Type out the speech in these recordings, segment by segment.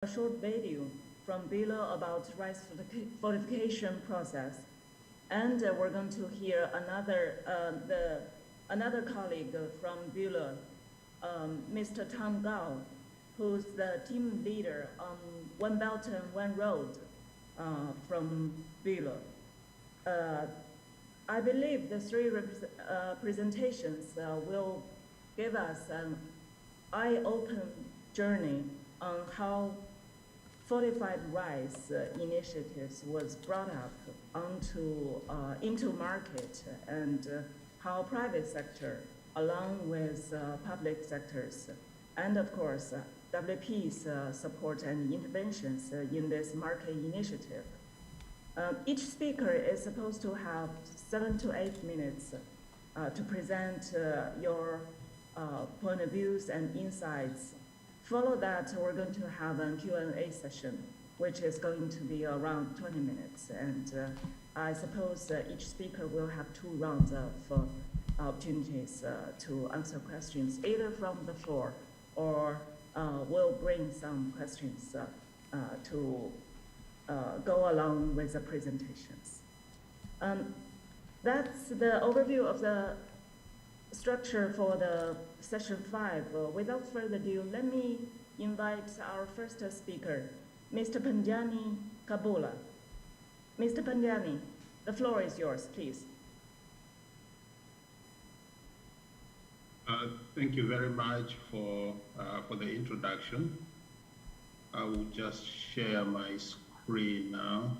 a short video from below about rice fortification process. And we're going to hear another colleague from Bühler, Mr. Tom Gao, who's the team leader on One Belt and One Road from Bühler. I believe the three presentations will give us an eye-open journey on how fortified rice initiatives was brought up into market, and how private sector, along with public sectors, and of course WP's support and interventions in this market initiative. Each speaker is supposed to have 7 to 8 minutes to present your point of views and insights. Follow that, we're going to have a Q&A session, which is going to be around 20 minutes. And I suppose each speaker will have 2 rounds of opportunities to answer questions, either from the floor or we'll bring some questions to go along with the presentations. That's the overview of the structure for the session 5. Without further ado, let me invite our first speaker, Mr. Panjani Kabula. Mr. Panjani, the floor is yours, please. Thank you very much for the introduction. I will just share my screen now.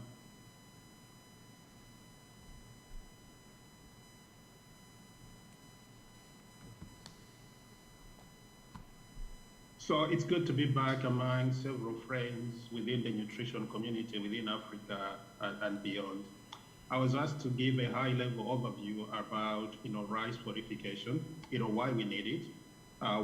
So it's good to be back among several friends within the nutrition community within Africa and beyond. I was asked to give a high-level overview about, rice fortification, why we need it,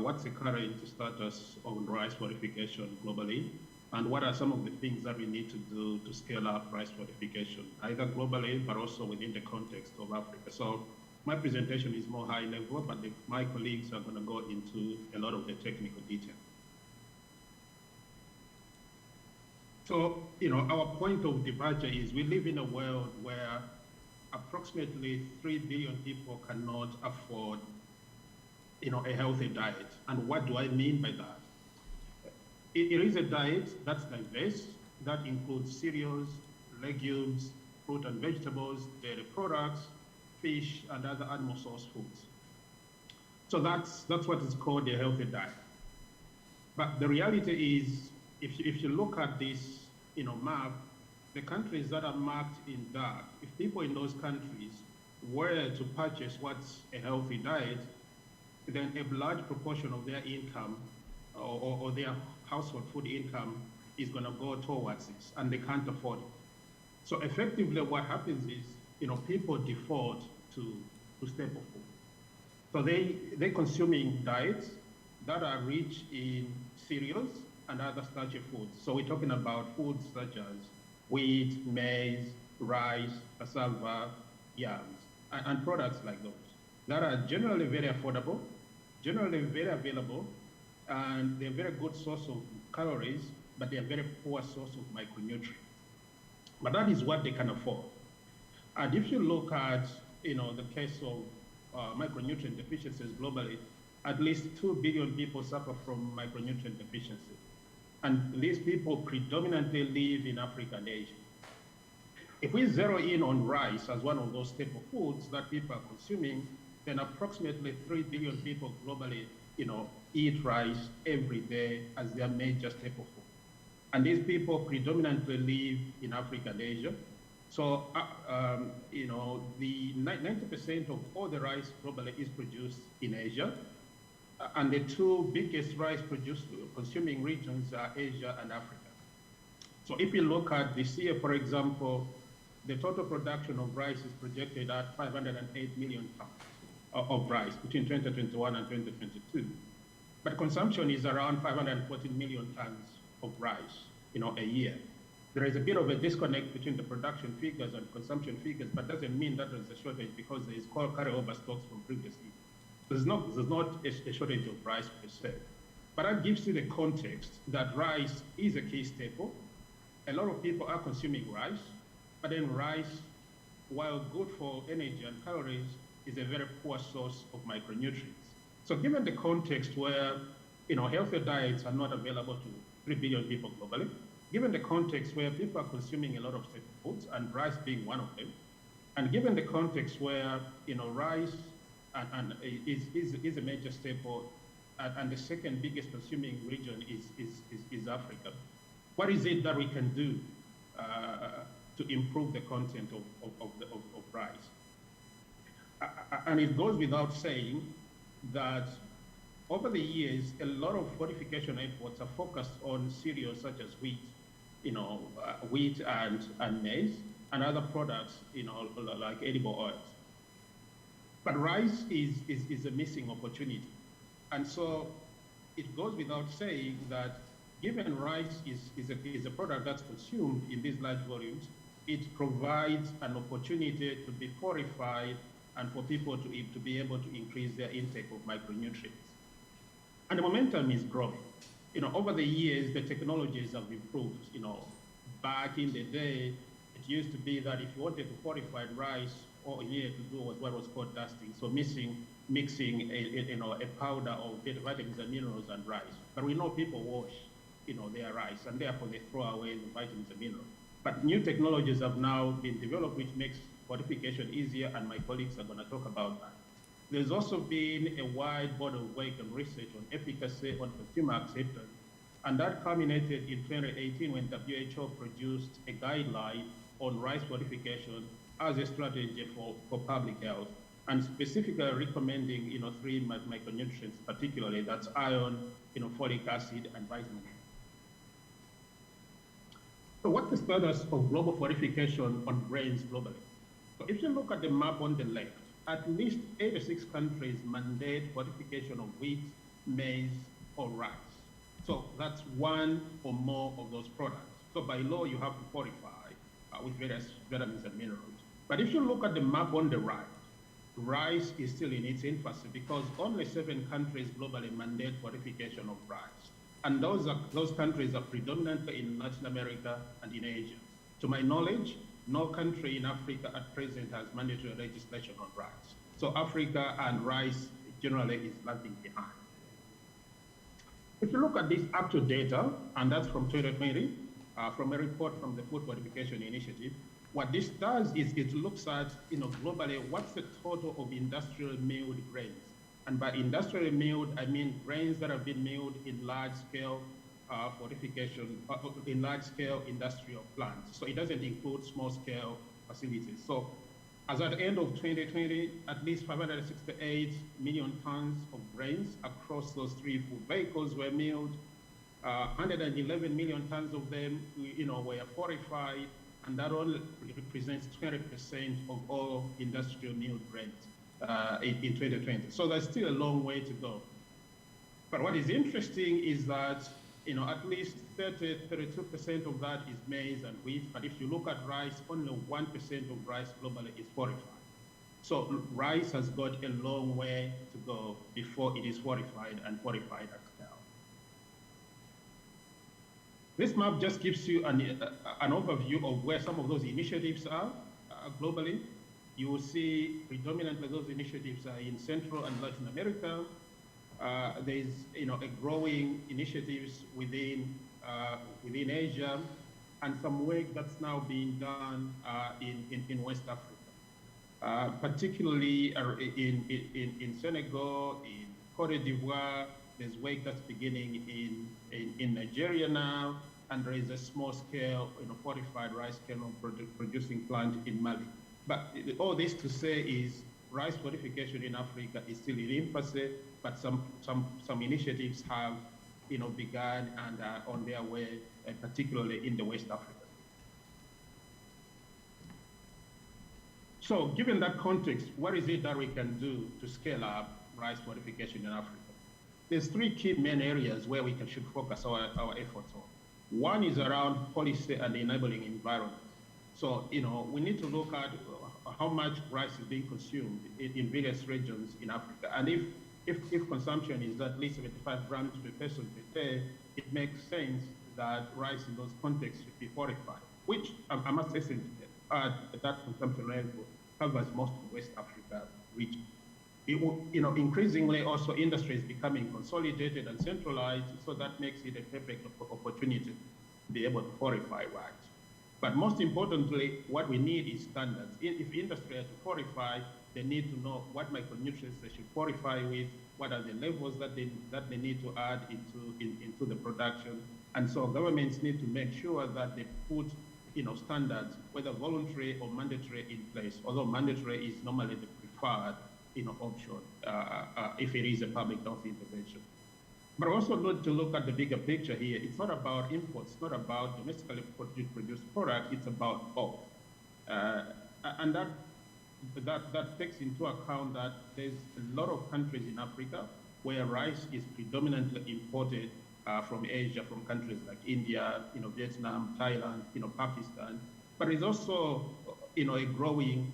what's the current status of rice fortification globally, and what are some of the things that we need to do to scale up rice fortification, either globally but also within the context of Africa. So my presentation is more high-level, but my colleagues are going to go into a lot of the technical detail. So, our point of departure is we live in a world where approximately 3 billion people cannot afford, a healthy diet. And what do I mean by that? It is a diet that's diverse, that includes cereals, legumes, fruit and vegetables, dairy products, fish, and other animal source foods. So that's what is called a healthy diet. But the reality is, if you look at this, map, the countries that are marked in dark, if people in those countries were to purchase what's a healthy diet, then a large proportion of their income or their household food income is going to go towards this, and they can't afford it. So effectively, what happens is, people default to staple food. So they're consuming diets that are rich in cereals and other starchy foods. So we're talking about foods such as wheat, maize, rice, cassava, yams, and products like those that are generally very affordable, generally very available, and they're a very good source of calories, but they're a very poor source of micronutrients. But that is what they can afford. And if you look at, the case of micronutrient deficiencies globally, at least 2 billion people suffer from micronutrient deficiency. And these people predominantly live in Africa and Asia. If we zero in on rice as one of those staple foods that people are consuming, then approximately 3 billion people globally, eat rice every day as their major staple food. And these people predominantly live in Africa and Asia. So, the 90% of all the rice globally is produced in Asia. And the 2 biggest rice consuming regions are Asia and Africa. So if you look at this year, for example, the total production of rice is projected at 508 million tons of rice between 2021 and 2022. But consumption is around 514 million tons of rice, a year. There is a bit of a disconnect between the production figures and consumption figures, but doesn't mean that there's a shortage because there is carryover stocks from previous years. There's not a shortage of rice per se. But that gives you the context that rice is a key staple. A lot of people are consuming rice, but then rice, while good for energy and calories, is a very poor source of micronutrients. So given the context where healthy diets are not available to 3 billion people globally, given the context where people are consuming a lot of staple foods, and rice being one of them, and given the context where rice is a major staple, and the second biggest consuming region is Africa, what is it that we can do to improve the content of rice? And it goes without saying that over the years, a lot of fortification efforts are focused on cereals such as wheat, wheat and maize, and other products, like edible oils. But rice is a missing opportunity. And so it goes without saying that given rice is a product that's consumed in these large volumes, it provides an opportunity to be fortified and for people to be able to increase their intake of micronutrients. And the momentum is growing. Over the years, the technologies have improved. Back in the day, it used to be that if you wanted to fortify rice, all you needed to do was what was called dusting, so mixing a powder of vitamins and minerals and rice. But we know people wash their rice, and therefore they throw away the vitamins and minerals. But new technologies have now been developed, which makes fortification easier, and my colleagues are going to talk about that. There's also been a wide body of work and research on efficacy, on consumer acceptance, and that culminated in 2018 when WHO produced a guideline on rice fortification as a strategy for public health, and specifically recommending 3 micronutrients, particularly that's iron, folic acid, and vitamin A. So what's the status of global fortification on grains globally? So if you look at the map on the left, at least 86 countries mandate fortification of wheat, maize, or rice. So that's one or more of those products. So by law, you have to fortify with various vitamins and minerals. But if you look at the map on the right, rice is still in its infancy because only 7 countries globally mandate fortification of rice. And those countries are predominantly in Latin America and in Asia. To my knowledge, no country in Africa at present has mandatory legislation on rice. So Africa and rice generally is lagging behind. If you look at this actual data, and that's from 2020, from a report from the Food Fortification Initiative, what this does is it looks at, globally, what's the total of industrial milled grains? And by industrial milled, I mean grains that have been milled in large-scale fortification, in large-scale industrial plants. So it doesn't include small-scale facilities. So as at the end of 2020, at least 568 million tons of grains across those 3 food vehicles were milled. 111 million tons of them, were fortified, and that only represents 20% of all industrial milled grains in 2020. So there's still a long way to go. But what is interesting is that, at least 32% of that is maize and wheat. But if you look at rice, only 1% of rice globally is fortified. So rice has got a long way to go before it is fortified and fortified at scale. This map just gives you an overview of where some of those initiatives are globally. You will see predominantly those initiatives are in Central and Latin America. There's a growing initiatives within Asia, and some work that's now being done in West Africa, particularly in Senegal, in Côte d'Ivoire. There's work that's beginning in Nigeria now, and there is a small-scale fortified rice kernel producing plant in Mali. But all this to say is rice fortification in Africa is still in infancy, but some initiatives have begun and are on their way, particularly in the West Africa. So given that context, what is it that we can do to scale up rice fortification in Africa? There's 3 key main areas where we should focus our efforts on. One is around policy and enabling environment. So, we need to look at how much rice is being consumed in various regions in Africa. And if if consumption is at least 75 grams per person per day, it makes sense that rice in those contexts should be fortified, which I must say that consumption level covers most of West Africa region. Increasingly also industry is becoming consolidated and centralized, so that makes it a perfect opportunity to be able to fortify rice. But most importantly, what we need is standards. If industry has to fortify, they need to know what micronutrients they should fortify with, what are the levels that they need to add into the production. And so governments need to make sure that they put standards, whether voluntary or mandatory, in place, although mandatory is normally the preferred option if it is a public health intervention. But also need to look at the bigger picture here. It's not about imports, it's not about domestically produced product, it's about both. And that takes into account that there's a lot of countries in Africa where rice is predominantly imported from Asia, from countries like India, Vietnam, Thailand, Pakistan. But it's also, a growing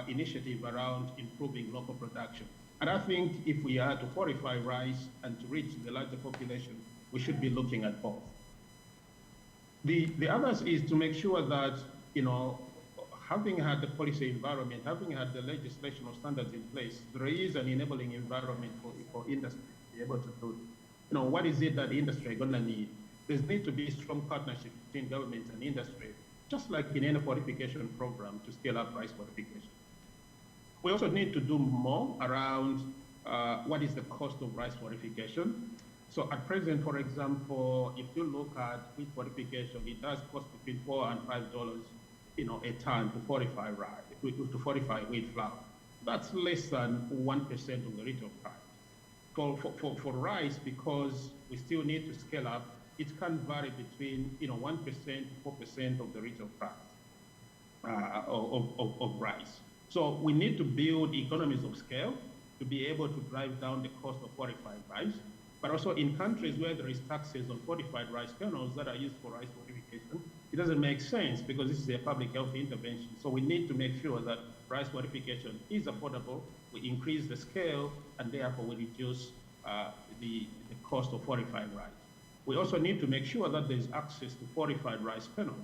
initiative around improving local production. And I think if we are to fortify rice and to reach the larger population, we should be looking at both. The others is to make sure that, having had the policy environment, having had the legislation or standards in place, there is an enabling environment for industry to be able to do. What is it that the industry is going to need? There needs to be strong partnership between governments and industry, just like in any fortification program to scale up rice fortification. We also need to do more around what is the cost of rice fortification. So at present, for example, if you look at wheat fortification, it does cost between $4 and $5, a ton to fortify rice, to fortify wheat flour. That's less than 1% of the retail price. For rice, because we still need to scale up, it can vary between 1% to 4% of the retail price of rice. So we need to build economies of scale to be able to drive down the cost of fortified rice. But also in countries where there is taxes on fortified rice kernels that are used for rice fortification, it doesn't make sense because this is a public health intervention. So we need to make sure that rice fortification is affordable, we increase the scale, and therefore we reduce the cost of fortified rice. We also need to make sure that there's access to fortified rice kernels.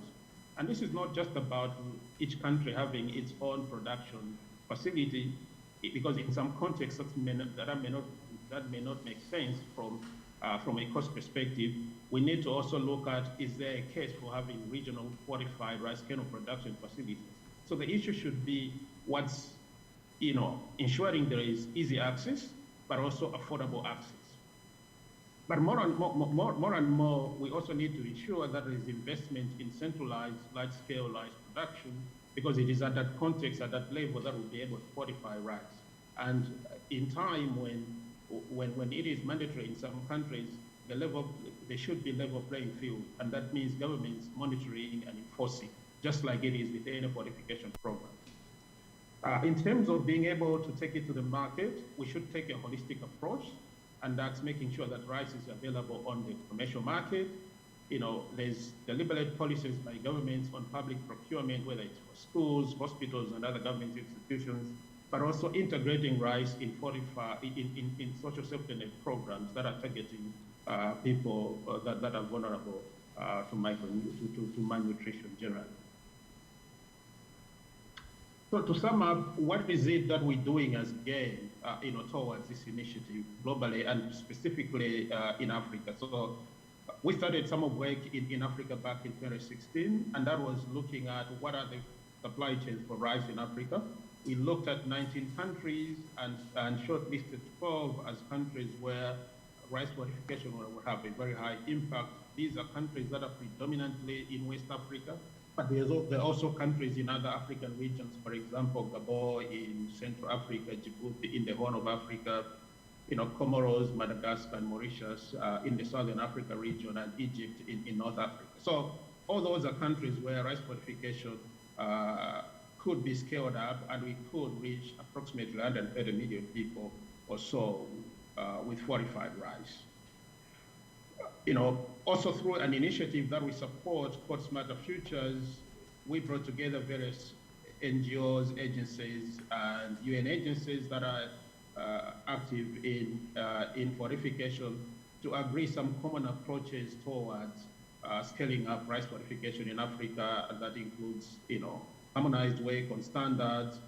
And this is not just about each country having its own production facility, because in some contexts that may not make sense from a cost perspective. We need to also look at, is there a case for having regional fortified rice kernel production facilities? So the issue should be what's, ensuring there is easy access, but also affordable access. But more and more, we also need to ensure that there is investment in centralized, large-scale rice production, because it is at that context, at that level, that we'll be able to fortify rice. And in time when it is mandatory in some countries, there should be level playing field, and that means governments monitoring and enforcing, just like it is with any fortification program. In terms of being able to take it to the market, we should take a holistic approach, and that's making sure that rice is available on the commercial market. There's deliberate policies by governments on public procurement, whether it's for schools, hospitals, and other government institutions, but also integrating rice in social safety net programs that are targeting people that are vulnerable to malnutrition generally. So to sum up, what is it that we're doing as GAIN, towards this initiative globally and specifically in Africa? So we started some of work in Africa back in 2016, and that was looking at what are the supply chains for rice in Africa. We looked at 19 countries and shortlisted 12 as countries where rice fortification will have a very high impact. These are countries that are predominantly in West Africa, but there are also countries in other African regions, for example, Gabon in Central Africa, Djibouti in the Horn of Africa, Comoros, Madagascar, and Mauritius in the Southern Africa region, and Egypt in North Africa. So all those are countries where rice fortification could be scaled up, and we could reach approximately 130 million people or so with fortified rice. Also through an initiative that we support called Smarter Futures, we brought together various NGOs, agencies, and UN agencies that are active in fortification to agree some common approaches towards scaling up rice fortification in Africa. And that includes, harmonized work on standards,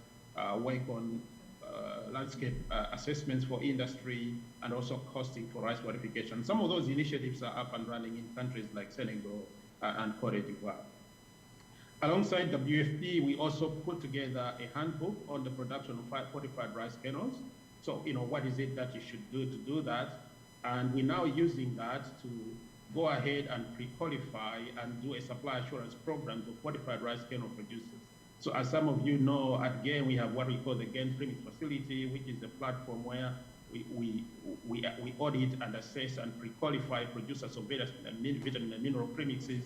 work on landscape assessments for industry, and also costing for rice fortification. Some of those initiatives are up and running in countries like Senegal and Cote d'Ivoire. Alongside WFP, we also put together a handbook on the production of fortified rice kernels. So, what is it that you should do to do that? And we're now using that to go ahead and pre-qualify and do a supply assurance program for fortified rice kernel producers. So as some of you know, at GAIN, we have what we call the GAIN Premix Facility, which is a platform where we audit and assess and pre-qualify producers of vitamin and mineral premixes.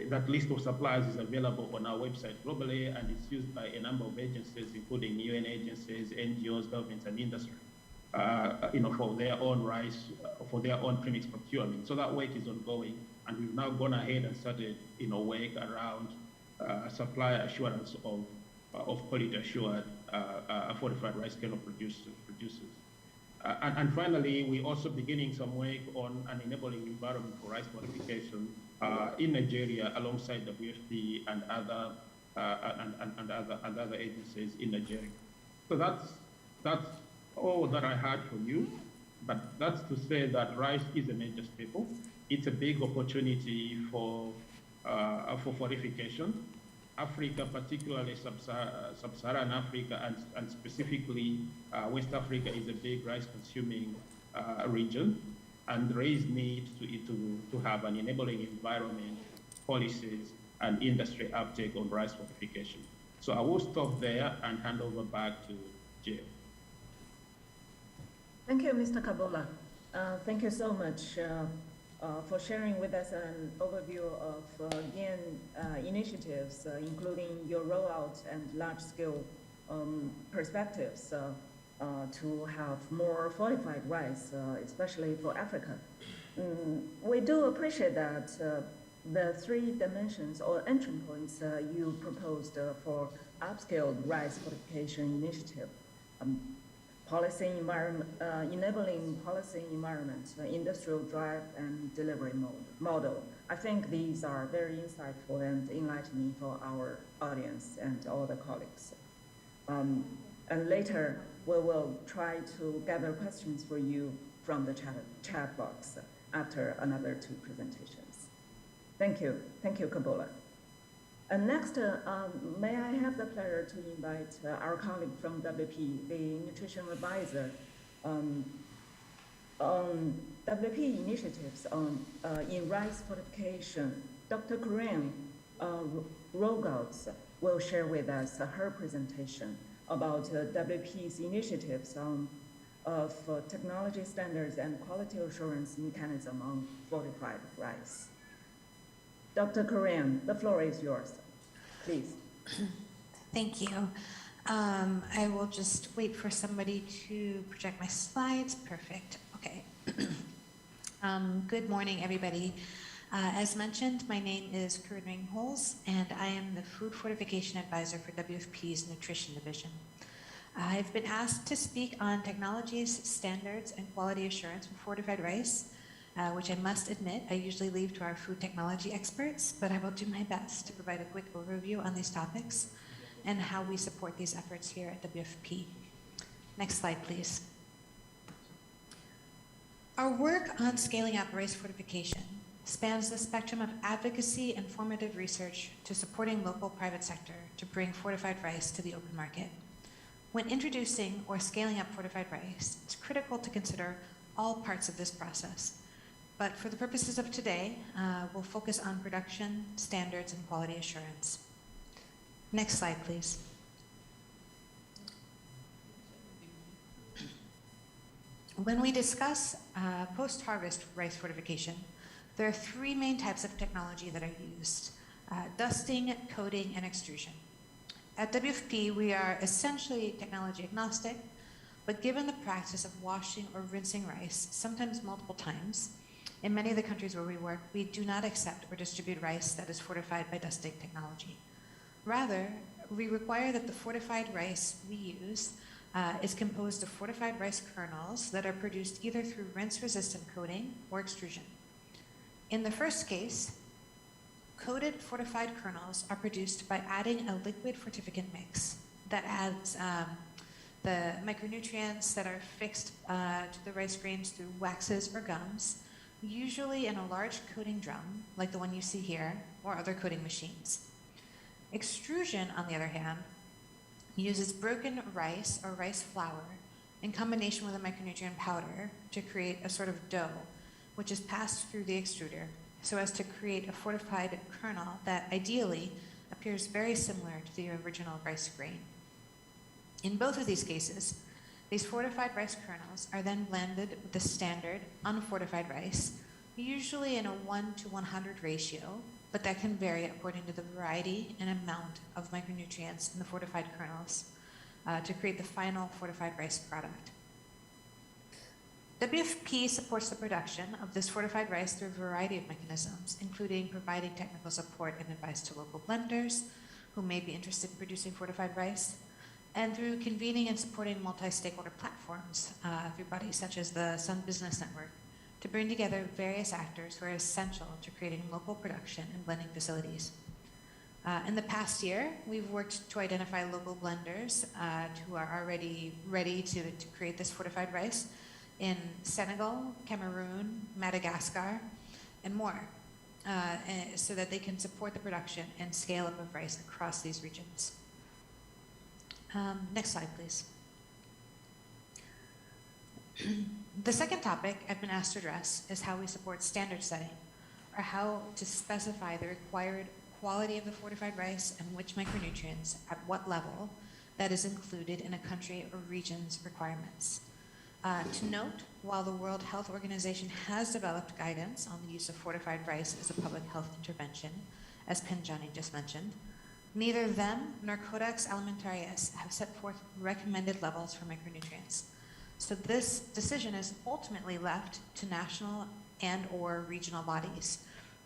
That list of suppliers is available on our website globally, and it's used by a number of agencies, including UN agencies, NGOs, governments, and industry, for their own rice, for their own premix procurement. So that work is ongoing, and we've now gone ahead and started, work around supply assurance of quality assured fortified rice kernel producers. And finally, we're also beginning some work on an enabling environment for rice fortification in Nigeria, alongside WFP and other agencies in Nigeria. So that's all that I had for you. But that's to say that rice is a major staple. It's a big opportunity for fortification. Africa, particularly sub-Saharan Africa, and specifically West Africa, is a big rice-consuming region, and there is need to have an enabling environment, policies, and industry uptake on rice fortification. So I will stop there and hand over back to Jill. Thank you, Mr. Kabola. Thank you so much for sharing with us an overview of GAIN initiatives, including your rollout and large-scale perspectives to have more fortified rice, especially for Africa. We do appreciate that the 3 dimensions or entry points you proposed for upscaled rice fortification initiative, policy environment, enabling policy environment, industrial drive, and delivery model. I think these are very insightful and enlightening for our audience and all the colleagues. And later, we will try to gather questions for you from the chat box after another 2 presentations. Thank you. Thank you, Kabola. And next, may I have the pleasure to invite our colleague from WP, the nutrition advisor, on WP initiatives in rice fortification. Dr. Karen Rogoutz will share with us her presentation about WP's initiatives of technology standards and quality assurance mechanism on fortified rice. Dr. Karen, the floor is yours, please. Thank you. I will just wait for somebody to project my slides. Perfect. Okay. Good morning, everybody. As mentioned, my name is Corinne Ringholz, and I am the Food Fortification Advisor for WFP's Nutrition Division. I've been asked to speak on technologies, standards, and quality assurance for fortified rice, which I must admit I usually leave to our food technology experts, but I will do my best to provide a quick overview on these topics and how we support these efforts here at WFP. Next slide, please. Our work on scaling up rice fortification spans the spectrum of advocacy and formative research to supporting local private sector to bring fortified rice to the open market. When introducing or scaling up fortified rice, it's critical to consider all parts of this process. But for the purposes of today, we'll focus on production, standards, and quality assurance. Next slide, please. When we discuss post-harvest rice fortification, there are 3 main types of technology that are used: dusting, coating, and extrusion. At WFP, we are essentially technology agnostic, but given the practice of washing or rinsing rice, sometimes multiple times, in many of the countries where we work, we do not accept or distribute rice that is fortified by dusting technology. Rather, we require that the fortified rice we use is composed of fortified rice kernels that are produced either through rinse-resistant coating or extrusion. In the first case, coated fortified kernels are produced by adding a liquid fortificant mix that adds the micronutrients that are fixed to the rice grains through waxes or gums, usually in a large coating drum, like the one you see here, or other coating machines. Extrusion, on the other hand, uses broken rice or rice flour in combination with a micronutrient powder to create a sort of dough, which is passed through the extruder so as to create a fortified kernel that ideally appears very similar to the original rice grain. In both of these cases, these fortified rice kernels are then blended with the standard unfortified rice, usually in a 1:100 ratio, but that can vary according to the variety and amount of micronutrients in the fortified kernels to create the final fortified rice product. WFP supports the production of this fortified rice through a variety of mechanisms, including providing technical support and advice to local blenders who may be interested in producing fortified rice, and through convening and supporting multi-stakeholder platforms through bodies such as the Sun Business Network to bring together various actors who are essential to creating local production and blending facilities. In the past year, we've worked to identify local blenders who are already ready to create this fortified rice in Senegal, Cameroon, Madagascar, and more, so that they can support the production and scale up of rice across these regions. Next slide, please. The second topic I've been asked to address is how we support standard setting, or how to specify the required quality of the fortified rice and which micronutrients at what level that is included in a country or region's requirements. To note, while the World Health Organization has developed guidance on the use of fortified rice as a public health intervention, as Pinjani just mentioned, neither them nor Codex Alimentarius have set forth recommended levels for micronutrients. So this decision is ultimately left to national and or regional bodies,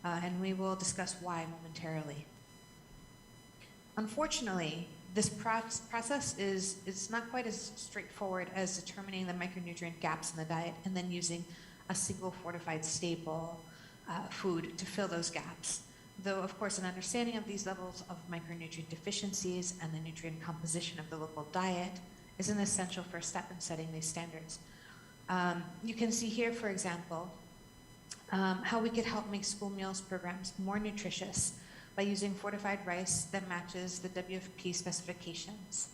and we will discuss why momentarily. Unfortunately, this process is not quite as straightforward as determining the micronutrient gaps in the diet and then using a single fortified staple food to fill those gaps. Though, of course, an understanding of these levels of micronutrient deficiencies and the nutrient composition of the local diet is an essential first step in setting these standards. You can see here, for example, how we could help make school meals programs more nutritious by using fortified rice that matches the WFP specifications,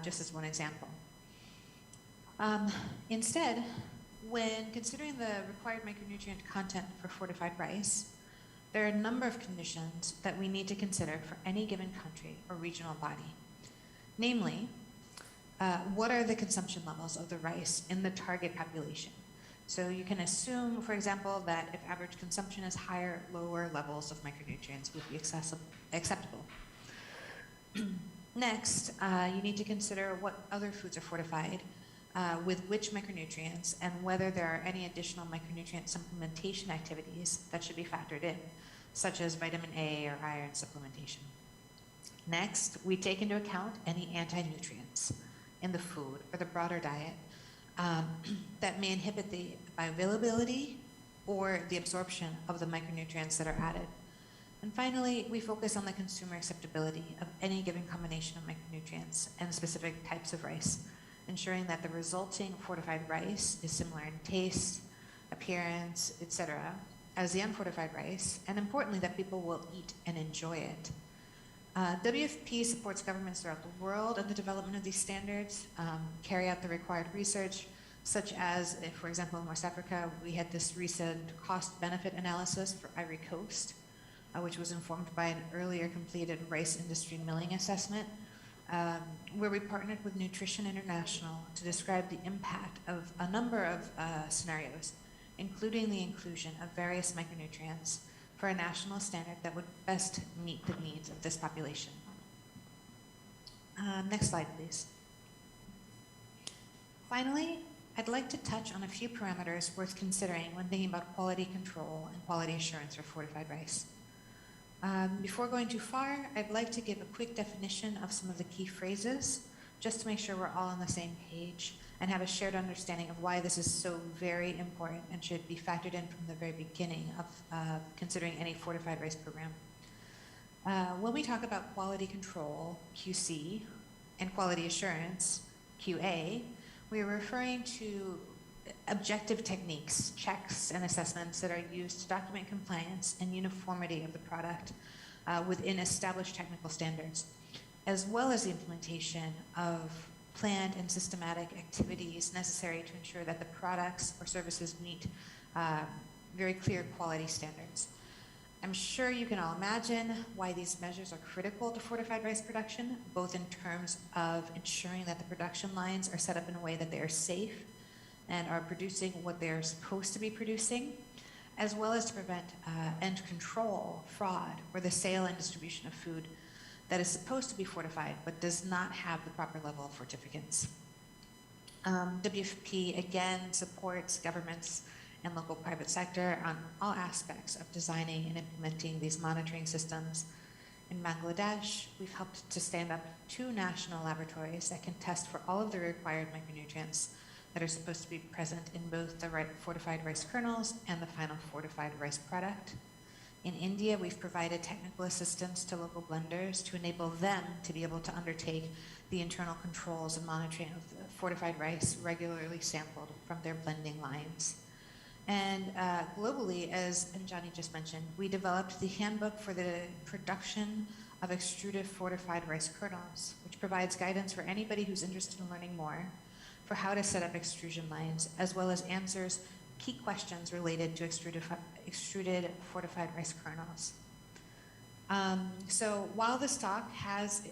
just as one example. Instead, when considering the required micronutrient content for fortified rice, there are a number of conditions that we need to consider for any given country or regional body. Namely, what are the consumption levels of the rice in the target population? So you can assume, for example, that if average consumption is higher, lower levels of micronutrients would be acceptable. Next, you need to consider what other foods are fortified with which micronutrients and whether there are any additional micronutrient supplementation activities that should be factored in, such as vitamin A or iron supplementation. Next, we take into account any anti-nutrients in the food or the broader diet that may inhibit the bioavailability or the absorption of the micronutrients that are added. And finally, we focus on the consumer acceptability of any given combination of micronutrients and specific types of rice, ensuring that the resulting fortified rice is similar in taste, appearance, etc., as the unfortified rice, and importantly, that people will eat and enjoy it. WFP supports governments throughout the world in the development of these standards, carry out the required research, such as, for example, in West Africa, we had this recent cost-benefit analysis for Ivory Coast, which was informed by an earlier completed rice industry milling assessment, where we partnered with Nutrition International to describe the impact of a number of scenarios, including the inclusion of various micronutrients for a national standard that would best meet the needs of this population. Next slide, please. Finally, I'd like to touch on a few parameters worth considering when thinking about quality control and quality assurance for fortified rice. Before going too far, I'd like to give a quick definition of some of the key phrases just to make sure we're all on the same page and have a shared understanding of why this is so very important and should be factored in from the very beginning of considering any fortified rice program. When we talk about quality control, QC, and quality assurance, QA, we are referring to objective techniques, checks, and assessments that are used to document compliance and uniformity of the product within established technical standards, as well as the implementation of planned and systematic activities necessary to ensure that the products or services meet very clear quality standards. I'm sure you can all imagine why these measures are critical to fortified rice production, both in terms of ensuring that the production lines are set up in a way that they are safe and are producing what they're supposed to be producing, as well as to prevent and control fraud or the sale and distribution of food that is supposed to be fortified but does not have the proper level of fortificants. WFP again supports governments and local private sector on all aspects of designing and implementing these monitoring systems. In Bangladesh, we've helped to stand up 2 national laboratories that can test for all of the required micronutrients that are supposed to be present in both the fortified rice kernels and the final fortified rice product. In India, we've provided technical assistance to local blenders to enable them to be able to undertake the internal controls and monitoring of the fortified rice regularly sampled from their blending lines. And globally, as Anjani just mentioned, we developed the handbook for the production of extruded fortified rice kernels, which provides guidance for anybody who's interested in learning more for how to set up extrusion lines, as well as answers key questions related to extruded fortified rice kernels. So while this talk has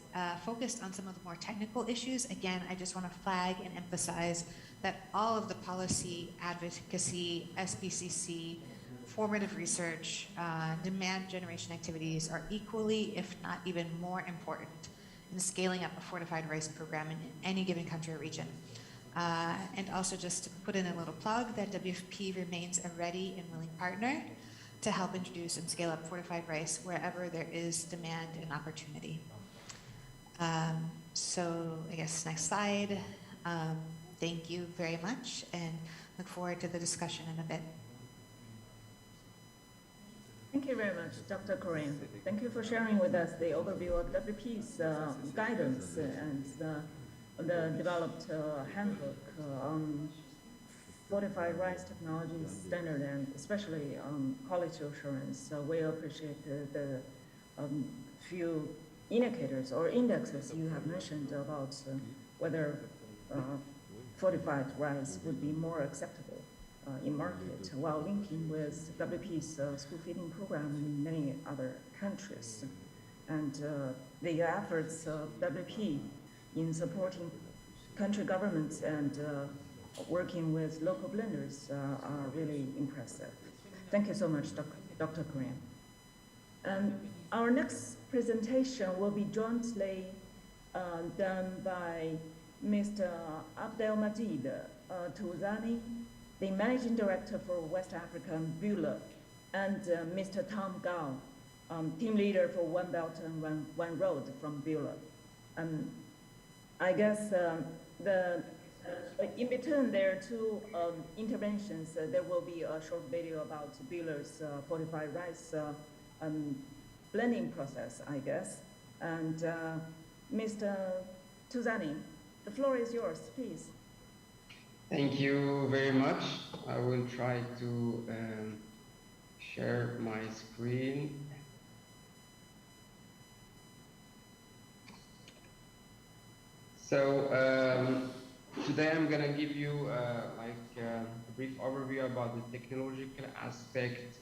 focused on some of the more technical issues, again, I just want to flag and emphasize that all of the policy, advocacy, SBCC, formative research, demand generation activities are equally, if not even more important in scaling up a fortified rice program in any given country or region. And also just to put in a little plug that WFP remains a ready and willing partner to help introduce and scale up fortified rice wherever there is demand and opportunity. So I guess next slide. Thank you very much and look forward to the discussion in a bit. Thank you very much, Dr. Corinne. Thank you for sharing with us the overview of WP's guidance and the developed handbook on fortified rice technology standard and especially quality assurance. We appreciate the few indicators or indexes you have mentioned about whether fortified rice would be more acceptable in market, while linking with WP's school feeding program in many other countries. And the efforts of WP in supporting country governments and working with local blenders are really impressive. Thank you so much, Dr. Korean. And our next presentation will be jointly done by Mr. Abdelmajid Touzani, the Managing Director for West African BULA, and Mr. Tom Gao, Team Leader for One Belt and One Road from BULA. I guess in between their 2 interventions, there will be a short video about BULA's fortified rice blending process, I guess. And Mr. Touzani, the floor is yours, please. Thank you very much. I will try to share my screen. So today I'm going to give you a brief overview about the technological aspect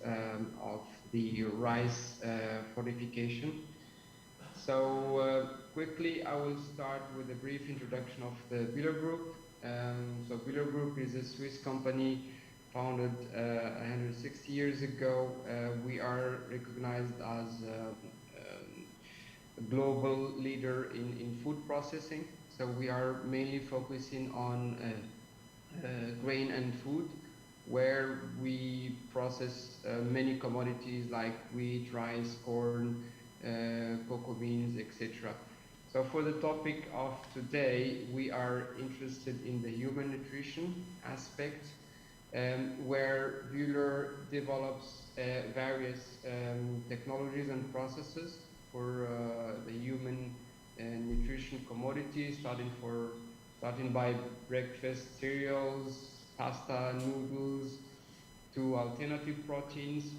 of the rice fortification. So quickly, I will start with a brief introduction of the BULA Group. So BULA Group is a Swiss company founded 160 years ago. We are recognized as a global leader in food processing. So we are mainly focusing on grain and food, where we process many commodities like wheat, rice, corn, cocoa beans, etc. So for the topic of today, we are interested in the human nutrition aspect, where Bühler develops various technologies and processes for the human nutrition commodities, starting by breakfast cereals, pasta, noodles, to alternative proteins.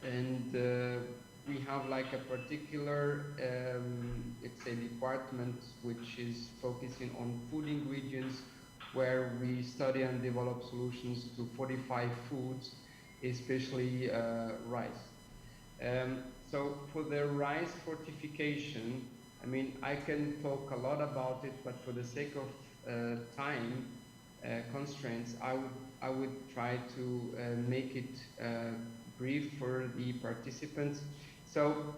And we have like a particular, let's say, department which is focusing on food ingredients, where we study and develop solutions to fortify foods, especially rice. So for the rice fortification, I mean, I can talk a lot about it, but for the sake of time constraints, I would try to make it brief for the participants. So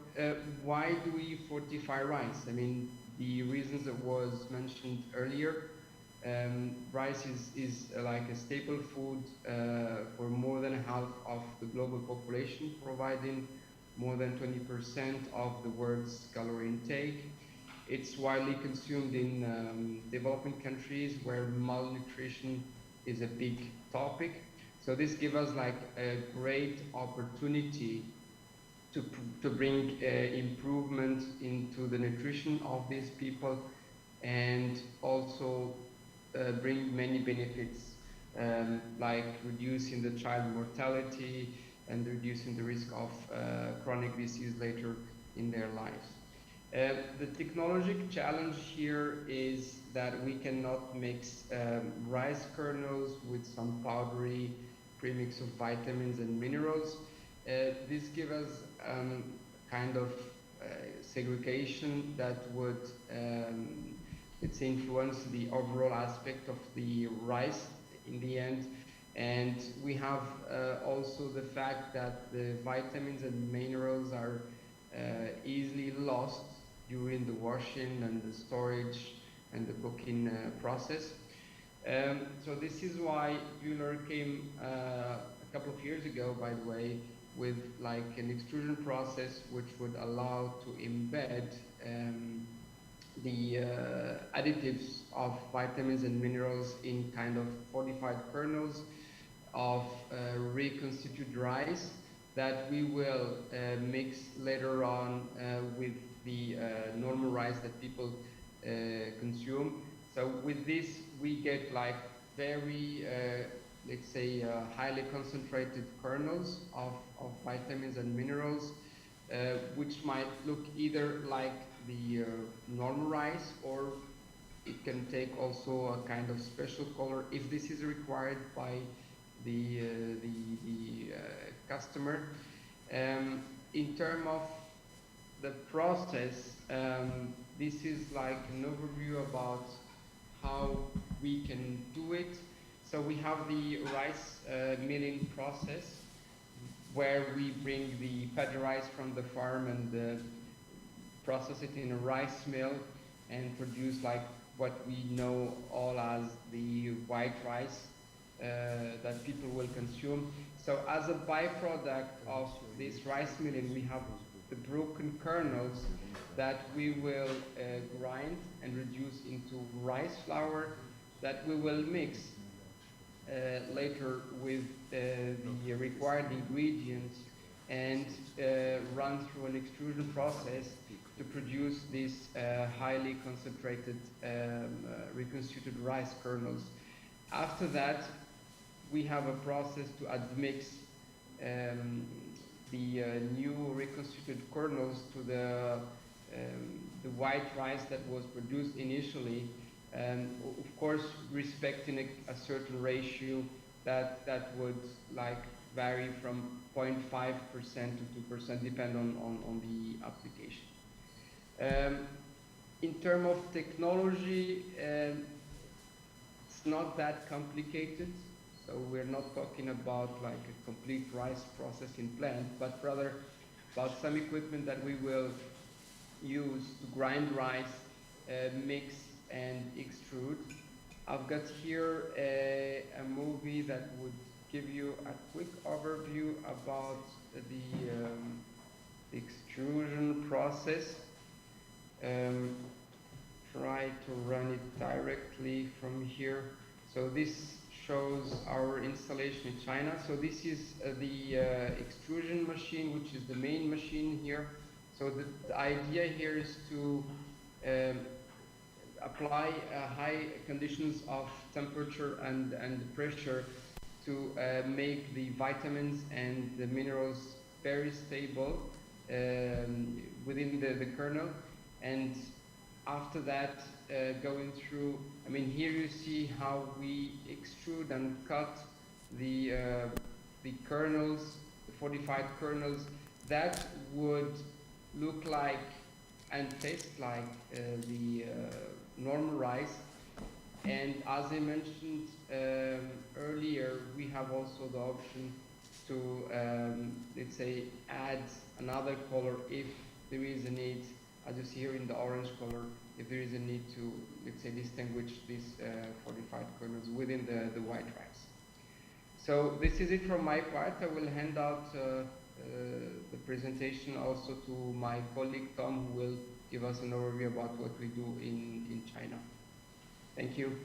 why do we fortify rice? I mean, the reasons that was mentioned earlier. Rice is like a staple food for more than half of the global population, providing more than 20% of the world's calorie intake. It's widely consumed in developing countries where malnutrition is a big topic. So this gives us like a great opportunity to bring improvement into the nutrition of these people, and also bring many benefits, like reducing the child mortality and reducing the risk of chronic disease later in their lives. The technological challenge here is that we cannot mix rice kernels with some powdery premix of vitamins and minerals. This gives us kind of segregation that would let's say influence the overall aspect of the rice in the end. And we have also the fact that the vitamins and minerals are easily lost during the washing and the storage and the cooking process. So this is why Bühler came a couple of years ago, by the way, with like an extrusion process which would allow to embed the additives of vitamins and minerals in kind of fortified kernels of reconstituted rice that we will mix later on with the normal rice that people consume. So with this, we get like very, let's say, highly concentrated kernels of vitamins and minerals, which might look either like the normal rice, or it can take also a kind of special color if this is required by the customer. In terms of the process, this is like an overview about how we can do it. So we have the rice milling process, where we bring the paddy rice from the farm and process it in a rice mill and produce like what we know all as the white rice that people will consume. So as a byproduct of this rice milling, we have the broken kernels that we will grind and reduce into rice flour that we will mix later with the required ingredients and run through an extrusion process to produce these highly concentrated reconstituted rice kernels. After that, we have a process to admix the new reconstituted kernels to the white rice that was produced initially, and of course respecting a certain ratio that would like vary from 0.5% to 2%, depend on the application. In terms of technology, it's not that complicated. So we're not talking about like a complete rice processing plant, but rather about some equipment that we will use to grind rice, mix and extrude. I've got here a movie that would give you a quick overview about the extrusion process. try to run it directly from here. So this shows our installation in China. So this is the extrusion machine, which is the main machine here. So the idea here is to apply high conditions of temperature and pressure to make the vitamins and the minerals very stable within the kernel. And after that, going through, I mean, here you see how we extrude and cut the kernels, the fortified kernels, that would look like and taste like the normal rice. And as I mentioned earlier, we have also the option to, let's say, add another color if there is a need, as you see here in the orange color, if there is a need to, let's say, distinguish these fortified kernels within the white rice. So this is it from my part. I will hand out the presentation also to my colleague Tom, who will give us an overview about what we do in China. Thank you.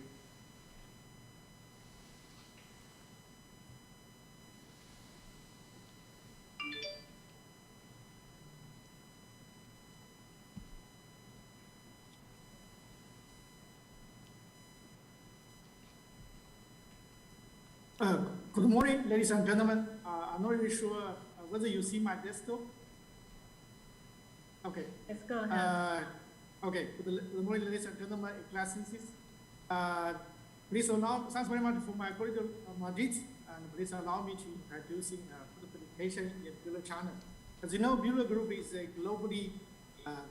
Good morning, ladies and gentlemen. I'm not really sure whether you see my desktop. Okay. Let's go ahead. Okay. Good morning, ladies and gentlemen, Ecologies. Please allow, thanks very much for my colleague Majid, and please allow me to introduce Fortification in Bureau China. As you know, Bureau Group is a globally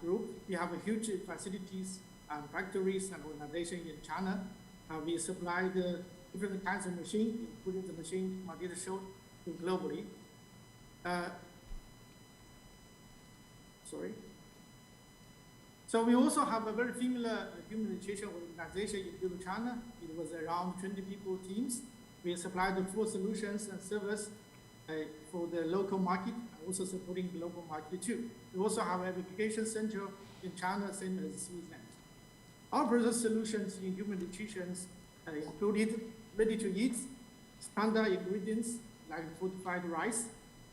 group. We have a huge facilities and factories and organization in China. We supply the different kinds of machines, including the machine Majid showed globally. Sorry. So we also have a very similar human nutrition organization in China. It was around 20 people teams. We supply the full solutions and service for the local market, and also supporting global market too. We also have an application center in China, same as Switzerland. Our product solutions in human nutrition included ready-to-eat, standard ingredients like fortified rice,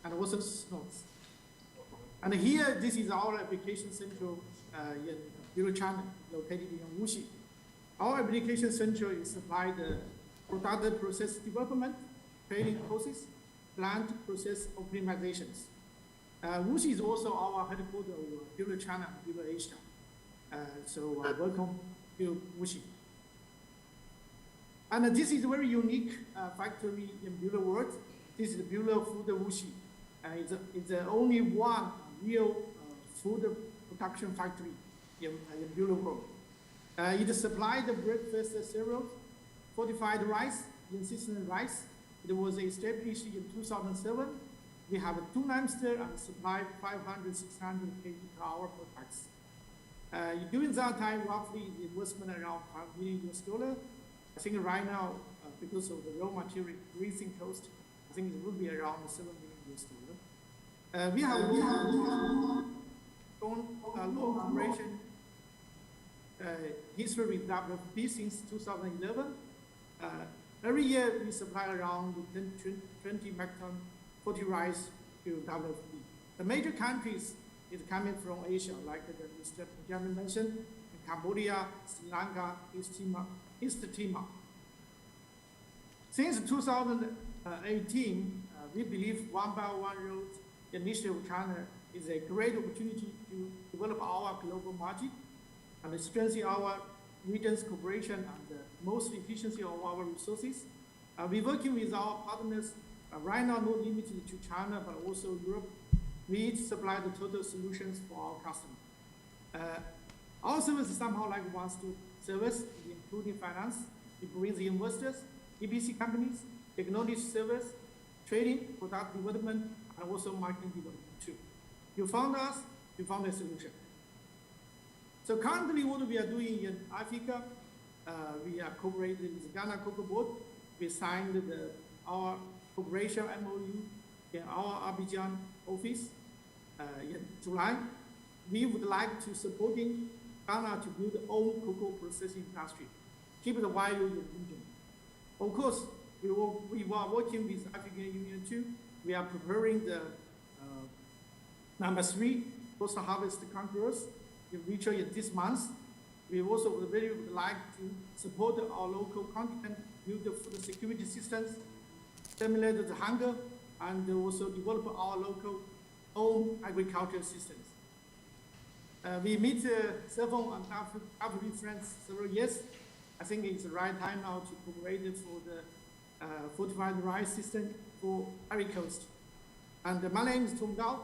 and also snacks. And here, this is our application center in Bureau China, located in Wuxi. Our application center is supply the product process development, training courses, plant process optimizations. Wuxi is also our headquarters of Bureau China, Bureau Asia. So welcome to Wuxi. And this is a very unique factory in Bureau world. This is the Bureau Food Wuxi. It's the only one real food production factory in Bureau world. It supplied the breakfast cereals, fortified rice, insistent rice. It was established in 2007. We have 2 lines there and supply 500, 600 kg per hour products. During that time, roughly the investment around $5 million. I think right now, because of the raw material increasing cost, I think it will be around $7 million. We have long operation history with WFP since 2011. Every year we supply around 20 metric 40 rice to WFP. The major countries is coming from Asia, like Mr. Benjamin mentioned, Cambodia, Sri Lanka, East Timor. Since 2018, we believe One Belt One Road initiative of China is a great opportunity to develop our global market and strengthen our region's cooperation and the most efficiency of our resources. We're working with our partners right now, not limited to China, but also Europe. We supply the total solutions for our customers. Our service is somehow like one-stop service, including finance. It brings the investors, EPC companies, technology service, trading, product development, and also marketing development too. You found us, you found a solution. So currently what we are doing in Africa, we are cooperating with the Ghana Cocoa Board. We signed our cooperation MOU in our Abidjan office in July. We would like to supporting Ghana to build their own cocoa processing industry, keep the value in the region. Of course, we are working with African Union too. We are preparing the number 3 post-harvest conference in which in this month. We also would very like to support our local content, build the food security systems, stimulate the hunger, and also develop our local own agricultural systems. We meet several African friends several years. I think it's the right time now to cooperate for the fortified rice system for Ivory Coast. And my name is Tom Gao,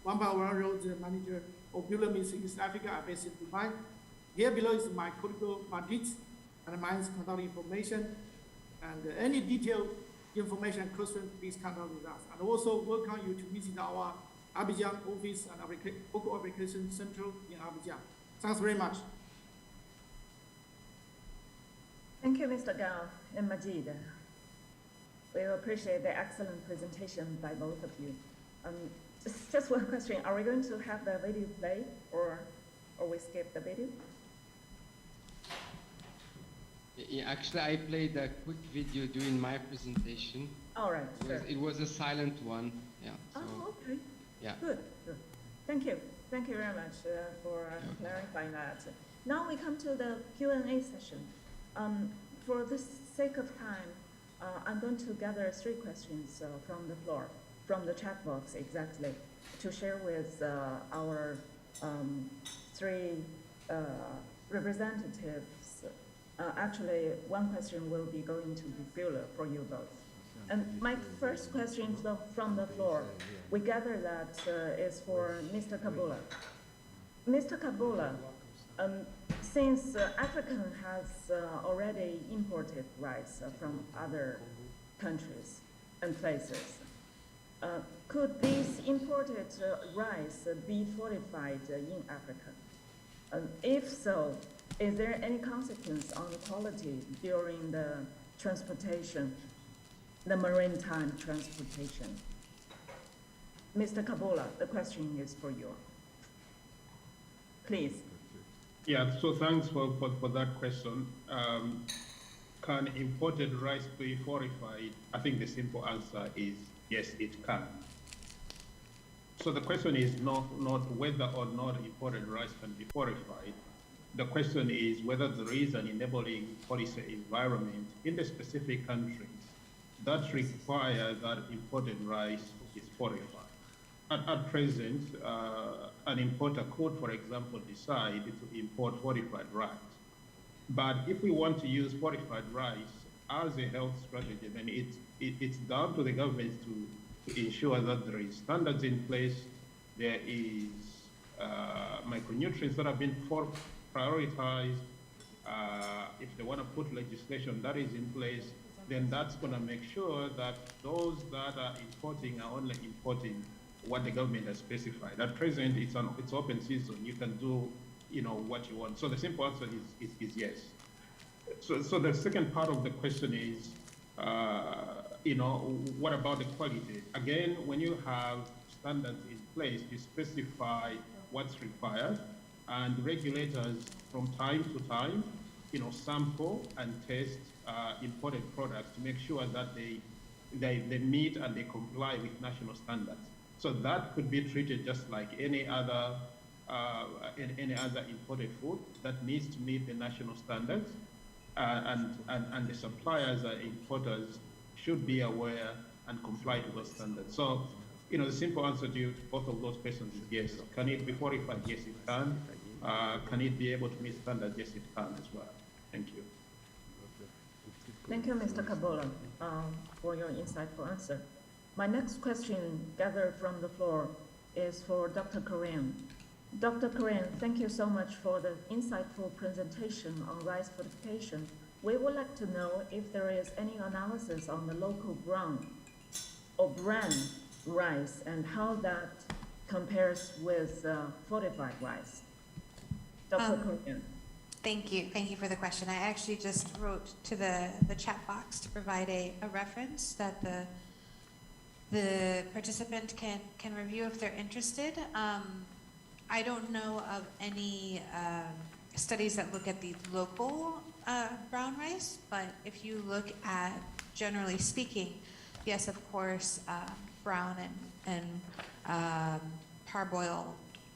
1x1 road manager of Aliments in East Africa. I'm based in Dubai. Here below is my colleague Madrid and my contact information. And any detailed information and question, please contact with us. And also welcome you to visit our Abidjan office and Cocoa Application Central in Abidjan. Thanks very much. Thank you, Mr. Gao and Majid. We appreciate the excellent presentation by both of you. Just one question. Are we going to have the video play or we skip the video? Yeah, actually, I played a quick video during my presentation. All right, sure. It was a silent one. Yeah. So, oh, okay. Yeah. Good. Thank you. Thank you very much for clarifying that. Now we come to the Q&A session. For the sake of time, I'm going to gather 3 questions from the floor, from the chat box exactly, to share with our 3 representatives. Actually, one question will be going to be QUELLE for you both. And my first question from the floor, we gather that is for Mr. Kabula. Mr. Kabula, since Africa has already imported rice from other countries and places, could this imported rice be fortified in Africa? If so, is there any consequence on the quality during the transportation, the maritime transportation? Mr. Kabula, the question is for you. Please. Yeah, so thanks for that question. Can imported rice be fortified? I think the simple answer is yes, it can. So the question is not whether or not imported rice can be fortified. The question is whether there is an enabling policy environment in the specific countries that require that imported rice is fortified. At present, an importer could, for example, decide to import fortified rice. But if we want to use fortified rice as a health strategy, then it's down to the government to ensure that there is standards in place, there is micronutrients that have been prioritized. If they want to put legislation that is in place, then that's going to make sure that those that are importing are only importing what the government has specified. At present, it's open season. You can do, what you want. So the simple answer is yes. So the second part of the question is, what about the quality? Again, when you have standards in place, you specify what's required, and regulators from time to time, sample and test imported products to make sure that they meet and they comply with national standards. So that could be treated just like any other imported food that needs to meet the national standards, and the suppliers and importers should be aware and comply to those standards. So, the simple answer to both of those questions is yes. Can it be fortified? Yes, it can. Can it be able to meet standards? Yes, it can as well. Thank you. Thank you, Mr. Kabula, for your insightful answer. My next question gathered from the floor is for Dr. Korean. Dr. Korean, thank you so much for the insightful presentation on rice fortification. We would like to know if there is any analysis on the local brown or bran rice and how that compares with fortified rice. Dr. Korean. Thank you for the question. I actually just wrote to the chat box to provide a reference that the participant can review if they're interested. I don't know of any studies that look at the local brown rice, but if you look at, generally speaking, yes, of course, brown and parboiled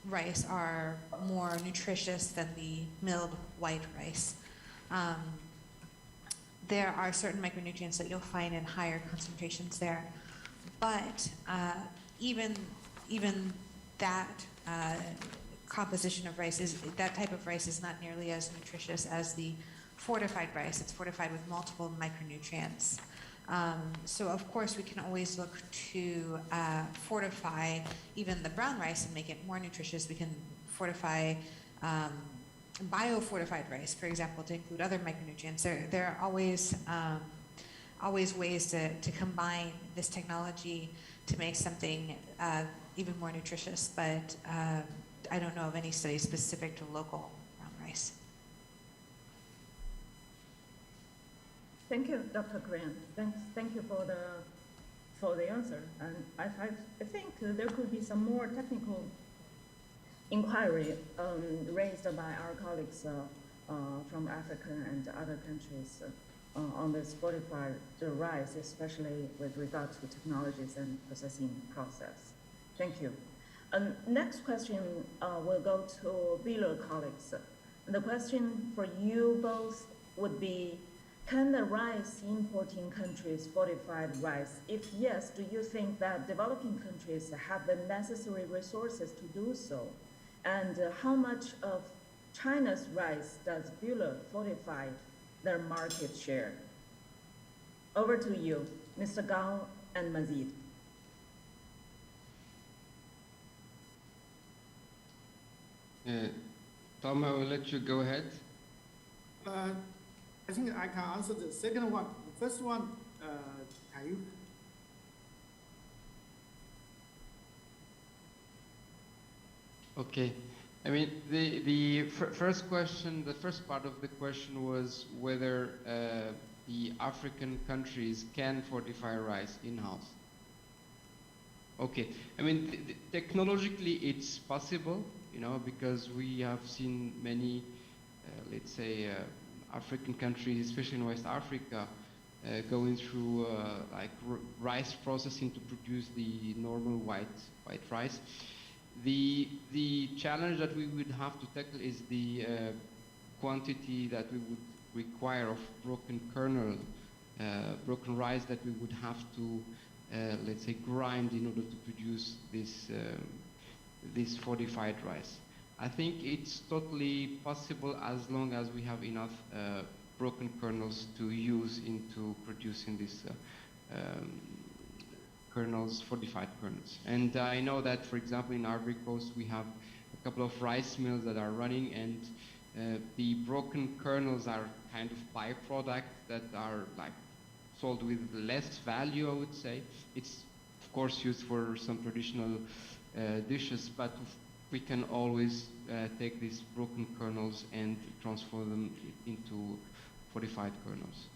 rice are more nutritious than the milled white rice. There are certain micronutrients that you'll find in higher concentrations there, but even that composition of rice that type of rice is not nearly as nutritious as the fortified rice. It's fortified with multiple micronutrients. So of course we can always look to fortify even the brown rice and make it more nutritious. We can fortify biofortified rice, for example, to include other micronutrients. There are always ways to combine this technology to make something even more nutritious, but I don't know of any studies specific to local brown rice. Thank you, Dr. Korean. Thank you for the answer. And I think there could be some more technical inquiry raised by our colleagues from Africa and other countries on this fortified rice, especially with regard to technologies and processing process. Thank you. Next question will go to Bieler colleagues. The question for you both would be, can the rice importing countries fortified rice? If yes, do you think that developing countries have the necessary resources to do so? And how much of China's rice does Bieler fortify their market share? Over to you, Mr. Gao and Mazid. Tom, I will let you go ahead. I think I can answer the second one. The first one, can you? Okay. I mean, the first question, the first part of the question was whether the African countries can fortify rice in-house. Okay. I mean, technologically it's possible, you know, because we have seen many, let's say, African countries, especially in West Africa, going through like rice processing to produce the normal white rice. The challenge that we would have to tackle is the quantity that we would require of broken kernel, broken rice that we would have to, let's say, grind in order to produce this fortified rice. I think it's totally possible as long as we have enough broken kernels to use into producing these kernels, fortified kernels. And I know that, for example, in Ivory Coast, we have a couple of rice mills that are running, and the broken kernels are kind of byproduct that are like sold with less value, I would say. It's, of course, used for some traditional dishes, but we can always take these broken kernels and transform them into fortified kernels.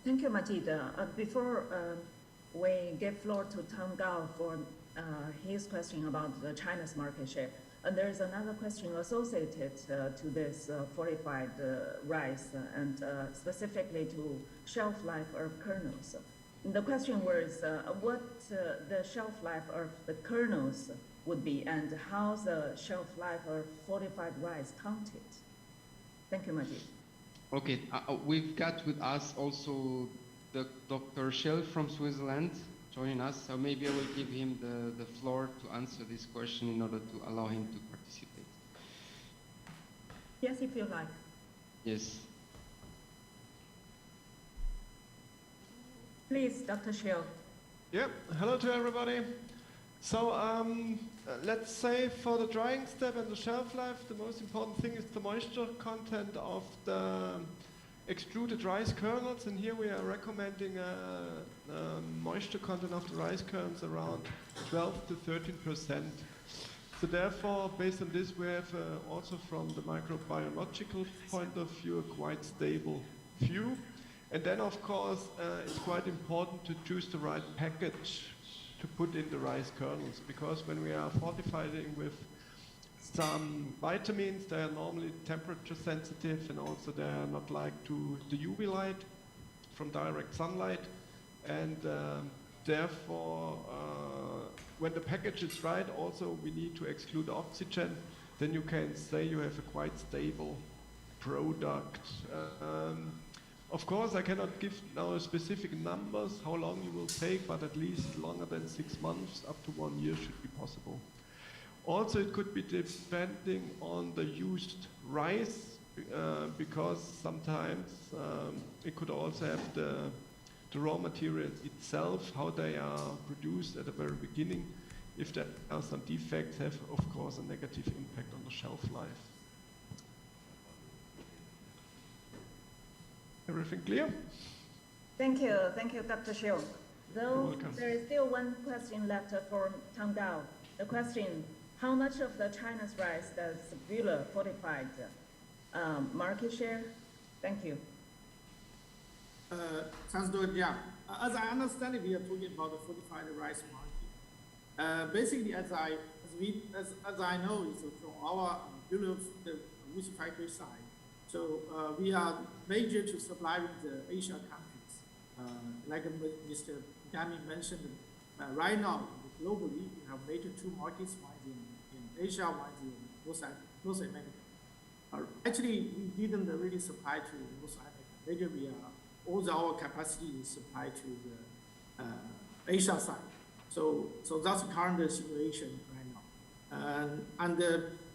Thank you, Majid. Before we give floor to Tom Gao for his question about China's market share, there is another question associated to this fortified rice and specifically to shelf life of kernels. The question was what the shelf life of the kernels would be and how the shelf life of fortified rice counted. Thank you, Majid. Okay, we've got with us also Dr. Schell from Switzerland joining us, so maybe I will give him the floor to answer this question in order to allow him to participate. Yes, if you like. Yes. Please, Dr. Schell. Yep, hello to everybody. So let's say for the drying step and the shelf life, the most important thing is the moisture content of the extruded rice kernels, and here we are recommending a moisture content of the rice kernels around 12 to 13%. So therefore, based on this, we have also from the microbiological point of view a quite stable view. And then, of course, it's quite important to choose the right package to put in the rice kernels, because when we are fortifying with some vitamins, they are normally temperature sensitive, and also they are not like to the UV light from direct sunlight, and therefore when the package is right, also we need to exclude oxygen. Then you can say you have a quite stable product. Of course, I cannot give now specific numbers how long you will take, but at least longer than 6 months, up to 1 year should be possible. Also, it could be depending on the used rice, because sometimes it could also have the raw material itself, how they are produced at the very beginning. If there are some defects, have of course a negative impact on the shelf life. Everything clear? Thank you, Dr. Xiu. Though there is still one question left for Tang Dao. The question: how much of the China's rice does QUELLE fortified market share? Thank you. Sounds good. Yeah. As I understand it, we are talking about the fortified rice market. Basically, as I know, is from our QUELLE the factory side. So we are major to supply with the Asia countries. Like Mr. Gami mentioned, right now, globally, we have major 2 markets, one in Asia, one in North America. Actually, we didn't really supply to North America. Major, all our capacity is supplied to the Asia side. So that's the current situation right now. And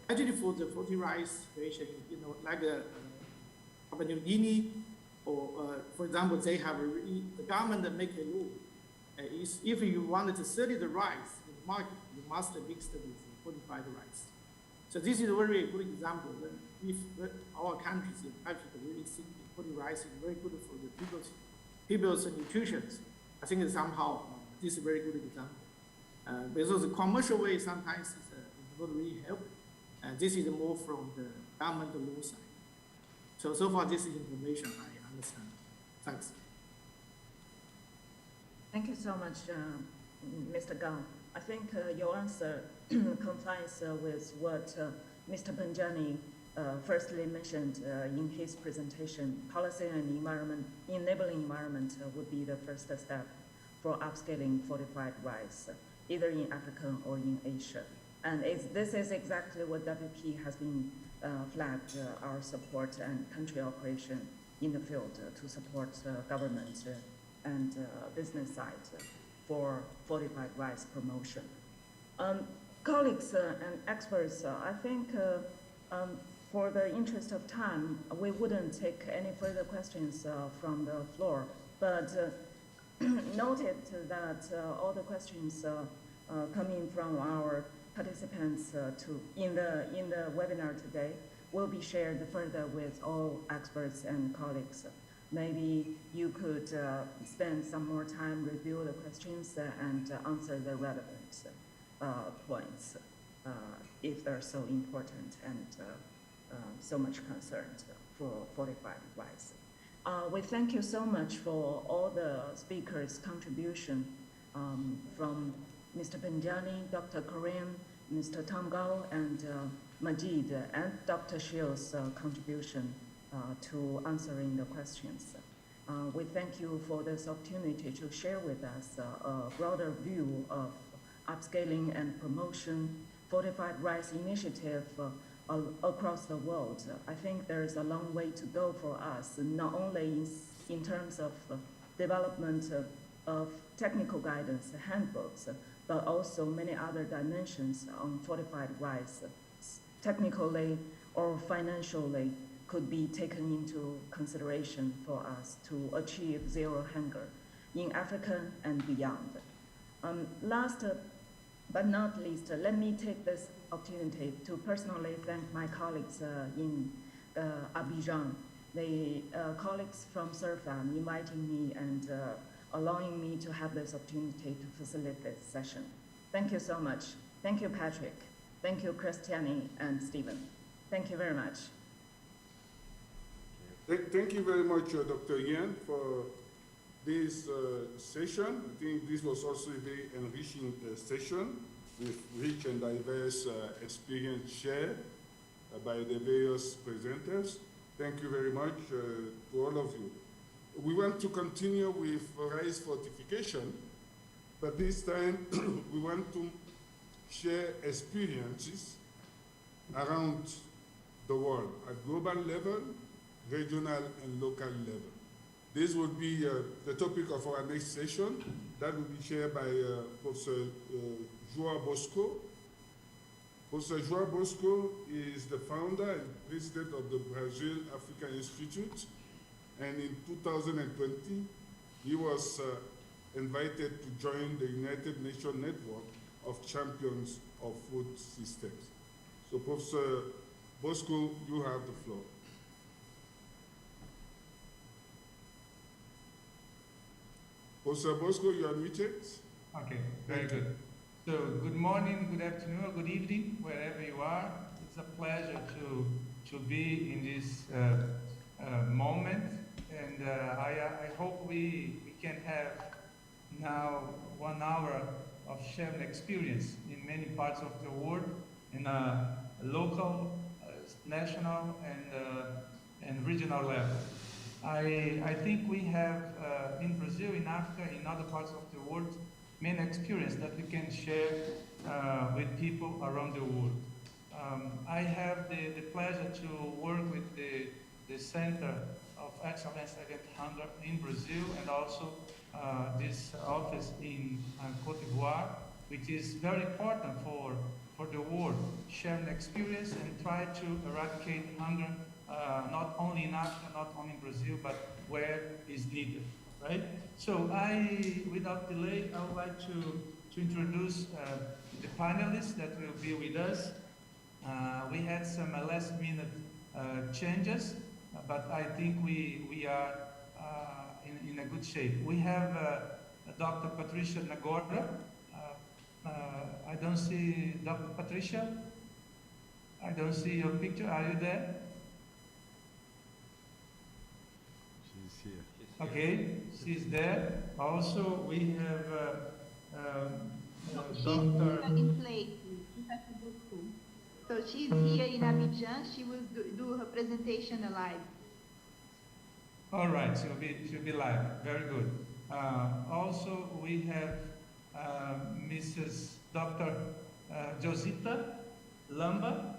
actually, for the forty rice situation, like Papua New Guinea, or for example, they have the government that make a law. If you wanted to sell the rice in the market, you must mix it with fortified rice. So this is a very good example. If our countries in Africa really think fortified rice is very good for the people's nutrition, I think that somehow this is a very good example. Because the commercial way sometimes is not really help. And this is more from the government law side. So far, this is information I understand. Thanks. Thank you so much, Mr. Gao. I think your answer complies with what Mr. Benjani firstly mentioned in his presentation. Policy and enabling environment would be the first step for upscaling fortified rice, either in Africa or in Asia. And this is exactly what WP has been flagged our support and country operation in the field to support government and business side for fortified rice promotion. Colleagues and experts, I think for the interest of time, we wouldn't take any further questions from the floor, but noted that all the questions coming from our participants in the webinar today will be shared further with all experts and colleagues. Maybe you could spend some more time, review the questions and answer the relevant points if they're so important and so much concerned for fortified rice. We thank you so much for all the speakers' contribution from Mr. Benjani, Dr. Korean, Mr. Tom Gao, and Majid, and Dr. Xiu's contribution to answering the questions. We thank you for this opportunity to share with us a broader view of upscaling and promotion fortified rice initiative across the world. I think there is a long way to go for us, not only in terms of development of technical guidance, handbooks, but also many other dimensions on fortified rice, technically or financially, could be taken into consideration for us to achieve zero hunger in Africa and beyond. Last but not least, let me take this opportunity to personally thank my colleagues in Abidjan, the colleagues from SURFAM inviting me and allowing me to have this opportunity to facilitate this session. Thank you so much. Thank you, Patrick. Thank you, Christiane and Stephen. Thank you very much. Thank you very much, Dr. Yan, for this session. I think this was also a very enriching session with rich and diverse experience shared by the various presenters. Thank you very much to all of you. We want to continue with rice fortification, but this time we want to share experiences around the world at global level, regional and local level. This would be the topic of our next session. That will be shared by Professor João Bosco. Professor João Bosco is the founder and president of the Brazil Africa Institute. And in 2020, he was invited to join the United Nations Network of Champions of Food Systems. So Professor Bosco, you have the floor. Professor Bosco, you are muted. Okay, very good. So good morning, good afternoon, or good evening, wherever you are. It's a pleasure to be in this moment, and I hope we can have now 1 hour of shared experience in many parts of the world, in a local, national, and regional level. I think we have in Brazil, in Africa, in other parts of the world, many experience that we can share with people around the world. I have the pleasure to work with the Center of Excellence Against Hunger in Brazil, and also this office in Côte d'Ivoire, which is very important for the world, sharing experience and try to eradicate hunger, not only in Africa, not only in Brazil, but where is needed, right? So without delay, I would like to introduce the panelists that will be with us. We had some last minute changes, but I think we are in a good shape. We have Dr. Patricia Nagorda. I don't see Dr. Patricia. I don't see your picture. Are you there? She's here. Okay, she's there. Also, we have Dr. In place, so she's here in Abidjan. She will do her presentation live. All right, she'll be live. Very good. Also, we have Mrs. Dr. Josita Lamba.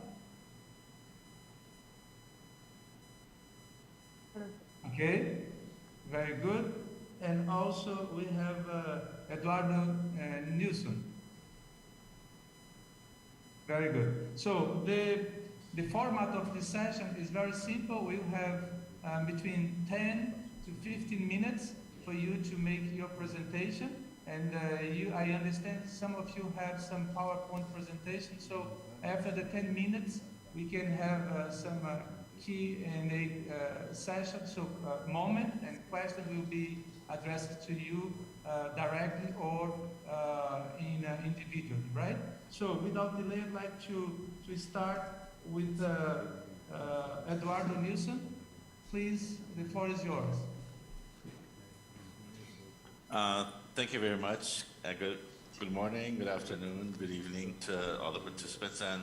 Okay, very good. And also we have Eduardo Nilsson. Very good. So the format of this session is very simple. We'll have between 10 to 15 minutes for you to make your presentation. And I understand some of you have some PowerPoint presentation. So after the 10 minutes, we can have some Q&A session. So moment and question will be addressed to you directly or individually, right? So without delay, I'd like to start with Eduardo Nilsson. Please, the floor is yours. Thank you very much. Good morning, good afternoon, good evening to all the participants, and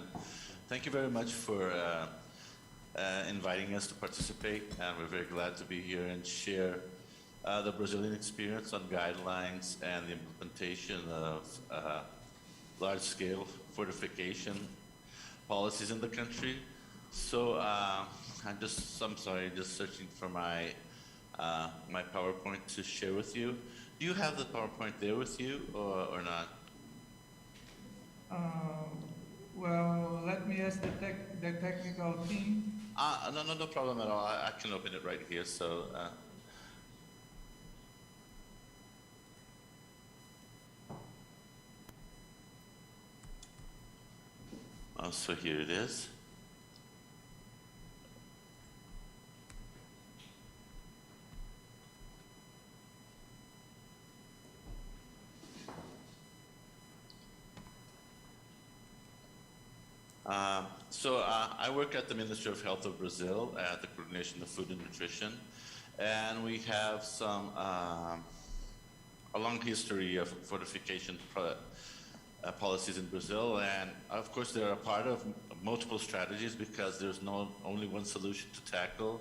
thank you very much for inviting us to participate. And we're very glad to be here and share the Brazilian experience on guidelines and the implementation of large-scale fortification policies in the country. So I'm sorry, just searching for my my PowerPoint to share with you. Do you have the PowerPoint there with you or not? Well, let me ask the technical team. No problem at all. I can open it right here. So. So here it is. I work at the Ministry of Health of Brazil at the Coordination of Food and Nutrition, And we have a long history of fortification policies in Brazil, and of course they're a part of multiple strategies because there's no only one solution to tackle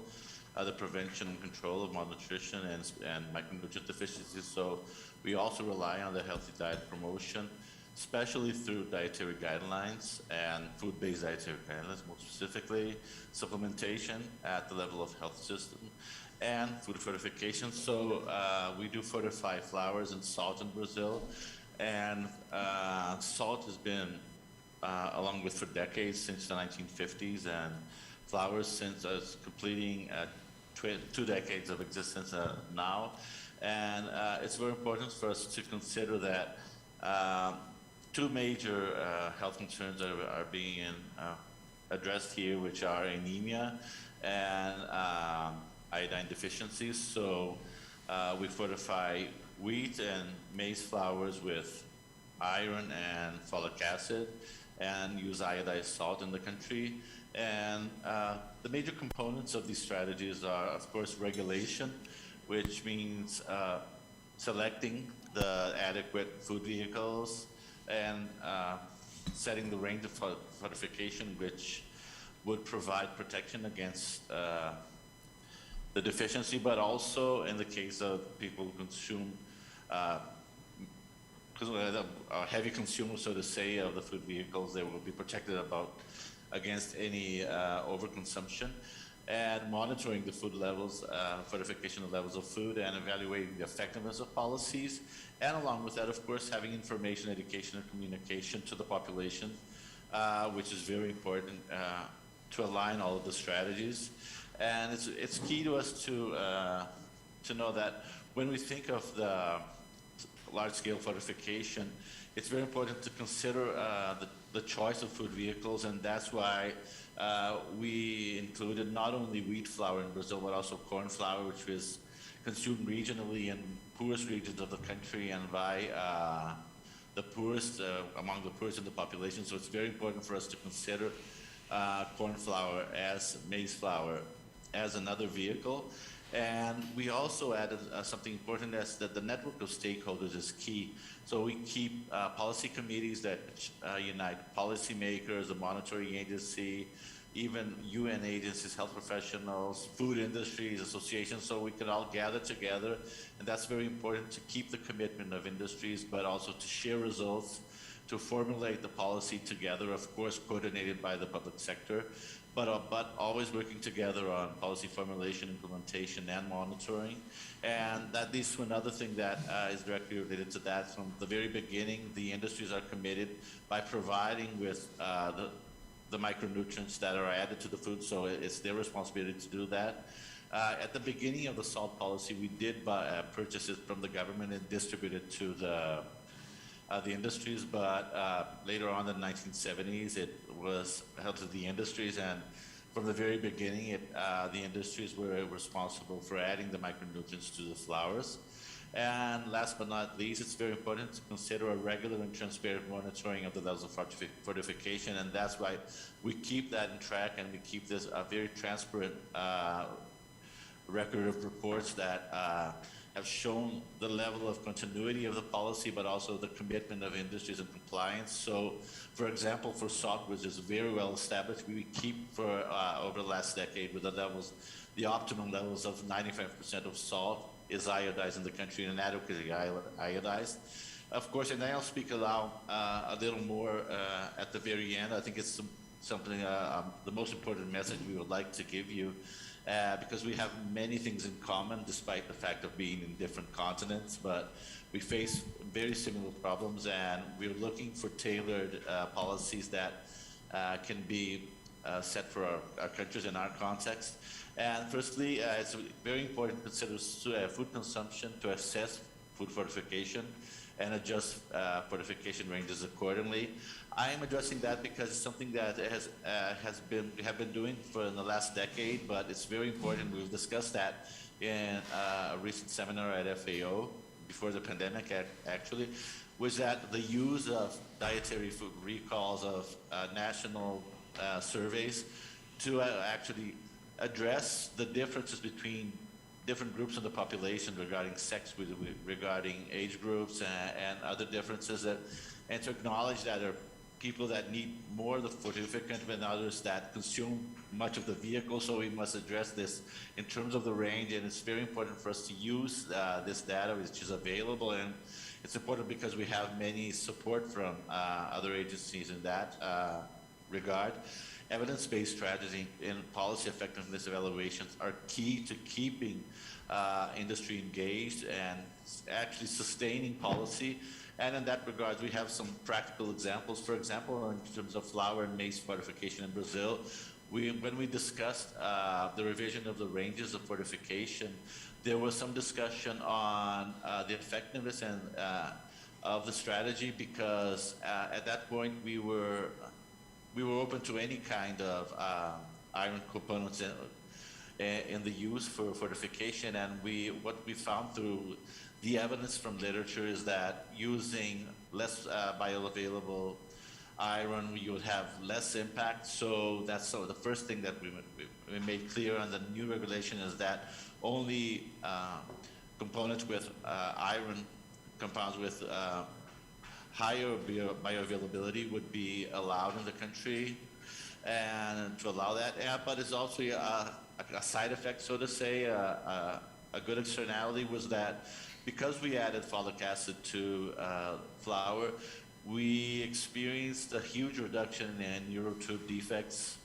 the prevention and control of malnutrition and micronutrient deficiencies. So we also rely on the healthy diet promotion, especially through dietary guidelines and food-based dietary guidelines, more specifically supplementation at the level of health system and food fortification. So we do fortify flours and salt in Brazil, and salt has been along with for decades, since the 1950s, and flours since completing 2 decades of existence now. And it's very important for us to consider that 2 major health concerns are being addressed here, which are anemia and iodine deficiencies. So we fortify wheat and maize flours with iron and folic acid and use iodized salt in the country. And the major components of these strategies are, of course, regulation, which means selecting the adequate food vehicles and setting the range of fortification, which would provide protection against the deficiency, but also in the case of people who consume, because heavy consumers, so to say, of the food vehicles, they will be protected against any overconsumption, and monitoring the food levels, fortification levels of food, and evaluating the effectiveness of policies. And along with that, of course, having information, education, and communication to the population, which is very important to align all of the strategies. And it's key to us to know that when we think of the large-scale fortification, it's very important to consider the choice of food vehicles, and that's why we included not only wheat flour in Brazil, but also corn flour, which is consumed regionally in poorest regions of the country and by the poorest, among the poorest in the population. So it's very important for us to consider corn flour as maize flour as another vehicle. And we also added something important, as that the network of stakeholders is key. So we keep policy committees that unite policymakers, the monitoring agency, even UN agencies, health professionals, food industries, associations, so we can all gather together. And that's very important to keep the commitment of industries, but also to share results, to formulate the policy together, of course, coordinated by the public sector, but always working together on policy formulation, implementation, and monitoring. And that leads to another thing that is directly related to that. From the very beginning, the industries are committed by providing with the micronutrients that are added to the food, so it's their responsibility to do that. At the beginning of the salt policy, we did purchase it from the government and distribute it to the industries, but later on in the 1970s, it was held to the industries, and from the very beginning, the industries were responsible for adding the micronutrients to the flours. And last but not least, it's very important to consider a regular and transparent monitoring of the levels of fortification, and that's why we keep that in track, and we keep this a very transparent record of reports that have shown the level of continuity of the policy, but also the commitment of industries and compliance. So, for example, for salt, which is very well established, we keep for over the last decade with the optimum levels of 95% of salt is iodized in the country and adequately iodized. Of course, and I'll speak a little more at the very end. I think it's something, the most important message we would like to give you, because we have many things in common despite the fact of being in different continents, but we face very similar problems, and we're looking for tailored policies that can be set for our countries in our context. And firstly, it's very important to consider food consumption to assess food fortification and adjust fortification ranges accordingly. I am addressing that because it's something that we have been doing for the last decade, but it's very important. We've discussed that in a recent seminar at FAO before the pandemic, actually, was that the use of dietary food recalls of national surveys to actually address the differences between different groups in the population regarding sex, regarding age groups and other differences, and to acknowledge that there are people that need more of the fortificant than others that consume much of the vehicle, so we must address this in terms of the range, and it's very important for us to use this data which is available, and it's important because we have many support from other agencies in that regard. Evidence-based strategy and policy effectiveness evaluations are key to keeping industry engaged and actually sustaining policy. And in that regard, we have some practical examples. For example, in terms of flour and maize fortification in Brazil, when we discussed the revision of the ranges of fortification, there was some discussion on the effectiveness and of the strategy, because at that point we were open to any kind of iron components in the use for fortification, and what we found through the evidence from literature is that using less bioavailable iron, you would have less impact. So that's the first thing that we made clear on the new regulation, is that only components with iron compounds with higher bioavailability would be allowed in the country, and to allow that. But it's also a side effect, so to say. A good externality was that because we added folic acid to flour, we experienced a huge reduction in neurotube defects,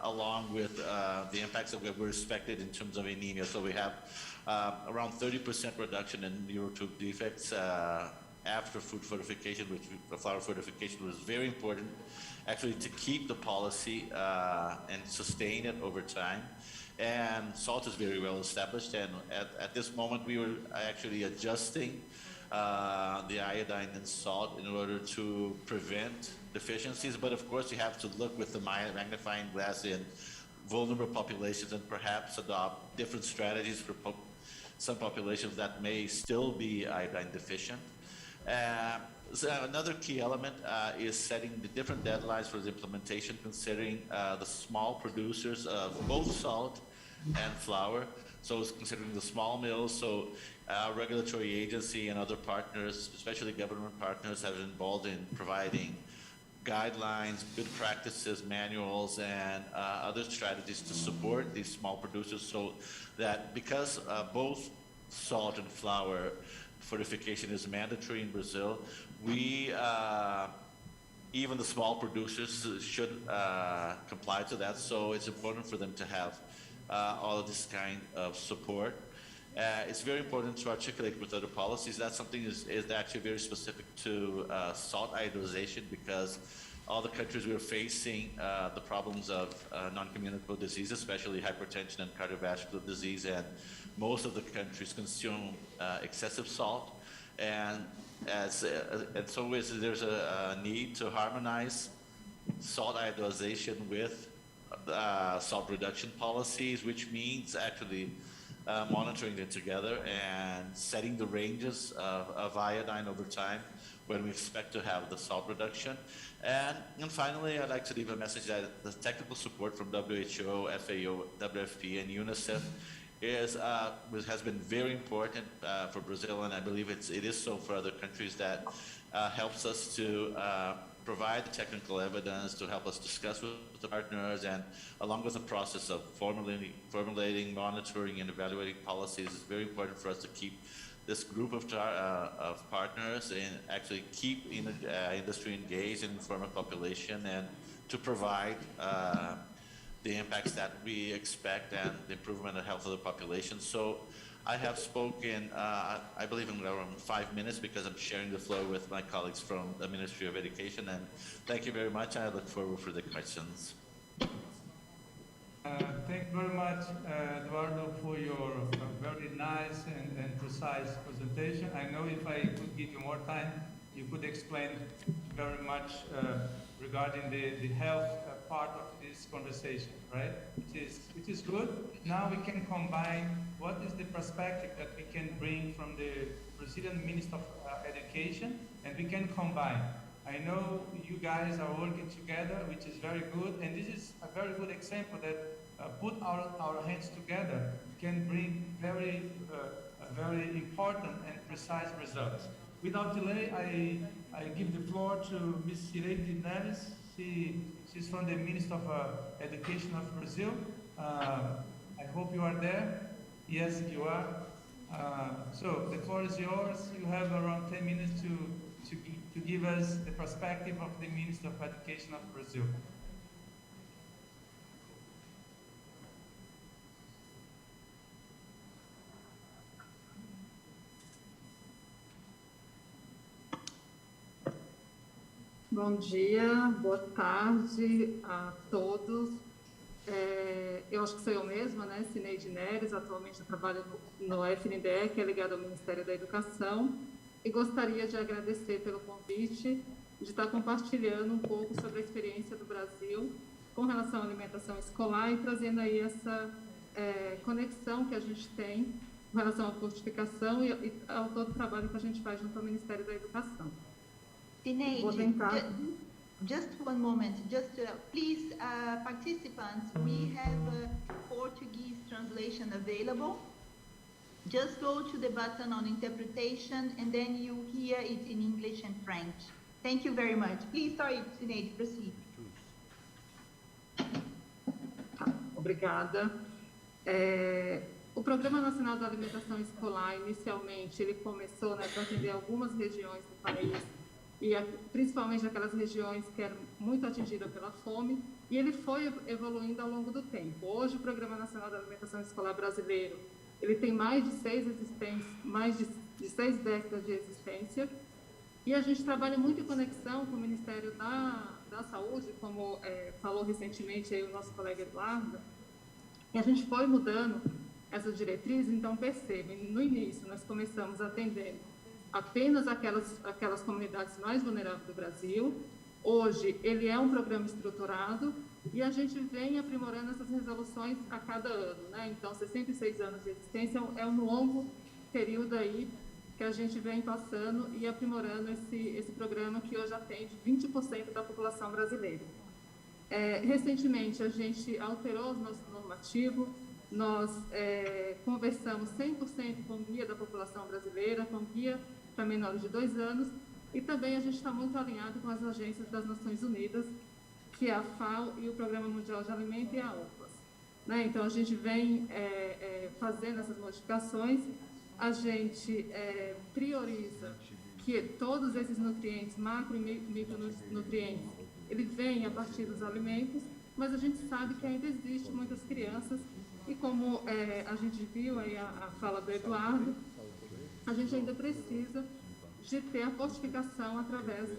along with the impacts that were expected in terms of anemia. So we have around 30% reduction in neurotube defects after food fortification, which flour fortification was very important actually to keep the policy and sustain it over time. And salt is very well established, and at this moment we were actually adjusting the iodine in salt in order to prevent deficiencies. But of course you have to look with the magnifying glass in vulnerable populations and perhaps adopt different strategies for some populations that may still be iodine deficient. So another key element is setting the different deadlines for the implementation, considering the small producers of both salt and flour. So it's considering the small mills. So regulatory agency and other partners, especially government partners, have been involved in providing guidelines, good practices, manuals, and other strategies to support these small producers, so that because both salt and flour fortification is mandatory in Brazil, even the small producers should comply to that. So it's important for them to have all of this kind of support. It's very important to articulate with other policies. That's something is actually very specific to salt iodization, because all the countries we're facing the problems of non-communicable disease, especially hypertension and cardiovascular disease, and most of the countries consume excessive salt, and so there's a need to harmonize salt iodization with salt reduction policies, which means actually monitoring them together and setting the ranges of iodine over time when we expect to have the salt reduction. And finally, I'd like to leave a message that the technical support from WHO, FAO, WFP, and UNICEF has been very important for Brazil, and I believe it is so for other countries, that helps us to provide the technical evidence, to help us discuss with the partners, and along with the process of formulating, monitoring, and evaluating policies. It's very important for us to keep this group of partners and actually keep industry engaged and inform the population, and to provide the impacts that we expect and the improvement of the health of the population. So I have spoken, I believe, in around 5 minutes, because I'm sharing the floor with my colleagues from the Ministry of Education. And thank you very much. I look forward for the questions. Thank you very much, Eduardo, for your very nice and precise presentation. I know if I could give you more time, you could explain very much regarding the health part of this conversation, right? Which is good. Now we can combine what is the perspective that we can bring from the Brazilian Minister of Education, and we can combine I know you guys are working together, which is very good, and this is a very good example that put our hands together can bring very important and precise results. Without delay, I give the floor to Ms. Cirede Neves. She's from the Ministry of Education of Brazil. I hope you are there. Yes, you are. So the floor is yours. You have around 10 minutes to give us the perspective of the Ministry of Education of Brazil. Bom dia, boa tarde a todos. Eu acho que sou eu mesma, né, Cineide Neres, atualmente eu trabalho no FNDE, que é ligado ao Ministério da Educação, e gostaria de agradecer pelo convite de estar compartilhando um pouco sobre a experiência do Brasil com relação à alimentação escolar e trazendo aí essa conexão que a gente tem com relação à fortificação e ao todo o trabalho que a gente faz junto ao Ministério da Educação. Sineide, just one moment. Please, participants, we have a Portuguese translation available. Just go to the button on interpretation and then you hear it in English and French. Thank you very much. Please, sorry, Sineide, proceed. Obrigada. O Programa Nacional da Alimentação Escolar, inicialmente, ele começou, né, para atender algumas regiões do país, e principalmente aquelas regiões que eram muito atingidas pela fome, e ele foi evoluindo ao longo do tempo. Hoje, o Programa Nacional da Alimentação Escolar brasileiro, ele tem mais de 6 décadas de existência, e a gente trabalha muito em conexão com o Ministério da Saúde, como falou recentemente aí o nosso colega Eduardo, e a gente foi mudando essas diretrizes. Então percebem, no início nós começamos atendendo apenas aquelas comunidades mais vulneráveis do Brasil. Hoje ele é um programa estruturado e a gente vem aprimorando essas resoluções a cada ano, né? Então 66 anos de existência é um longo período aí que a gente vem passando e aprimorando esse programa, que hoje atende 20% da população brasileira. Recentemente a gente alterou o nosso normativo. Nós conversamos 100% com o guia da população brasileira, com o guia para menores de 2 anos, e também a gente está muito alinhado com as agências das Nações Unidas, que é a FAO e o Programa Mundial de Alimento e a OPAS. Né? Então a gente vem fazendo essas modificações, a gente prioriza que todos esses nutrientes, macro e micronutrientes, ele vem a partir dos alimentos, mas a gente sabe que ainda existe muitas crianças. E como a gente viu aí a fala do Eduardo, a gente ainda precisa de ter a fortificação através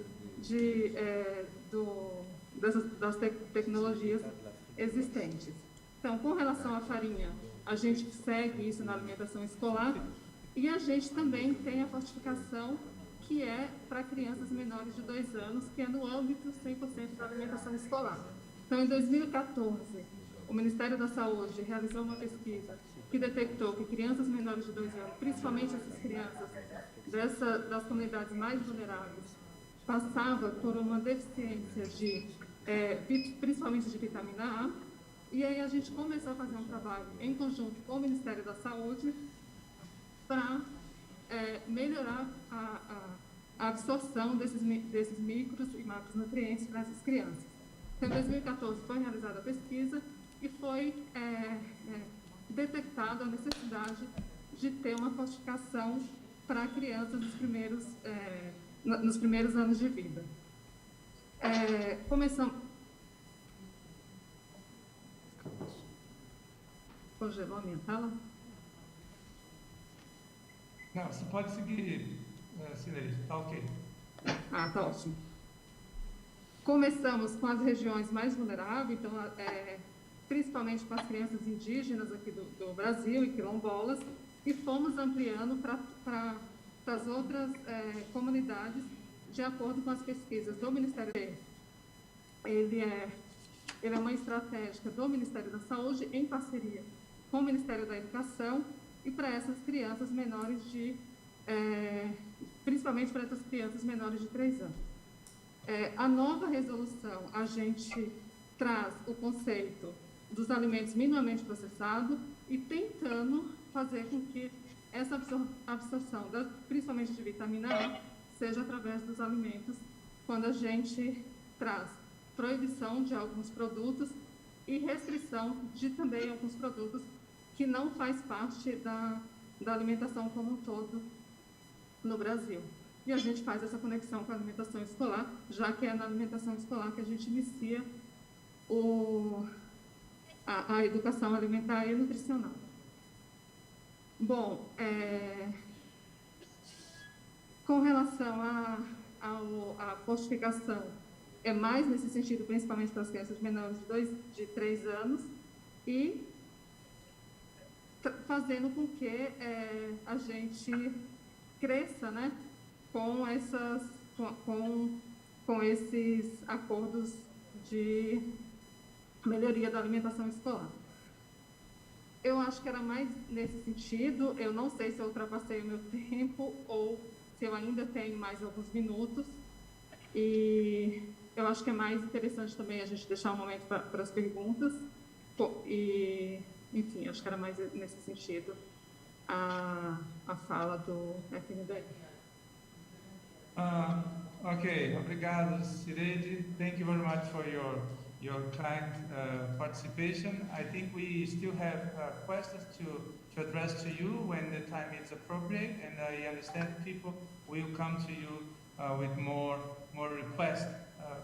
das tecnologias existentes. Então, com relação à farinha, a gente segue isso na alimentação escolar, e a gente também tem a fortificação, que é para crianças menores de 2 anos, que é no âmbito 100% da alimentação escolar. Então, em 2014, o Ministério da Saúde realizou uma pesquisa que detectou que crianças menores de 2 anos, principalmente essas crianças das comunidades mais vulneráveis, passavam por uma deficiência principalmente de vitamina A, e aí a gente começou a fazer um trabalho em conjunto com o Ministério da Saúde para melhorar a absorção desses micros e macronutrientes para essas crianças. Então, em 2014 foi realizada a pesquisa e foi detectada a necessidade de ter uma fortificação para crianças nos primeiros anos de vida. Começamos... Congelou a minha tela? Não, você pode seguir, Cineide, tá ok. Tá ótimo. Começamos com as regiões mais vulneráveis, então, principalmente com as crianças indígenas aqui do Brasil e quilombolas, e fomos ampliando para as outras comunidades, de acordo com as pesquisas do Ministério. Ele é uma estratégia do Ministério da Saúde em parceria com o Ministério da Educação, e para essas crianças menores principalmente para essas crianças menores de 3 anos. A nova resolução, a gente traz o conceito dos alimentos minimamente processados e tentando fazer com que essa absorção, principalmente de vitamina A, seja através dos alimentos, quando a gente traz proibição de alguns produtos e restrição de também alguns produtos que não faz parte da alimentação como um todo no Brasil. E a gente faz essa conexão com a alimentação escolar, já que é na alimentação escolar que a gente inicia a educação alimentar e nutricional. Bom, com relação à fortificação, é mais nesse sentido, principalmente para as crianças menores de 3 anos, e fazendo com que a gente cresça, né, com esses acordos de melhoria da alimentação escolar. Eu acho que era mais nesse sentido. Eu não sei se eu ultrapassei o meu tempo ou se eu ainda tenho mais alguns minutos. E eu acho que é mais interessante também a gente deixar um momento para as perguntas. E, enfim, acho que era mais nesse sentido a fala do FNDE. Okay, obrigado, Cireide. Thank you very much for your kind participation. I think we still have questions to address to you when the time is appropriate, and I understand people will come to you with more requests,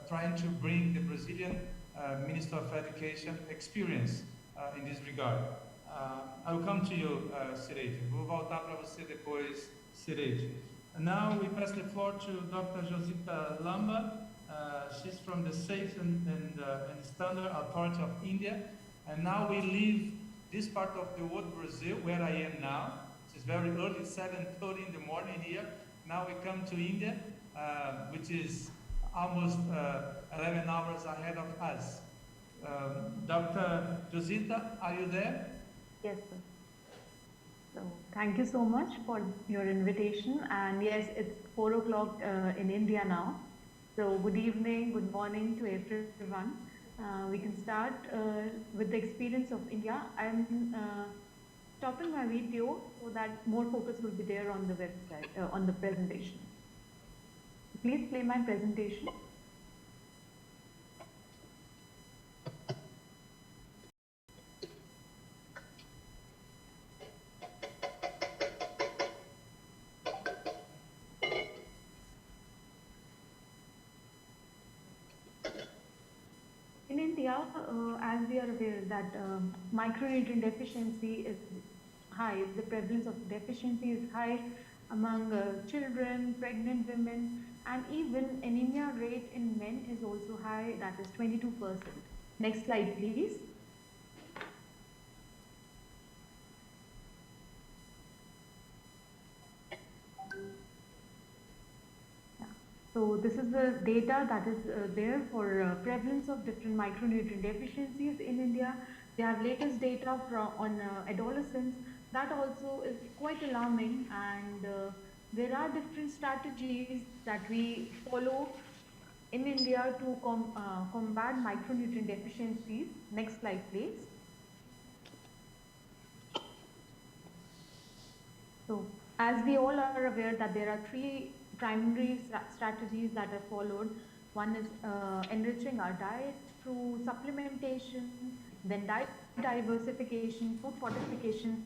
trying to bring the Brazilian Minister of Education experience in this regard. I will come to you, Cireide. Vou voltar para você depois, Cireide. Now we pass the floor to Dr. Josita Lamba. She's from the Safe and Standard Authority of India. And now we leave this part of the world, Brazil, where I am now. It's very early, 7:30 in the morning here. Now we come to India, which is almost 11 hours ahead of us. Dr. Josita, are you there? Yes, sir. So thank you so much for your invitation. And yes, it's 4 o'clock in India now. So good evening, good morning to everyone. We can start with the experience of India. I'm stopping my video so that more focus will be there on the website, on the presentation. Please play my presentation. In India, as we are aware that micronutrient deficiency is high, the prevalence of deficiency is high among children, pregnant women, and even anemia rate in men is also high, that is 22%. Next slide, please. So this is the data that is there for prevalence of different micronutrient deficiencies in India. They have latest data on adolescents. That also is quite alarming, and there are different strategies that we follow in India to combat micronutrient deficiencies. Next slide, please. So as we all are aware that there are 3 primary strategies that are followed. One is enriching our diet through supplementation, then diet diversification, food fortification.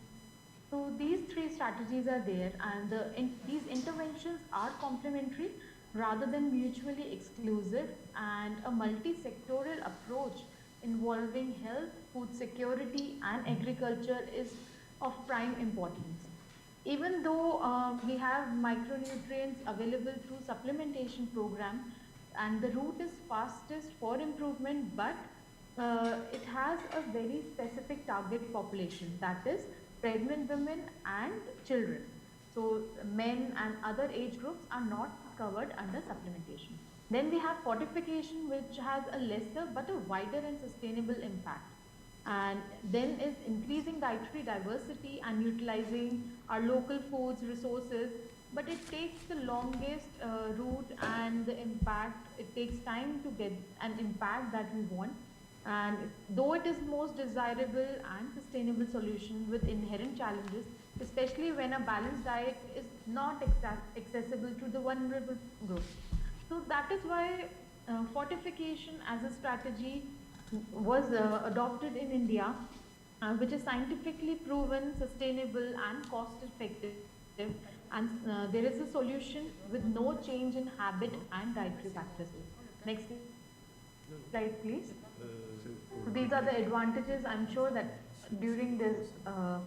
So these 3 strategies are there, and these interventions are complementary rather than mutually exclusive, and a multi-sectoral approach involving health, food security and agriculture is of prime importance. Even though we have micronutrients available through supplementation program, and the route is fastest for improvement, but it has a very specific target population, that is pregnant women and children. So men and other age groups are not covered under supplementation. Then we have fortification, which has a lesser but a wider and sustainable impact. And then is increasing dietary diversity and utilizing our local foods, resources, but it takes the longest route, and the impact, it takes time to get an impact that we want. And though it is most desirable and sustainable solution with inherent challenges, especially when a balanced diet is not accessible to the vulnerable groups. So that is why fortification as a strategy was adopted in India, which is scientifically proven, sustainable and cost effective. And there is a solution with no change in habit and dietary practices. Next slide, please. So these are the advantages. I'm sure that during this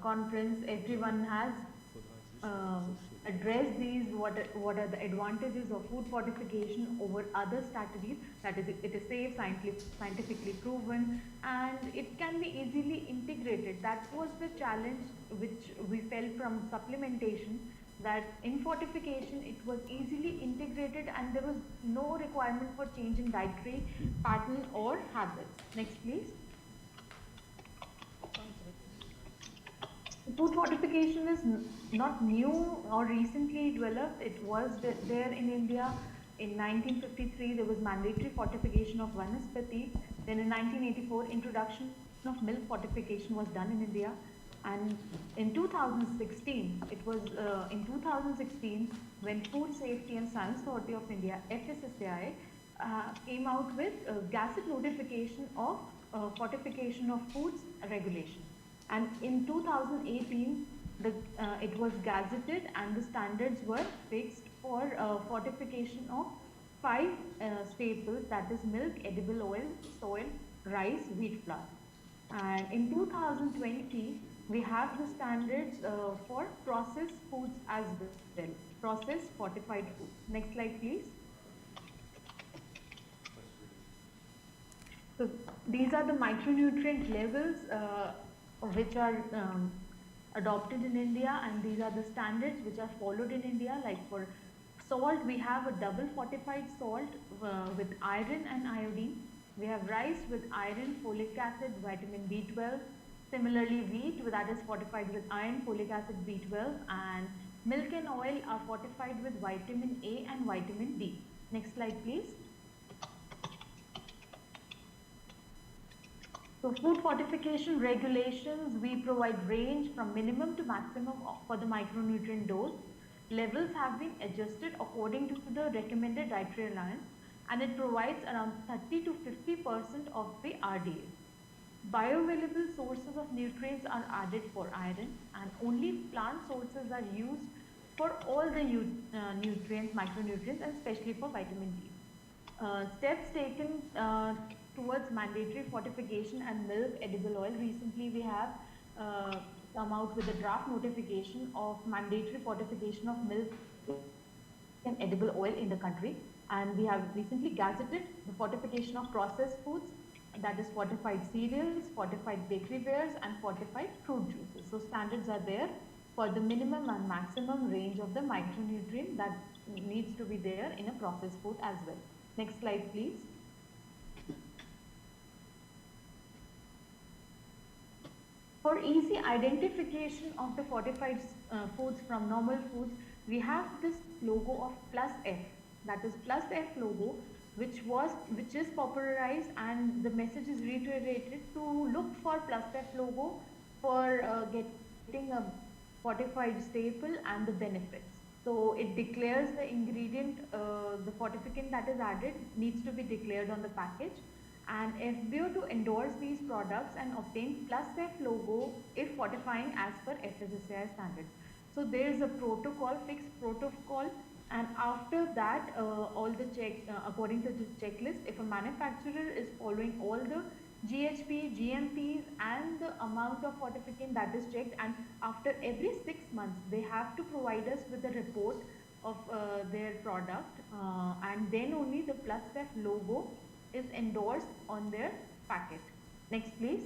conference, everyone has addressed these. What are the advantages of food fortification over other strategies? That is, it is safe, scientifically proven, and it can be easily integrated. That was the challenge which we felt from supplementation, that in fortification it was easily integrated and there was no requirement for change in dietary pattern or habits. Next please. Food fortification is not new or recently developed. It was there in India. In 1953 there was mandatory fortification of vanaspati. Then in 1984 introduction of milk fortification was done in India. And in 2016, it was in 2016 when Food Safety and Science Authority of India, FSSAI, came out with gazette notification of fortification of foods regulation. And in 2018, it was gazetted and the standards were fixed for fortification of 5 staples, that is milk, edible oil, soil, rice, wheat flour. And in 2020, we have the standards for processed foods as well, processed fortified foods. Next slide, please. So these are the micronutrient levels which are adopted in India, and these are the standards which are followed in India. Like for salt, we have a double fortified salt with iron and iodine. We have rice with iron, folic acid, vitamin B12. Similarly, wheat, that is fortified with iron, folic acid, B12, and milk and oil are fortified with vitamin A and vitamin D. Next slide, please. So food fortification regulations, we provide range from minimum to maximum for the micronutrient dose. Levels have been adjusted according to the recommended dietary allowance, and it provides around 30 to 50% of the RDA. Bioavailable sources of nutrients are added for iron, and only plant sources are used for all the nutrients, micronutrients, and especially for vitamin D. Steps taken towards mandatory fortification and milk, edible oil. Recently, we have come out with a draft notification of mandatory fortification of milk and edible oil in the country, and we have recently gazetted the fortification of processed foods, that is fortified cereals, fortified bakery wares, and fortified fruit juices. So standards are there for the minimum and maximum range of the micronutrient that needs to be there in a processed food as well. Next slide, please. For easy identification of the fortified foods from normal foods, we have this logo of +F, that is +F logo, which is popularized, and the message is reiterated to look for +F logo for getting a fortified staple and the benefits. So it declares the ingredient, the fortificant that is added needs to be declared on the package, and FBO to endorse these products and obtain +F logo if fortifying as per FSSAI standards. So there is a protocol, fixed protocol. And after that, all the according to the checklist, if a manufacturer is following all the GHP, GMPs, and the amount of fortificant that is checked, and after every 6 months, they have to provide us with a report of their product, and then only the +F logo is endorsed on their packet. Next, please.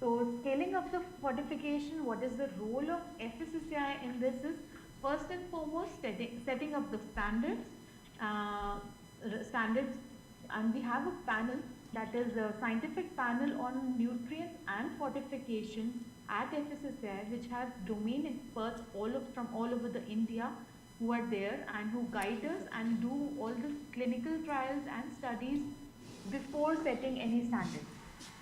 So scaling up the fortification, what is the role of FSSAI in this is, first and foremost, setting up the standards, and we have a panel, that is a scientific panel on nutrients and fortification at FSSAI, which have domain experts from all over the India who are there and who guide us and do all the clinical trials and studies before setting any standard.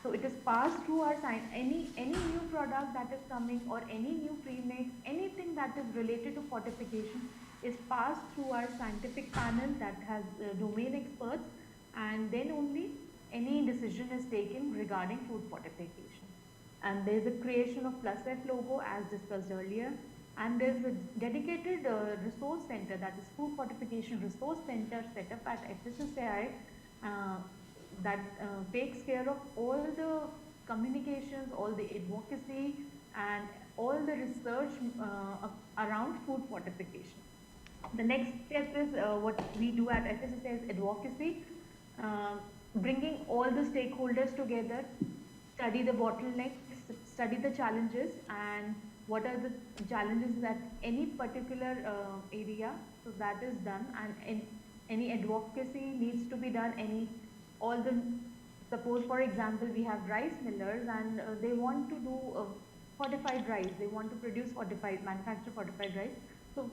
So it is passed through our any new product that is coming or any new premix, anything that is related to fortification is passed through our scientific panel that has domain experts, and then only any decision is taken regarding food fortification. And there is a creation of Plus F logo as discussed earlier, and there is a dedicated resource center, that is Food Fortification Resource Center, set up at FSSAI that takes care of all the communications, all the advocacy and all the research around food fortification. The next step is what we do at FSSAI is advocacy, bringing all the stakeholders together, study the bottlenecks, study the challenges and what are the challenges at any particular area. So that is done, and any advocacy needs to be done. Suppose for example we have rice millers and they want to do fortified rice, they want to manufacture fortified rice. So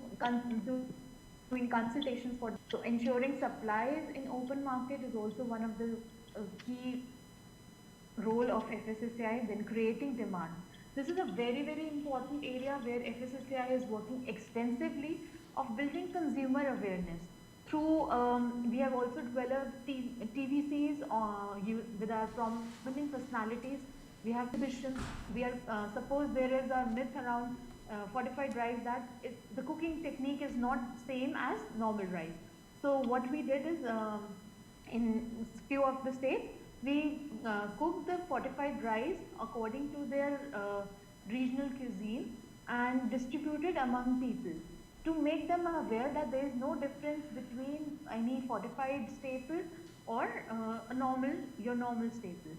doing consultations so ensuring supplies in open market is also one of the key role of FSSAI. Then creating demand. This is a very, very important area where FSSAI is working extensively of building consumer awareness. Through, we have also developed TVCs with our prominent personalities. We have exhibitions. Suppose there is a myth around fortified rice that the cooking technique is not same as normal rice. So what we did is, in few of the states, we cooked the fortified rice according to their regional cuisine and distributed among people, to make them aware that there is no difference between any fortified staple or your normal staple.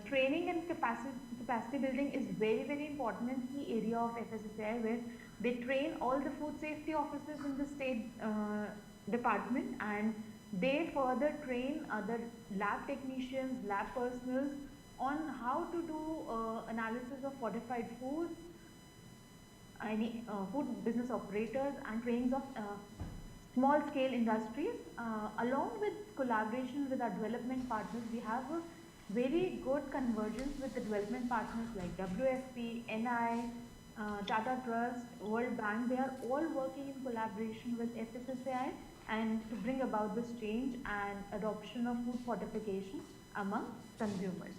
Training and capacity building is very, very important in key area of FSSAI, where they train all the food safety officers in the state department, and they further train other lab technicians, lab personals on how to do analysis of fortified foods, any food business operators, and trainings of small scale industries. Along with collaboration with our development partners, we have a very good convergence with the development partners like WFP, NI, Tata Trust, World Bank. They are all working in collaboration with FSSAI and to bring about this change and adoption of food fortification among consumers.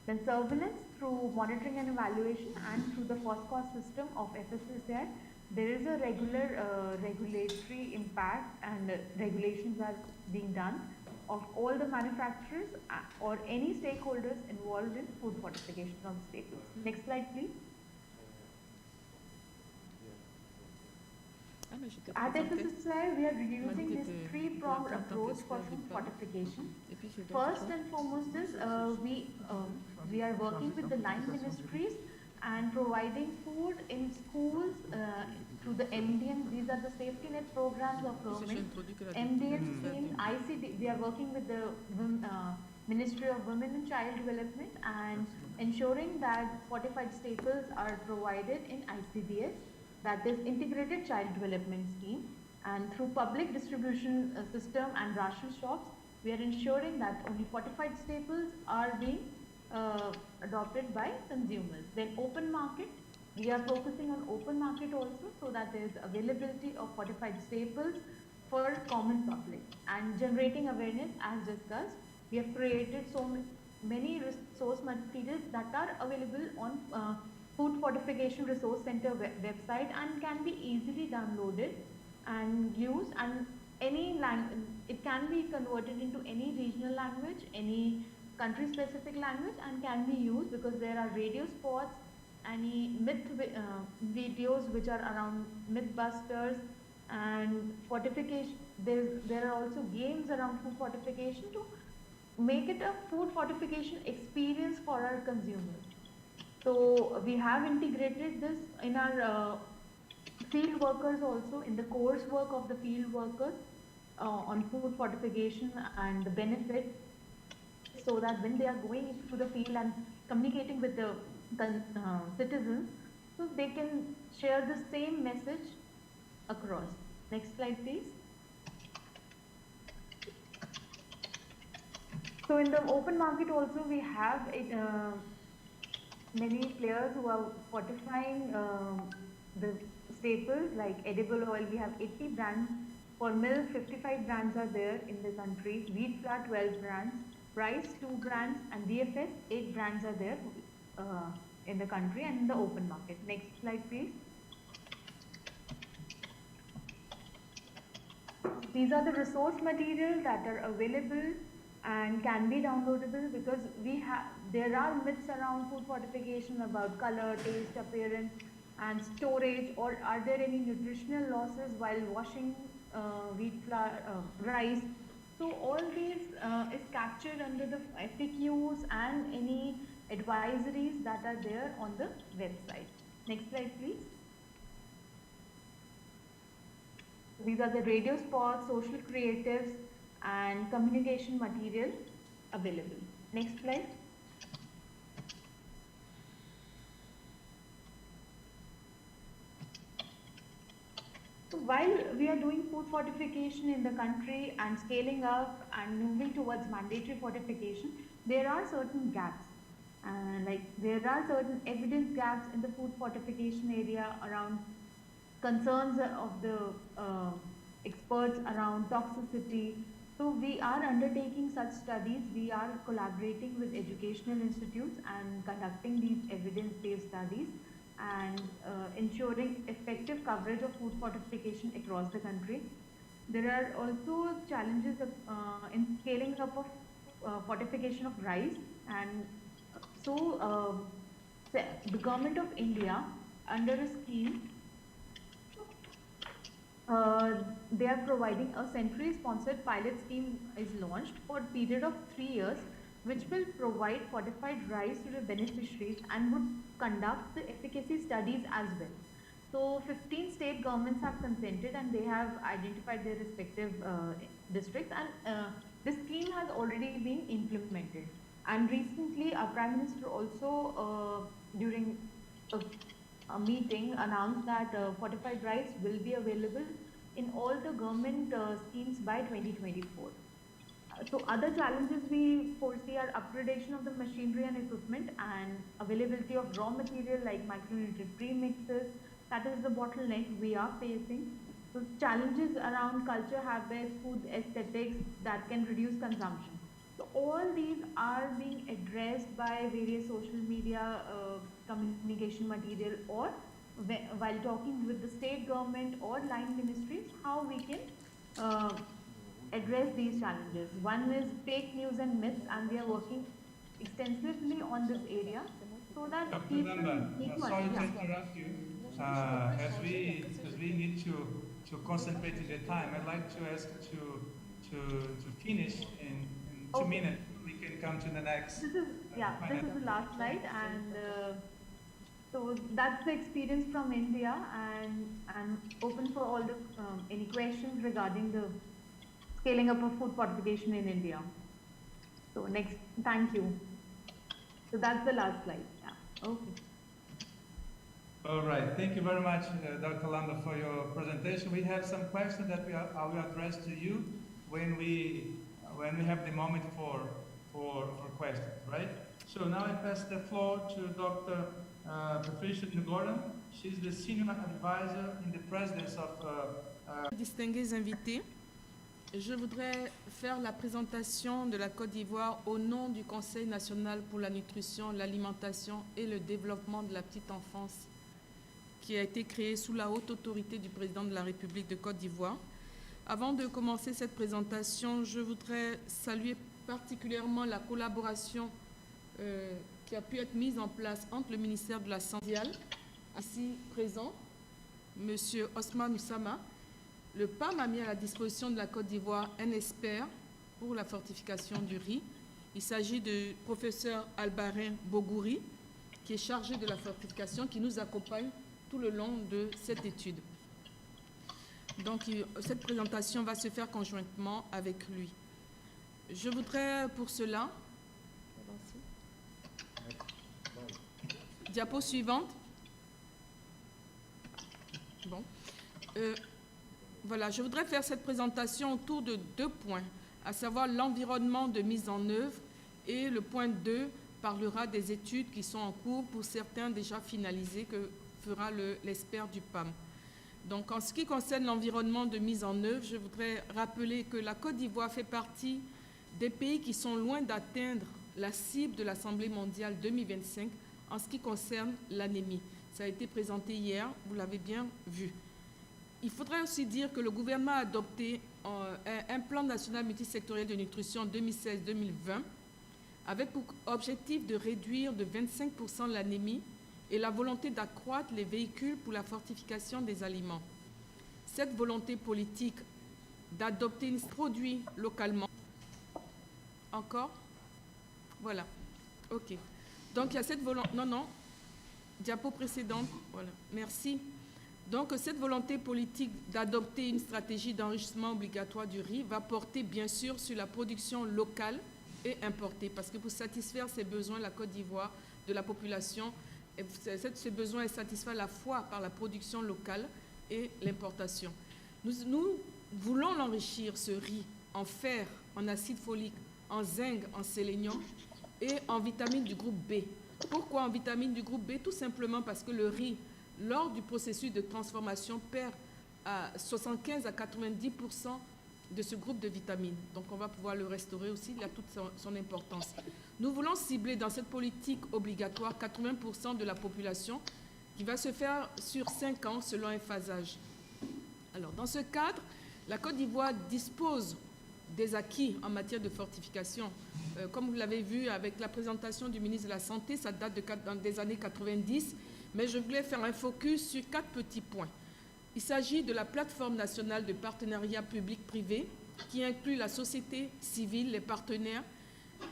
Then surveillance through monitoring and evaluation, and through the first cost system of FSSAI, there is a regular regulatory impact, and regulations are being done of all the manufacturers or any stakeholders involved in food fortification of staples. Next slide, please. At FSSAI, we are using this three-pronged approach for food fortification. First and foremost is we are working with the line ministries and providing food in schools through the MDN. These are the safety net programs of government. MDN schemes, ICD. We are working with the Ministry of Women and Child Development and ensuring that fortified staples are provided in ICDS, that is Integrated Child Development Scheme. And through public distribution system and ration shops, we are ensuring that only fortified staples are being adopted by consumers. Then open market, we are focusing on open market also, so that there is availability of fortified staples for common public. And generating awareness, as discussed, we have created so many resource materials that are available on Food Fortification Resource Center website and can be easily downloaded and used, and any language, it can be converted into any regional language, any country specific language, and can be used because there are radio spots, any myth videos which are around mythbusters and fortification. There are also games around food fortification to make it a food fortification experience for our consumers. So we have integrated this in our field workers also, in the coursework of the field workers on food fortification and the benefits, so that when they are going into the field and communicating with the citizens, so they can share the same message across. Next slide, please. So in the open market also we have many players who are fortifying the staples like edible oil. We have 80 brands. For milk, 55 brands are there in the country. Wheat flour, 12 brands. Rice, 2 brands. And DFS, 8 brands are there in the country and in the open market. Next slide, please. These are the resource materials that are available and can be downloadable, because there are myths around food fortification about color, taste, appearance and storage, or are there any nutritional losses while washing wheat flour, rice. So all these is captured under the FAQs and any advisories that are there on the website. Next slide, please. These are the radio spots, social creatives and communication material available. Next slide. So while we are doing food fortification in the country and scaling up and moving towards mandatory fortification, there are certain gaps. There are certain evidence gaps in the food fortification area around concerns of the experts around toxicity. So we are undertaking such studies. We are collaborating with educational institutes and conducting these evidence-based studies and ensuring effective coverage of food fortification across the country. There are also challenges in scaling up of fortification of rice, and so the Government of India, under a scheme, they are providing a century-sponsored pilot scheme is launched for a period of 3 years, which will provide fortified rice to the beneficiaries and would conduct the efficacy studies as well. So 15 state governments have consented and they have identified their respective districts, and this scheme has already been implemented. And recently our Prime Minister also during a meeting announced that fortified rice will be available in all the government schemes by 2024. So other challenges we foresee are upgradation of the machinery and equipment and availability of raw material like micronutrient premixes. That is the bottleneck we are facing. So challenges around culture habits, food aesthetics that can reduce consumption. So all these are being addressed by various social media communication material, or while talking with the state government or line ministries, how we can address these challenges. One is fake news and myths, and we are working extensively on this area so that people sorry to interrupt you. As we need to concentrate in the time, I'd like to ask to finish in 2 minutes. We can come to the next. This is the last slide, and so that's the experience from India, and I'm open for all the any questions regarding the scaling up of food fortification in India. So next, thank you. So that's the last slide. Yeah. Okay. All right. Thank you very much, Dr. Lamba, for your presentation. We have some questions that I will address to you when we have the moment for questions, right? So now I pass the floor to Dr. Patricia Gordon. She's the Senior Advisor in the Presidence of... Distingués invités, je voudrais faire la présentation de la Côte d'Ivoire au nom du Conseil national pour la nutrition, l'alimentation et le développement de la petite enfance, qui a été créé sous la haute autorité du président de la République de Côte d'Ivoire. Avant de commencer cette présentation, je voudrais saluer particulièrement la collaboration qui a pu être mise en place entre le ministère de la Santé, ici présent, M. Osman Oussama. Le PAM a mis à la disposition de la Côte d'Ivoire un expert pour la fortification du riz. Il s'agit du professeur Albarin Bogouri, qui est chargé de la fortification, qui nous accompagne tout le long de cette étude. Donc, cette présentation va se faire conjointement avec lui. Je voudrais pour cela... Diapo suivante. Bon. Voilà, je voudrais faire cette présentation autour de 2 points, à savoir l'environnement de mise en œuvre, et le point 2 parlera des études qui sont en cours, pour certains déjà finalisées, que fera l'expert du PAM. Donc, en ce qui concerne l'environnement de mise en œuvre, je voudrais rappeler que la Côte d'Ivoire fait partie des pays qui sont loin d'atteindre la cible de l'Assemblée mondiale 2025 en ce qui concerne l'anémie. Ça a été présenté hier, vous l'avez bien vu. Il faudrait aussi dire que le gouvernement a adopté un plan national multisectoriel de nutrition en 2016-2020 avec pour objectif de réduire de 25% l'anémie et la volonté d'accroître les véhicules pour la fortification des aliments. Cette volonté politique d'adopter un produit localement. Encore? Voilà. OK. Donc, il y a cette volonté... Non. Diapo précédente. Voilà. Merci. Donc, cette volonté politique d'adopter une stratégie d'enrichissement obligatoire du riz va porter, bien sûr, sur la production locale et importée. Parce que pour satisfaire ces besoins, la Côte d'Ivoire, de la population, ce besoin est satisfait à la fois par la production locale et l'importation. Nous voulons l'enrichir, ce riz, en fer, en acide folique, en zinc, en sélénium et en vitamines du groupe B. Pourquoi en vitamines du groupe B? Tout simplement parce que le riz, lors du processus de transformation, perd à 75 à 90% de ce groupe de vitamines. Donc on va pouvoir le restaurer aussi, il a toute son importance. Nous voulons cibler dans cette politique obligatoire 80% de la population qui va se faire sur 5 ans selon un phasage. Alors dans ce cadre, la Côte d'Ivoire dispose des acquis en matière de fortification. Comme vous l'avez vu avec la présentation du ministre de la Santé, ça date des années 90, mais je voulais faire un focus sur 4 petits points. Il s'agit de la plateforme nationale de partenariat public-privé qui inclut la société civile, les partenaires,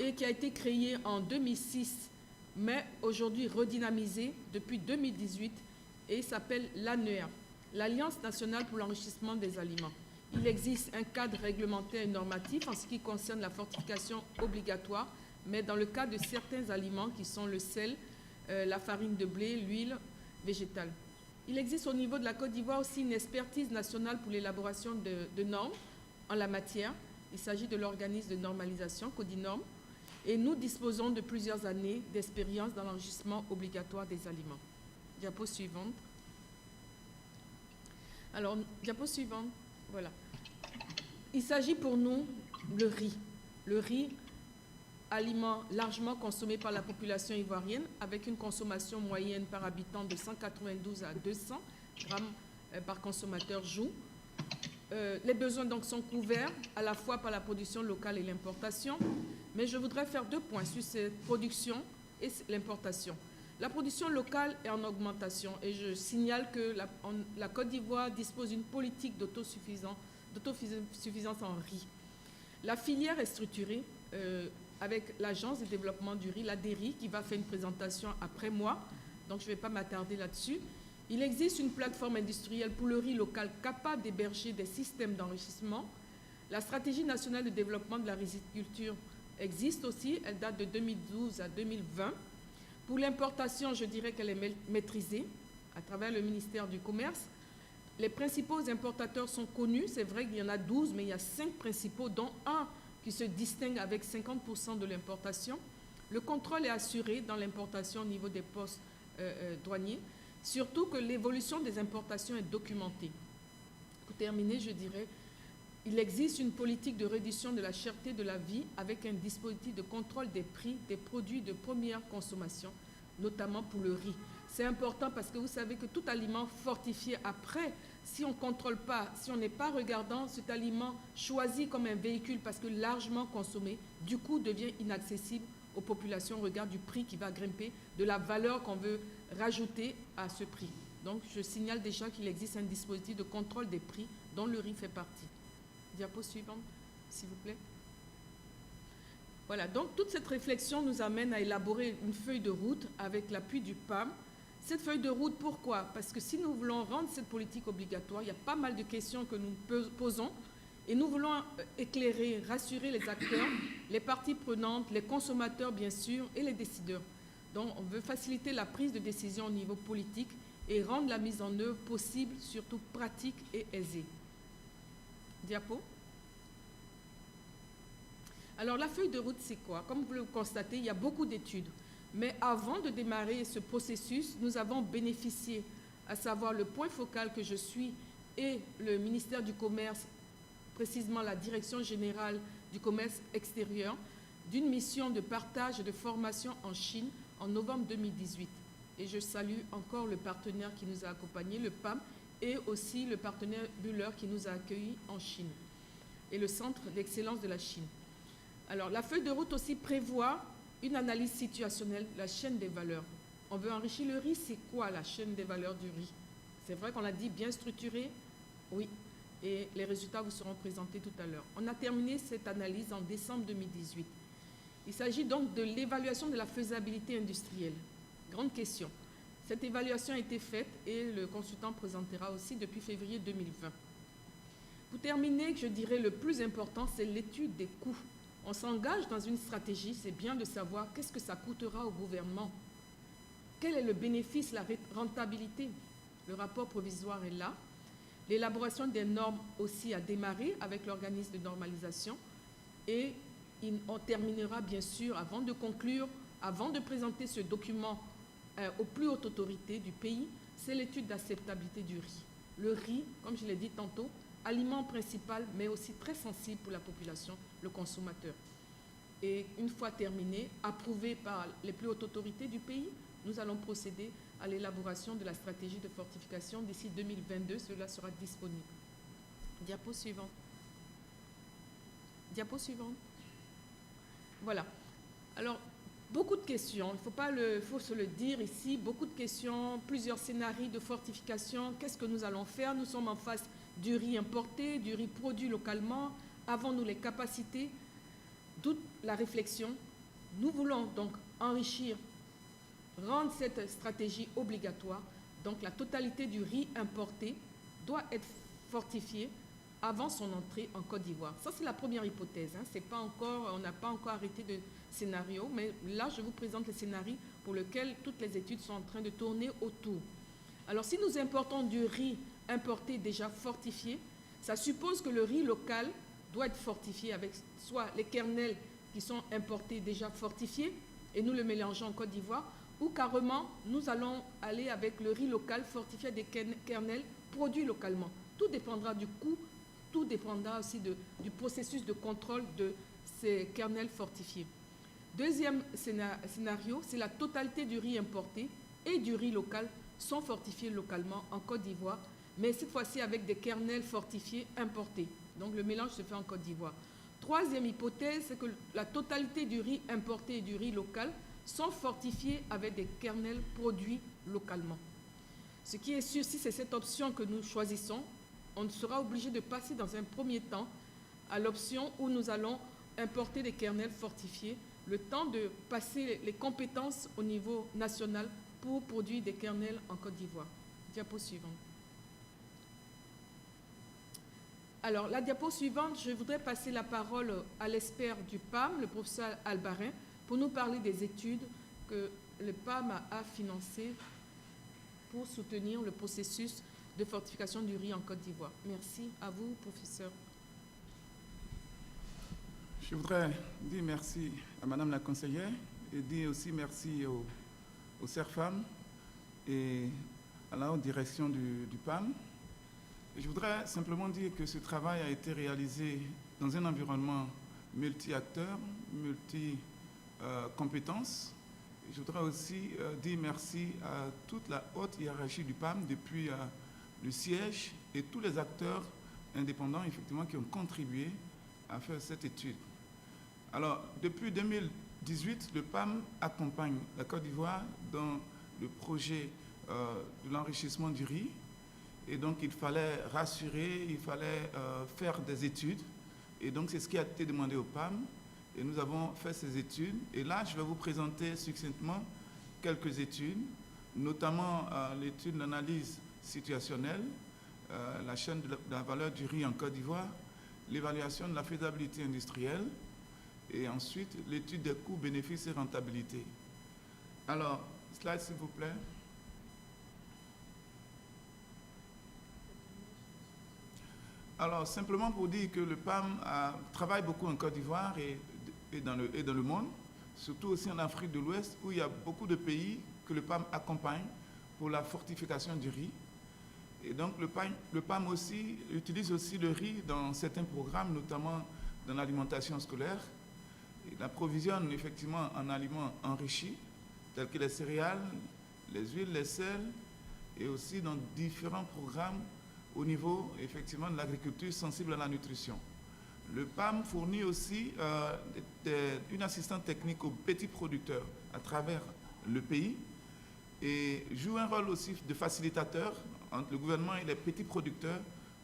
et qui a été créée en 2006, mais aujourd'hui redynamisée depuis 2018 et s'appelle l'ANER, l'Alliance nationale pour l'enrichissement des aliments. Il existe un cadre réglementaire et normatif en ce qui concerne la fortification obligatoire, mais dans le cas de certains aliments qui sont le sel, la farine de blé, l'huile végétale. Il existe au niveau de la Côte d'Ivoire aussi une expertise nationale pour l'élaboration de normes en la matière. Il s'agit de l'organisme de normalisation, Codinorme, et nous disposons de plusieurs années d'expérience dans l'enrichissement obligatoire des aliments. Diapo suivante. Alors, diapo suivante, voilà. Il s'agit pour nous le riz. Le riz, aliment largement consommé par la population ivoirienne, avec une consommation moyenne par habitant de 192 à 200 grammes par consommateur jour. Les besoins donc sont couverts à la fois par la production locale et l'importation, mais je voudrais faire 2 points sur cette production et l'importation. La production locale est en augmentation et je signale que la Côte d'Ivoire dispose d'une politique d'autosuffisance en riz. La filière est structurée avec l'Agence de développement du riz, l'ADRI, qui va faire une présentation après moi, donc je ne vais pas m'attarder là-dessus. Il existe une plateforme industrielle pour le riz local capable d'héberger des systèmes d'enrichissement. La stratégie nationale de développement de la riziculture existe aussi, elle date de 2012 à 2020. Pour l'importation, je dirais qu'elle est maîtrisée à travers le ministère du Commerce. Les principaux importateurs sont connus, c'est vrai qu'il y en a 12, mais il y a 5 principaux, dont un qui se distingue avec 50% de l'importation. Le contrôle est assuré dans l'importation au niveau des postes douaniers, surtout que l'évolution des importations est documentée. Pour terminer, je dirais, il existe une politique de réduction de la cherté de la vie avec un dispositif de contrôle des prix des produits de première consommation, notamment pour le riz. C'est important parce que vous savez que tout aliment fortifié après, si on ne contrôle pas, si on n'est pas regardant, cet aliment choisi comme un véhicule parce que largement consommé, du coup devient inaccessible aux populations au regard du prix qui va grimper, de la valeur qu'on veut rajouter à ce prix. Donc je signale déjà qu'il existe un dispositif de contrôle des prix dont le riz fait partie. Diapo suivante, s'il vous plaît. Voilà, donc toute cette réflexion nous amène à élaborer une feuille de route avec l'appui du PAM. Cette feuille de route, pourquoi? Parce que si nous voulons rendre cette politique obligatoire, il y a pas mal de questions que nous posons et nous voulons éclairer, rassurer les acteurs, les parties prenantes, les consommateurs bien sûr et les décideurs. Donc, on veut faciliter la prise de décision au niveau politique et rendre la mise en œuvre possible, surtout pratique et aisée. Diapo. Alors, la feuille de route, c'est quoi? Comme vous le constatez, il y a beaucoup d'études. Mais avant de démarrer ce processus, nous avons bénéficié, à savoir le point focal que je suis et le ministère du Commerce, précisément la Direction générale du commerce extérieur, d'une mission de partage et de formation en Chine en novembre 2018. Et je salue encore le partenaire qui nous a accompagnés, le PAM, et aussi le partenaire Buller qui nous a accueillis en Chine, et le Centre d'excellence de la Chine. Alors, la feuille de route aussi prévoit une analyse situationnelle de la chaîne des valeurs. On veut enrichir le riz, c'est quoi la chaîne des valeurs du riz? C'est vrai qu'on a dit bien structuré, oui, et les résultats vous seront présentés tout à l'heure. On a terminé cette analyse en décembre 2018. Il s'agit donc de l'évaluation de la faisabilité industrielle. Grande question. Cette évaluation a été faite et le consultant présentera aussi depuis février 2020. Pour terminer, je dirais le plus important, c'est l'étude des coûts. On s'engage dans une stratégie, c'est bien de savoir qu'est-ce que ça coûtera au gouvernement. Quel est le bénéfice, la rentabilité? Le rapport provisoire est là. L'élaboration des normes aussi a démarré avec l'organisme de normalisation et on terminera bien sûr, avant de conclure, avant de présenter ce document aux plus hautes autorités du pays, c'est l'étude d'acceptabilité du riz. Le riz, comme je l'ai dit tantôt, aliment principal, mais aussi très sensible pour la population, le consommateur. Et une fois terminé, approuvé par les plus hautes autorités du pays, nous allons procéder à l'élaboration de la stratégie de fortification d'ici 2022. Cela sera disponible. Diapo suivante. Diapo suivante. Voilà. Alors, beaucoup de questions. Il faut se le dire ici. Beaucoup de questions, plusieurs scénarios de fortification. Qu'est-ce que nous allons faire? Nous sommes en face du riz importé, du riz produit localement. Avons-nous les capacités? D'où la réflexion. Nous voulons donc enrichir, rendre cette stratégie obligatoire. Donc la totalité du riz importé doit être fortifiée avant son entrée en Côte d'Ivoire. Ça, c'est la première hypothèse. C'est pas encore, on n'a pas encore arrêté de scénario, mais là, je vous présente les scénarios pour lesquels toutes les études sont en train de tourner autour. Alors, si nous importons du riz importé déjà fortifié, ça suppose que le riz local doit être fortifié avec soit les kernels qui sont importés déjà fortifiés, et nous le mélangeons en Côte d'Ivoire, ou carrément, nous allons aller avec le riz local fortifié des kernels produits localement. Tout dépendra du coût, tout dépendra aussi du processus de contrôle de ces kernels fortifiés. Deuxième scénario, c'est la totalité du riz importé et du riz local sont fortifiés localement en Côte d'Ivoire, mais cette fois-ci avec des kernels fortifiés importés. Donc le mélange se fait en Côte d'Ivoire. Troisième hypothèse, c'est que la totalité du riz importé et du riz local sont fortifiés avec des kernels produits localement. Ce qui est sûr, si c'est cette option que nous choisissons, on sera obligé de passer dans un premier temps à l'option où nous allons importer des kernels fortifiés, le temps de passer les compétences au niveau national pour produire des kernels en Côte d'Ivoire. Diapo suivante. Alors, la diapo suivante, je voudrais passer la parole à l'expert du PAM, le professeur Albarin, pour nous parler des études que le PAM a financées pour soutenir le processus de fortification du riz en Côte d'Ivoire. Merci à vous, professeur. Je voudrais dire merci à Madame la conseillère et dire aussi merci au CERFAM et à la haute direction du PAM. Et je voudrais simplement dire que ce travail a été réalisé dans un environnement multi-acteurs, multi-compétences. Je voudrais aussi dire merci à toute la haute hiérarchie du PAM depuis le siège et tous les acteurs indépendants effectivement qui ont contribué à faire cette étude. Alors, depuis 2018, le PAM accompagne la Côte d'Ivoire dans le projet de l'enrichissement du riz. Et donc, il fallait rassurer, il fallait faire des études. Et donc, c'est ce qui a été demandé au PAM. Et nous avons fait ces études. Et là, je vais vous présenter succinctement quelques études, notamment l'étude d'analyse situationnelle, la chaîne de la valeur du riz en Côte d'Ivoire, l'évaluation de la faisabilité industrielle, et ensuite l'étude des coûts, bénéfices et rentabilité. Alors, slide s'il vous plaît. Alors, simplement pour dire que le PAM travaille beaucoup en Côte d'Ivoire et dans le monde, surtout aussi en Afrique de l'Ouest, où il y a beaucoup de pays que le PAM accompagne pour la fortification du riz. Et donc, le PAM aussi utilise aussi le riz dans certains programmes, notamment dans l'alimentation scolaire. Il approvisionne effectivement en aliments enrichis, tels que les céréales, les huiles, les sels, et aussi dans différents programmes au niveau effectivement de l'agriculture sensible à la nutrition. Le PAM fournit aussi une assistance technique aux petits producteurs à travers le pays et joue un rôle aussi de facilitateur entre le gouvernement et les petits producteurs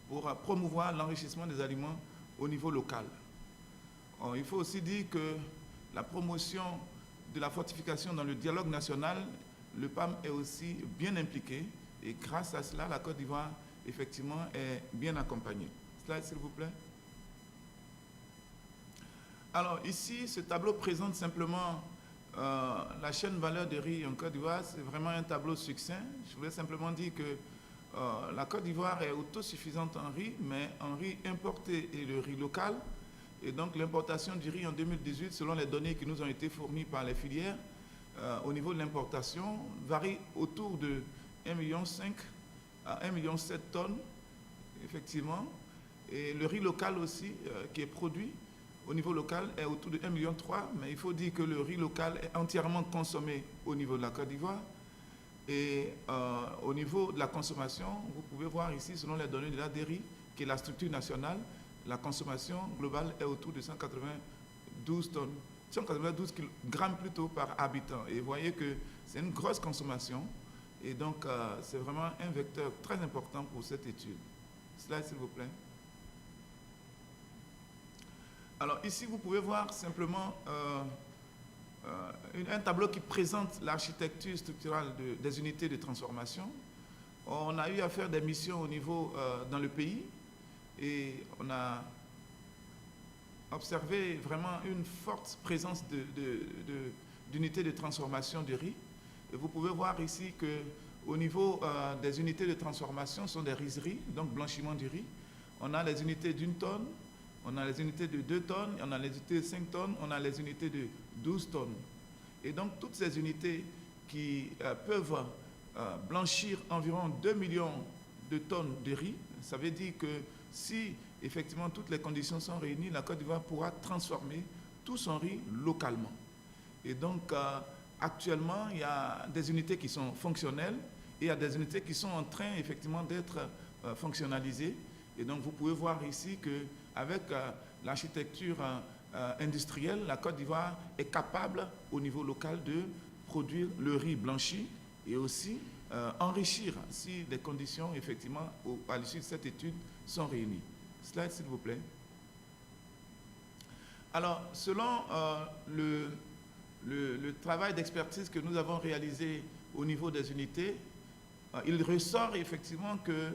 pour promouvoir l'enrichissement des aliments au niveau local. Il faut aussi dire que la promotion de la fortification dans le dialogue national, le PAM est aussi bien impliqué et grâce à cela, la Côte d'Ivoire effectivement est bien accompagnée. Slide s'il vous plaît. Alors ici, ce tableau présente simplement la chaîne valeur de riz en Côte d'Ivoire. C'est vraiment un tableau succinct. Je voulais simplement dire que la Côte d'Ivoire est autosuffisante en riz, mais en riz importé et le riz local. Et donc l'importation du riz en 2018, selon les données qui nous ont été fournies par les filières, au niveau de l'importation, varie autour de 1,5 million à 1,7 million de tonnes, effectivement. Et le riz local aussi, qui est produit au niveau local, est autour de 1,3 million, mais il faut dire que le riz local est entièrement consommé au niveau de la Côte d'Ivoire. Et au niveau de la consommation, vous pouvez voir ici, selon les données de l'ADRI, qui est la structure nationale, la consommation globale est autour de 192 tonnes, 192 grammes plutôt par habitant. Et vous voyez que c'est une grosse consommation. Et donc, c'est vraiment un vecteur très important pour cette étude. Slide, s'il vous plaît. Alors, ici, vous pouvez voir simplement un tableau qui présente l'architecture structurale des unités de transformation. On a eu à faire des missions au niveau dans le pays et on a observé vraiment une forte présence d'unités de transformation du riz. Et vous pouvez voir ici qu'au niveau des unités de transformation, ce sont des rizeries, donc blanchiment du riz. On a les unités d'1 tonne, on a les unités de 2 tonnes, on a les unités de 5 tonnes, on a les unités de 12 tonnes. Et donc toutes ces unités qui peuvent blanchir environ 2 millions de tonnes de riz, ça veut dire que si effectivement toutes les conditions sont réunies, la Côte d'Ivoire pourra transformer tout son riz localement. Et donc actuellement, il y a des unités qui sont fonctionnelles et il y a des unités qui sont en train effectivement d'être fonctionnalisées. Et donc vous pouvez voir ici qu'avec l'architecture industrielle, la Côte d'Ivoire est capable au niveau local de produire le riz blanchi et aussi enrichir si les conditions effectivement à l'issue de cette étude sont réunies. Slide s'il vous plaît. Alors selon le travail d'expertise que nous avons réalisé au niveau des unités, il ressort effectivement que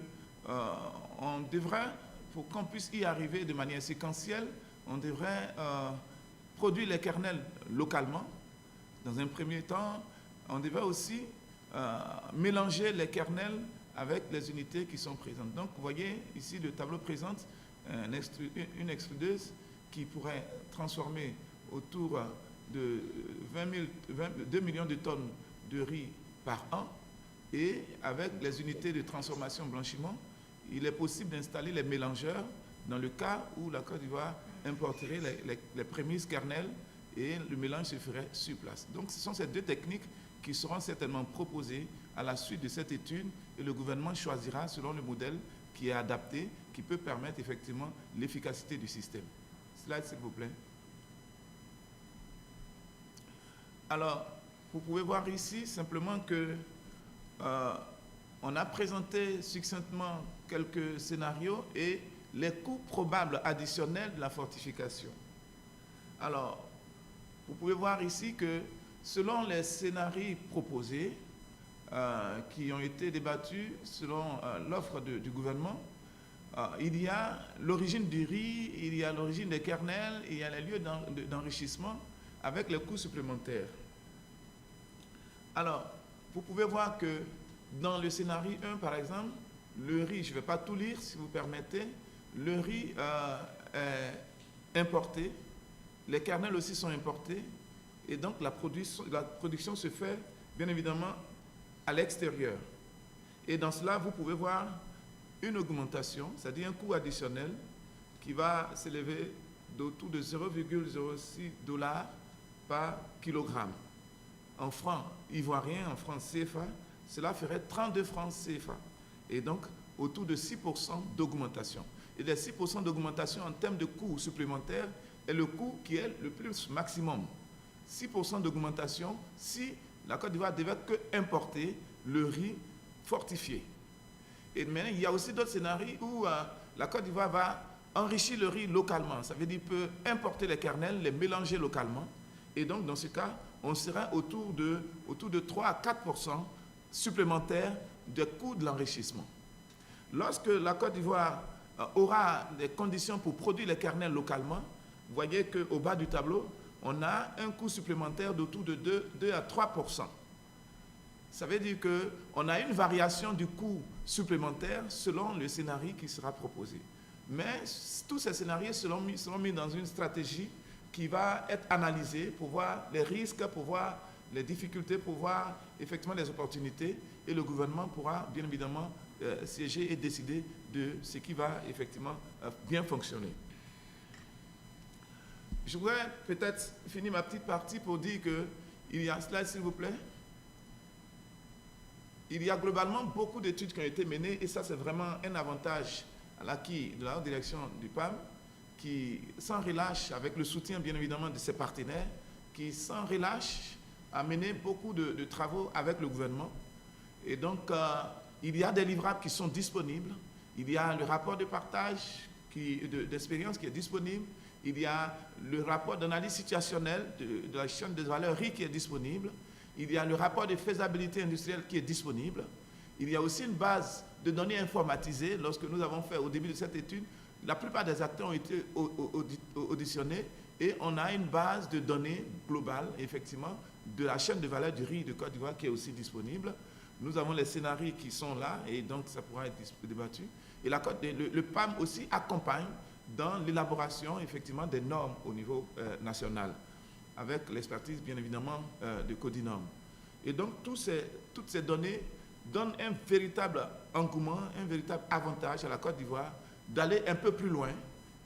on devrait, pour qu'on puisse y arriver de manière séquentielle, on devrait produire les kernels localement. Dans un premier temps, on devrait aussi mélanger les kernels avec les unités qui sont présentes. Donc, vous voyez, ici, le tableau présente une extrudeuse qui pourrait transformer autour de 2 millions de tonnes de riz par an. Et avec les unités de transformation blanchiment, il est possible d'installer les mélangeurs dans le cas où la Côte d'Ivoire importerait les prémices kernels et le mélange se ferait sur place. Donc ce sont ces deux techniques qui seront certainement proposées à la suite de cette étude et le gouvernement choisira selon le modèle qui est adapté, qui peut permettre effectivement l'efficacité du système. Slide s'il vous plaît. Alors, vous pouvez voir ici simplement que on a présenté succinctement quelques scénarios et les coûts probables additionnels de la fortification. Alors, vous pouvez voir ici que selon les scénarios proposés, qui ont été débattus selon l'offre du gouvernement, il y a l'origine du riz, il y a l'origine des kernels, il y a les lieux d'enrichissement avec les coûts supplémentaires. Alors, vous pouvez voir que dans le scénario 1, par exemple, le riz, je ne vais pas tout lire si vous permettez, le riz est importé, les kernels aussi sont importés, et donc la production se fait bien évidemment à l'extérieur. Et dans cela, vous pouvez voir une augmentation, c'est-à-dire un coût additionnel qui va s'élever d'autour de 0,06 $ par kilogramme. En francs ivoiriens, en francs CFA, cela ferait 32 francs CFA. Et donc, autour de 6% d'augmentation. Et les 6% d'augmentation en termes de coûts supplémentaires est le coût qui est le plus maximum. 6% d'augmentation si la Côte d'Ivoire devait que importer le riz fortifié. Et maintenant, il y a aussi d'autres scénarios où la Côte d'Ivoire va enrichir le riz localement. Ça veut dire peut importer les kernels, les mélanger localement. Et donc, dans ce cas, on sera autour de 3 à 4% supplémentaires des coûts de l'enrichissement. Lorsque la Côte d'Ivoire aura des conditions pour produire les kernels localement, vous voyez qu'au bas du tableau, on a un coût supplémentaire d'autour de 2 à 3%. Ça veut dire qu'on a une variation du coût supplémentaire selon le scénario qui sera proposé. Mais tous ces scénarios seront mis dans une stratégie qui va être analysée pour voir les risques, pour voir les difficultés, pour voir effectivement les opportunités. Et le gouvernement pourra bien évidemment siéger et décider de ce qui va effectivement bien fonctionner. Je voudrais peut-être finir ma petite partie pour dire qu'il y a un slide, s'il vous plaît. Il y a globalement beaucoup d'études qui ont été menées et ça, c'est vraiment un avantage à l'acquis de la haute direction du PAM qui, sans relâche, avec le soutien bien évidemment de ses partenaires, qui, sans relâche, a mené beaucoup de travaux avec le gouvernement. Et donc, il y a des livrables qui sont disponibles. Il y a le rapport de partage d'expérience qui est disponible. Il y a le rapport d'analyse situationnelle de la chaîne de valeur riz qui est disponible. Il y a le rapport de faisabilité industrielle qui est disponible. Il y a aussi une base de données informatisées. Lorsque nous avons fait au début de cette étude, la plupart des acteurs ont été auditionnés et on a une base de données globale, effectivement, de la chaîne de valeur du riz de Côte d'Ivoire qui est aussi disponible. Nous avons les scénarios qui sont là et donc ça pourra être débattu. Et le PAM aussi accompagne dans l'élaboration, effectivement, des normes au niveau national, avec l'expertise, bien évidemment, de Codinum. Et donc, toutes ces données donnent un véritable engouement, un véritable avantage à la Côte d'Ivoire d'aller un peu plus loin.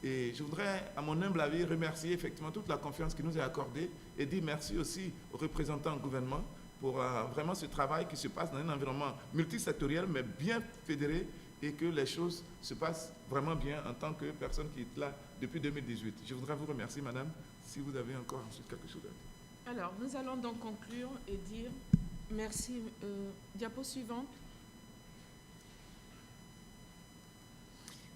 Et je voudrais, à mon humble avis, remercier effectivement toute la confiance qui nous est accordée et dire merci aussi aux représentants du gouvernement pour vraiment ce travail qui se passe dans un environnement multisectoriel, mais bien fédéré, et que les choses se passent vraiment bien en tant que personne qui est là depuis 2018. Je voudrais vous remercier, madame, si vous avez encore ensuite quelque chose à dire. Alors, nous allons donc conclure et dire merci. Diapo suivante.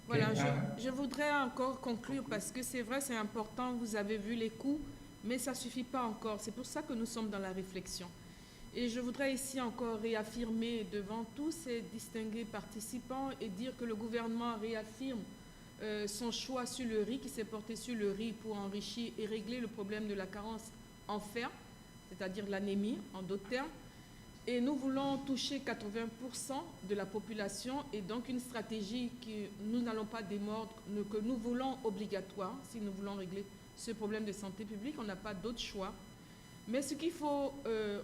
Voilà, je voudrais encore conclure parce que c'est vrai, c'est important, vous avez vu les coûts, mais ça ne suffit pas encore. C'est pour ça que nous sommes dans la réflexion. Et je voudrais ici encore réaffirmer devant tous ces distingués participants et dire que le gouvernement réaffirme son choix sur le riz, qui s'est porté sur le riz pour enrichir et régler le problème de la carence en fer, c'est-à-dire l'anémie en d'autres termes. Et nous voulons toucher 80% de la population et donc une stratégie que nous n'allons pas démordre, que nous voulons obligatoire si nous voulons régler ce problème de santé publique. On n'a pas d'autre choix. Mais ce qu'il faut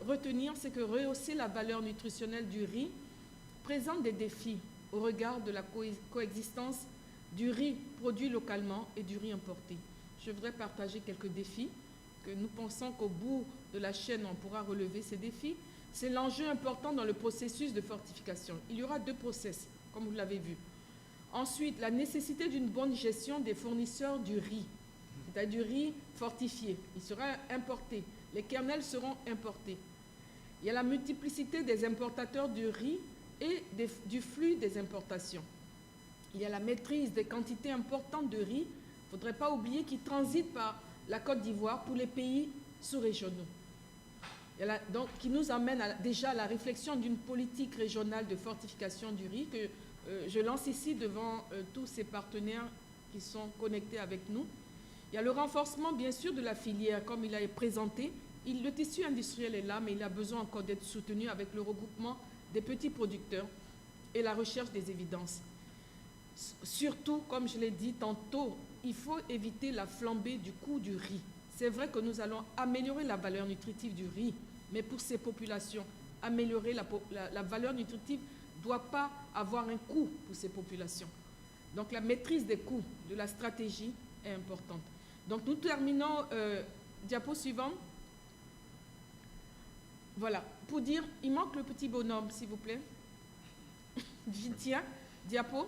retenir, c'est que rehausser la valeur nutritionnelle du riz présente des défis au regard de la coexistence du riz produit localement et du riz importé. Je voudrais partager quelques défis que nous pensons qu'au bout de la chaîne, on pourra relever ces défis. C'est l'enjeu important dans le processus de fortification. Il y aura 2 process, comme vous l'avez vu. Ensuite, la nécessité d'une bonne gestion des fournisseurs du riz, c'est-à-dire du riz fortifié. Il sera importé. Les kernels seront importés. Il y a la multiplicité des importateurs du riz et du flux des importations. Il y a la maîtrise des quantités importantes de riz. Il ne faudrait pas oublier qui transitent par la Côte d'Ivoire pour les pays sous-régionaux. Donc, qui nous amène déjà à la réflexion d'une politique régionale de fortification du riz que je lance ici devant tous ces partenaires qui sont connectés avec nous. Il y a le renforcement, bien sûr, de la filière, comme il a été présenté, Le tissu industriel est là, mais il a besoin encore d'être soutenu avec le regroupement des petits producteurs et la recherche des évidences. Surtout, comme je l'ai dit tantôt, il faut éviter la flambée du coût du riz. C'est vrai que nous allons améliorer la valeur nutritive du riz, mais pour ces populations, améliorer la valeur nutritive ne doit pas avoir un coût pour ces populations. Donc la maîtrise des coûts de la stratégie est importante. Donc nous terminons, diapo suivant. Voilà, pour dire, il manque le petit bonhomme, s'il vous plaît. J'y tiens, diapo.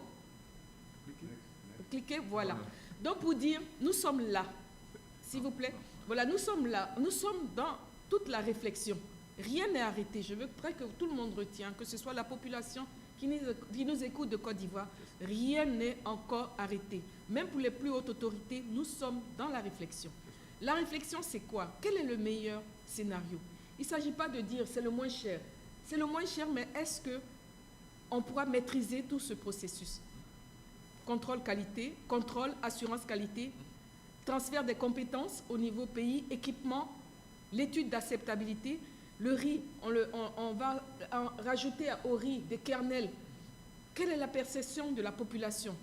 Cliquez, voilà. Donc pour dire, nous sommes là, s'il vous plaît. Voilà, nous sommes là, nous sommes dans toute la réflexion. Rien n'est arrêté. Je veux que tout le monde retienne, que ce soit la population qui nous écoute de Côte d'Ivoire, rien n'est encore arrêté. Même pour les plus hautes autorités, nous sommes dans la réflexion. La réflexion, c'est quoi? Quel est le meilleur scénario? Il ne s'agit pas de dire c'est le moins cher. C'est le moins cher, mais est-ce qu'on pourra maîtriser tout ce processus? Contrôle qualité, contrôle, assurance qualité, transfert des compétences au niveau pays, équipement, l'étude d'acceptabilité. Le riz, on va rajouter au riz des kernels. Quelle est la perception de la population?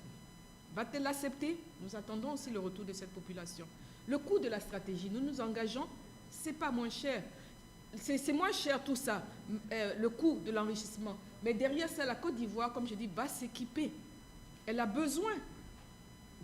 Va-t-elle l'accepter? Nous attendons aussi le retour de cette population. Le coût de la stratégie, nous nous engageons, ce n'est pas moins cher. C'est moins cher tout ça, le coût de l'enrichissement. Mais derrière ça, la Côte d'Ivoire, comme je dis, va s'équiper. Elle a besoin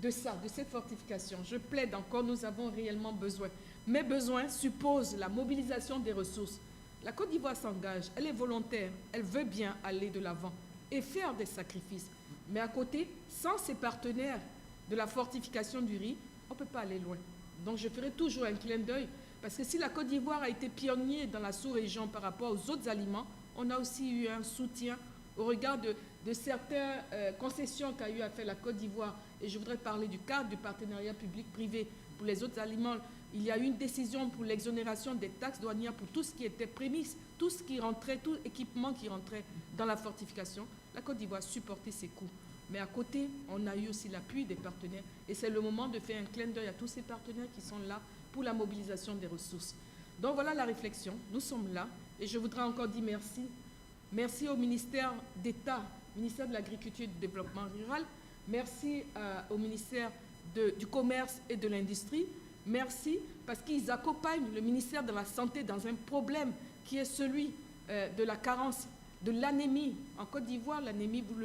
de ça, de cette fortification. Je plaide encore, nous avons réellement besoin. Mes besoins supposent la mobilisation des ressources. La Côte d'Ivoire s'engage, elle est volontaire, elle veut bien aller de l'avant et faire des sacrifices. Mais à côté, sans ses partenaires de la fortification du riz, on ne peut pas aller loin. Donc je ferai toujours un clin d'œil, parce que si la Côte d'Ivoire a été pionnier dans la sous-région par rapport aux autres aliments, on a aussi eu un soutien au regard de certaines concessions qu'a eu à faire la Côte d'Ivoire. Et je voudrais parler du cadre du partenariat public-privé pour les autres aliments. Il y a eu une décision pour l'exonération des taxes douanières pour tout ce qui était prémisse, tout ce qui rentrait, tout équipement qui rentrait dans la fortification. La Côte d'Ivoire supportait ses coûts. Mais à côté, on a eu aussi l'appui des partenaires. Et c'est le moment de faire un clin d'œil à tous ces partenaires qui sont là pour la mobilisation des ressources. Donc voilà la réflexion. Nous sommes là. Et je voudrais encore dire merci. Merci au ministère d'État, ministère de l'Agriculture et du Développement rural. Merci au ministère du Commerce et de l'Industrie. Merci parce qu'ils accompagnent le ministère de la Santé dans un problème qui est celui de la carence, de l'anémie. En Côte d'Ivoire, l'anémie, vous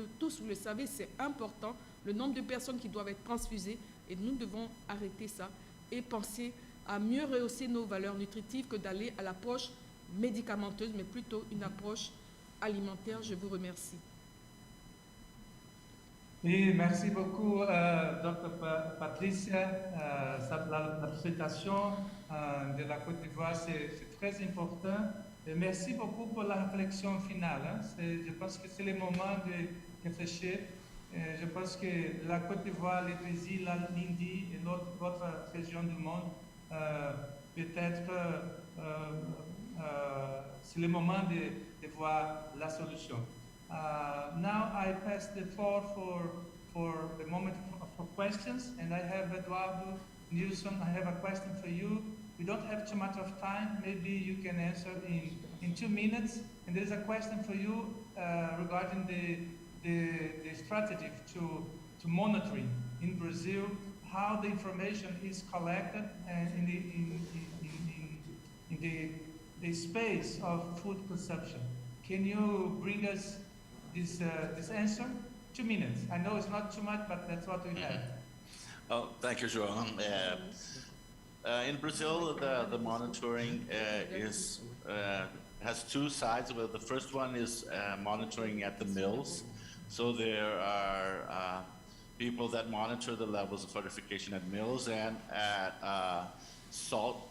le savez, c'est important. Le nombre de personnes qui doivent être transfusées. Et nous devons arrêter ça et penser à mieux rehausser nos valeurs nutritives que d'aller à l'approche médicamenteuse, mais plutôt une approche alimentaire. Je vous remercie. Oui, merci beaucoup, Dr. Patricia. La présentation de la Côte d'Ivoire, c'est très important. Et merci beaucoup pour la réflexion finale. Je pense que c'est le moment de réfléchir. Je pense que la Côte d'Ivoire, le Brésil, l'Indie et d'autres régions du monde, peut-être c'est le moment de voir la solution. Now I pass the floor for the moment for questions, and I have Eduardo Nilsson. I have a question for you. We don't have too much of time. Maybe you can answer in 2 minutes. And there is a question for you regarding the strategy to monitoring in Brazil, how the information is collected in the space of food consumption. Can you bring us this answer? 2 minutes. I know it's not too much, but that's what we have. Oh, thank you, João. In Brazil, the monitoring has 2 sides. Well, the first one is monitoring at the mills. So there are people that monitor the levels of fortification at mills and at salt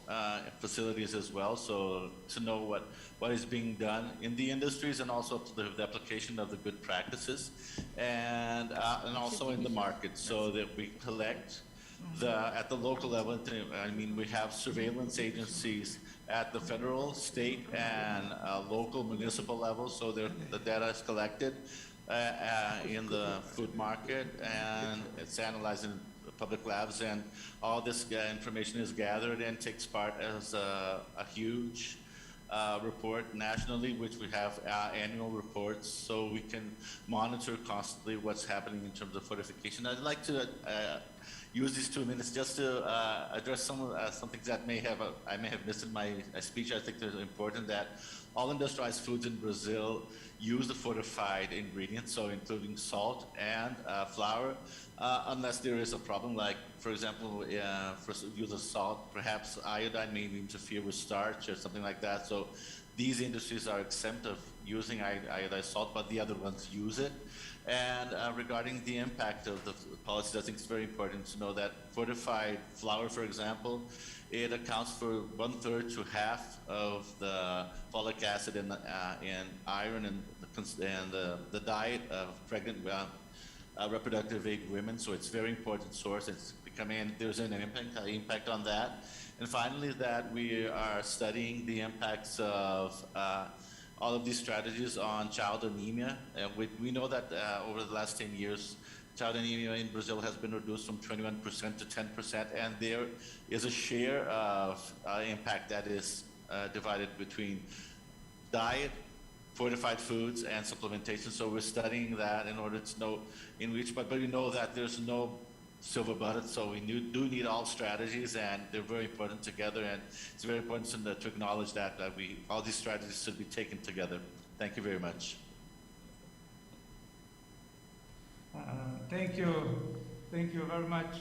facilities as well. So to know what is being done in the industries and also the application of the good practices and also in the market, so that we collect at the local level. I mean, we have surveillance agencies at the federal, state, and local municipal level. So the data is collected in the food market and it's analyzed in public labs, and all this information is gathered and takes part as a huge report nationally, which we have annual reports, so we can monitor constantly what's happening in terms of fortification. I'd like to use these 2 minutes just to address some things that I may have missed in my speech. I think they're important, that all industrialized foods in Brazil use the fortified ingredients, so including salt and flour, unless there is a problem, like, for example, for use of salt, perhaps iodine may interfere with starch or something like that. So these industries are exempt of using iodized salt, but the other ones use it. And regarding the impact of the policies, I think it's very important to know that fortified flour, for example, it accounts for 1/3 to half of the folic acid and iron and the diet of pregnant reproductive age women. So it's a very important source. It's becoming, there's an impact on that. And finally, that we are studying the impacts of all of these strategies on child anemia. We know that over the last 10 years, child anemia in Brazil has been reduced from 21% to 10%, and there is a share of impact that is divided between diet, fortified foods, and supplementation. So we're studying that in order to know in which, but we know that there's no silver bullet, so we do need all strategies, and they're very important together, and it's very important to acknowledge that all these strategies should be taken together. Thank you very much. Thank you very much,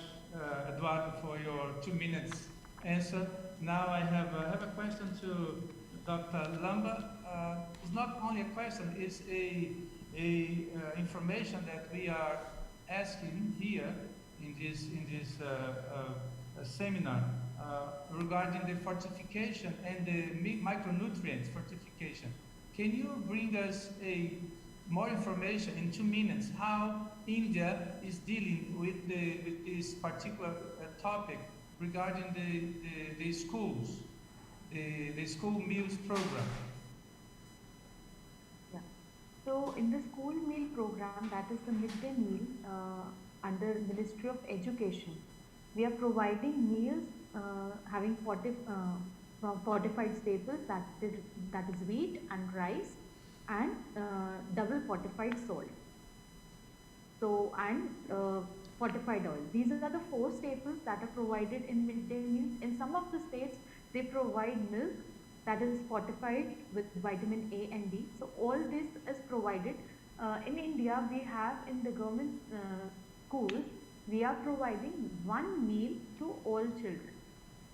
Eduardo, for your 2 minutes answer. Now I have a question to Dr. Lambert. It's not only a question; it's a information that we are asking here in this seminar regarding the fortification and the micronutrient fortification. Can you bring us more information in 2 minutes how India is dealing with this particular topic regarding the schools, the school meals program? Yeah. So in the school meal program, that is the midday meal under Ministry of Education, we are providing meals having fortified staples, that is wheat and rice, and double fortified salt. So, and fortified oil. These are the 4 staples that are provided in midday meals. In some of the states, they provide milk that is fortified with vitamin A and D. So all this is provided. In India, we have in the government schools, we are providing 1 meal to all children.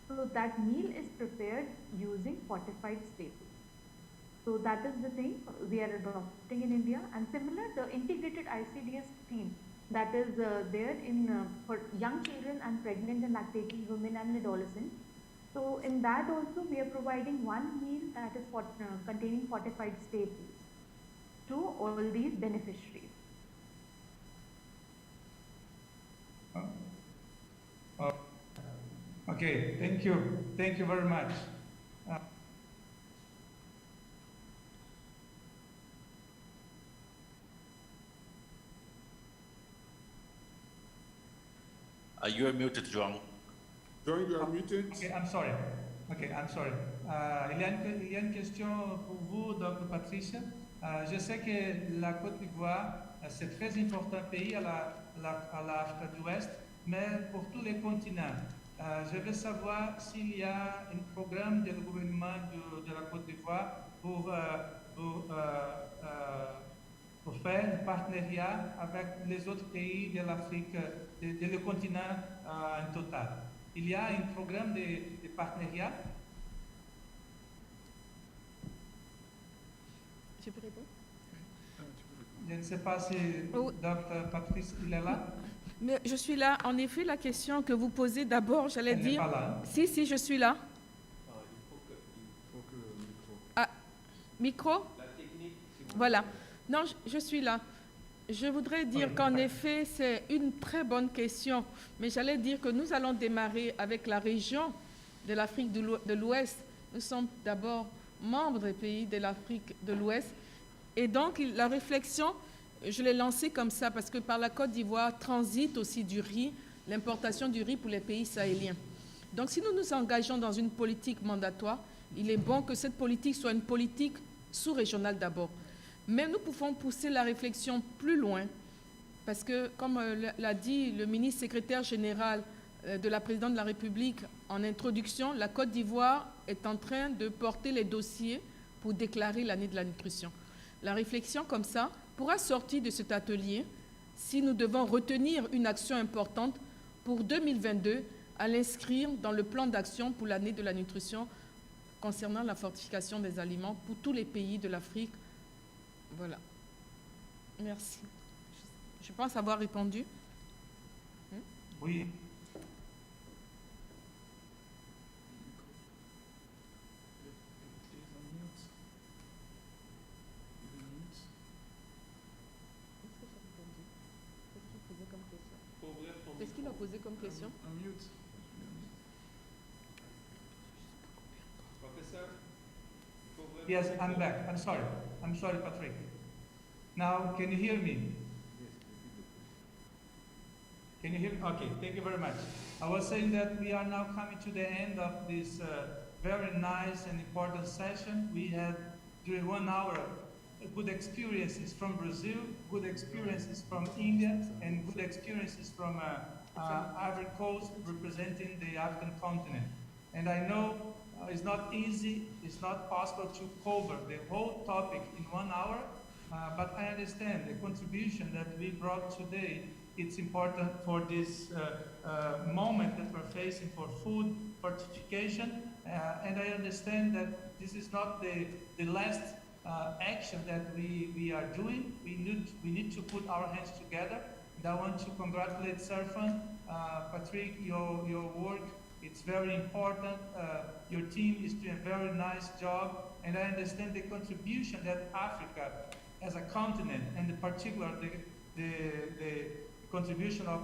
So that meal is prepared using fortified staples. So that is the thing we are adopting in India. And similar, the integrated ICDS scheme that is there for young children and pregnant and lactating women and adolescents. So in that also we are providing 1 meal that is containing fortified staples to all these beneficiaries. Okay, thank you very much. You are muted, João. João, you are muted. Okay, I'm sorry. Il y a une question pour vous, Dr. Patricia. Je sais que la Côte d'Ivoire, c'est très important pays à l'Afrique de l'Ouest, mais pour tous les continents. Je veux savoir s'il y a un programme du gouvernement de la Côte d'Ivoire pour faire un partenariat avec les autres pays de l'Afrique, de le continent en total. Il y a un programme de partenariat? Je peux répondre? Je ne sais pas si Dr. Patrice, il est là. Mais je suis là. En effet, la question que vous posez d'abord, j'allais dire... Elle n'est pas là. Si, je suis là. Il faut que le micro. Ah, micro? La technique, c'est bon. Voilà. Non, je suis là. Je voudrais dire qu'en effet, c'est une très bonne question. Mais j'allais dire que nous allons démarrer avec la région de l'Afrique de l'Ouest. Nous sommes d'abord membres des pays de l'Afrique de l'Ouest. Et donc, la réflexion, je l'ai lancée comme ça parce que par la Côte d'Ivoire transite aussi du riz l'importation du riz pour les pays sahéliens. Donc si nous nous engageons dans une politique mandatoire, il est bon que cette politique soit une politique sous-régionale d'abord. Mais nous pouvons pousser la réflexion plus loin, parce que, comme l'a dit le ministre secrétaire général de la présidente de la République en introduction, la Côte d'Ivoire est en train de porter les dossiers pour déclarer l'année de la nutrition. La réflexion comme ça pourra sortir de cet atelier si nous devons retenir une action importante pour 2022 à l'inscrire dans le plan d'action pour l'année de la nutrition concernant la fortification des aliments pour tous les pays de l'Afrique. Voilà. Merci. Je pense avoir répondu. Oui. Qu'est-ce qu'il a posé comme question? Yes, I'm back. I'm sorry, Patrick. Now, can you hear me? Can you hear me? Okay, thank you very much. I was saying that we are now coming to the end of this very nice and important session. We had, during 1 hour, good experiences from Brazil, good experiences from India, and good experiences from Ivory Coast representing the African continent. And I know it's not easy, it's not possible to cover the whole topic in 1 hour, but I understand the contribution that we brought today. It's important for this moment that we're facing for food fortification, and I understand that this is not the last action that we are doing. We need to put our hands together. And I want to congratulate Serfan, Patrick, your work. It's very important. Your team is doing a very nice job, and I understand the contribution that Africa as a continent, and in particular the contribution of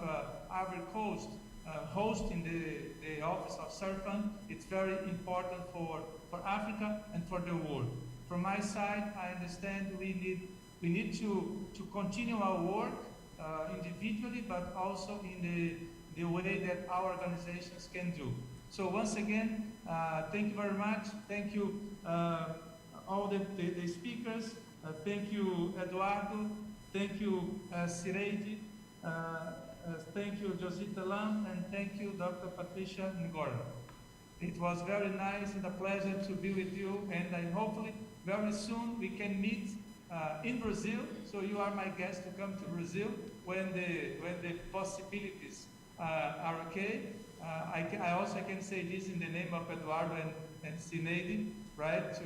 Ivory Coast hosting the office of Serfan. It's very important for Africa and for the world. From my side, I understand we need to continue our work individually, but also in the way that our organizations can do. So once again, thank you very much. Thank you all the speakers. Thank you, Eduardo. Thank you, Sireidi. Thank you, Josita Lam, and thank you, Dr. Patricia Ngora. It was very nice and a pleasure to be with you, and I hopefully very soon we can meet in Brazil. So you are my guest to come to Brazil when the possibilities are okay. I also can say this in the name of Eduardo and Sineidi, right? To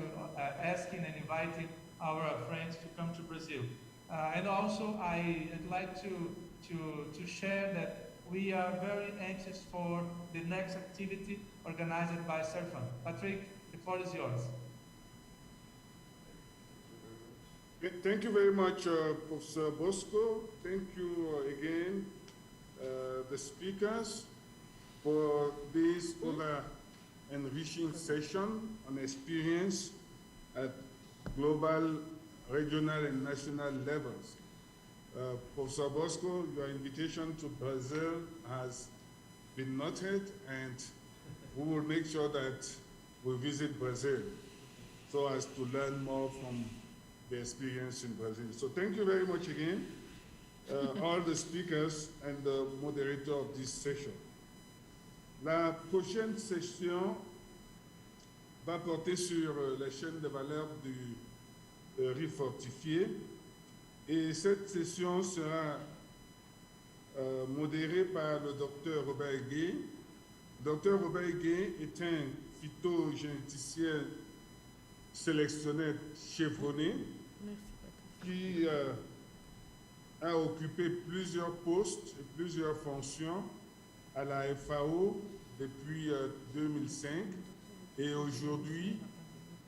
asking and inviting our friends to come to Brazil. And also I'd like to share that we are very anxious for the next activity organized by Serfan. Patrick, the floor is yours. Thank you very much, Professor Bosco. Thank you again, the speakers, for this other enriching session on experience at global, regional, and national levels. Professor Bosco, your invitation to Brazil has been noted, and we will make sure that we visit Brazil so as to learn more from the experience in Brazil. So thank you very much again, all the speakers and the moderator of this session. La prochaine session va porter sur la chaîne de valeur du riz fortifié. Et cette session sera modérée par le Dr Robert Gay. Dr Robert Gay est un phytogénéticien sélectionné chevronné qui a occupé plusieurs postes et plusieurs fonctions à la FAO depuis 2005 et aujourd'hui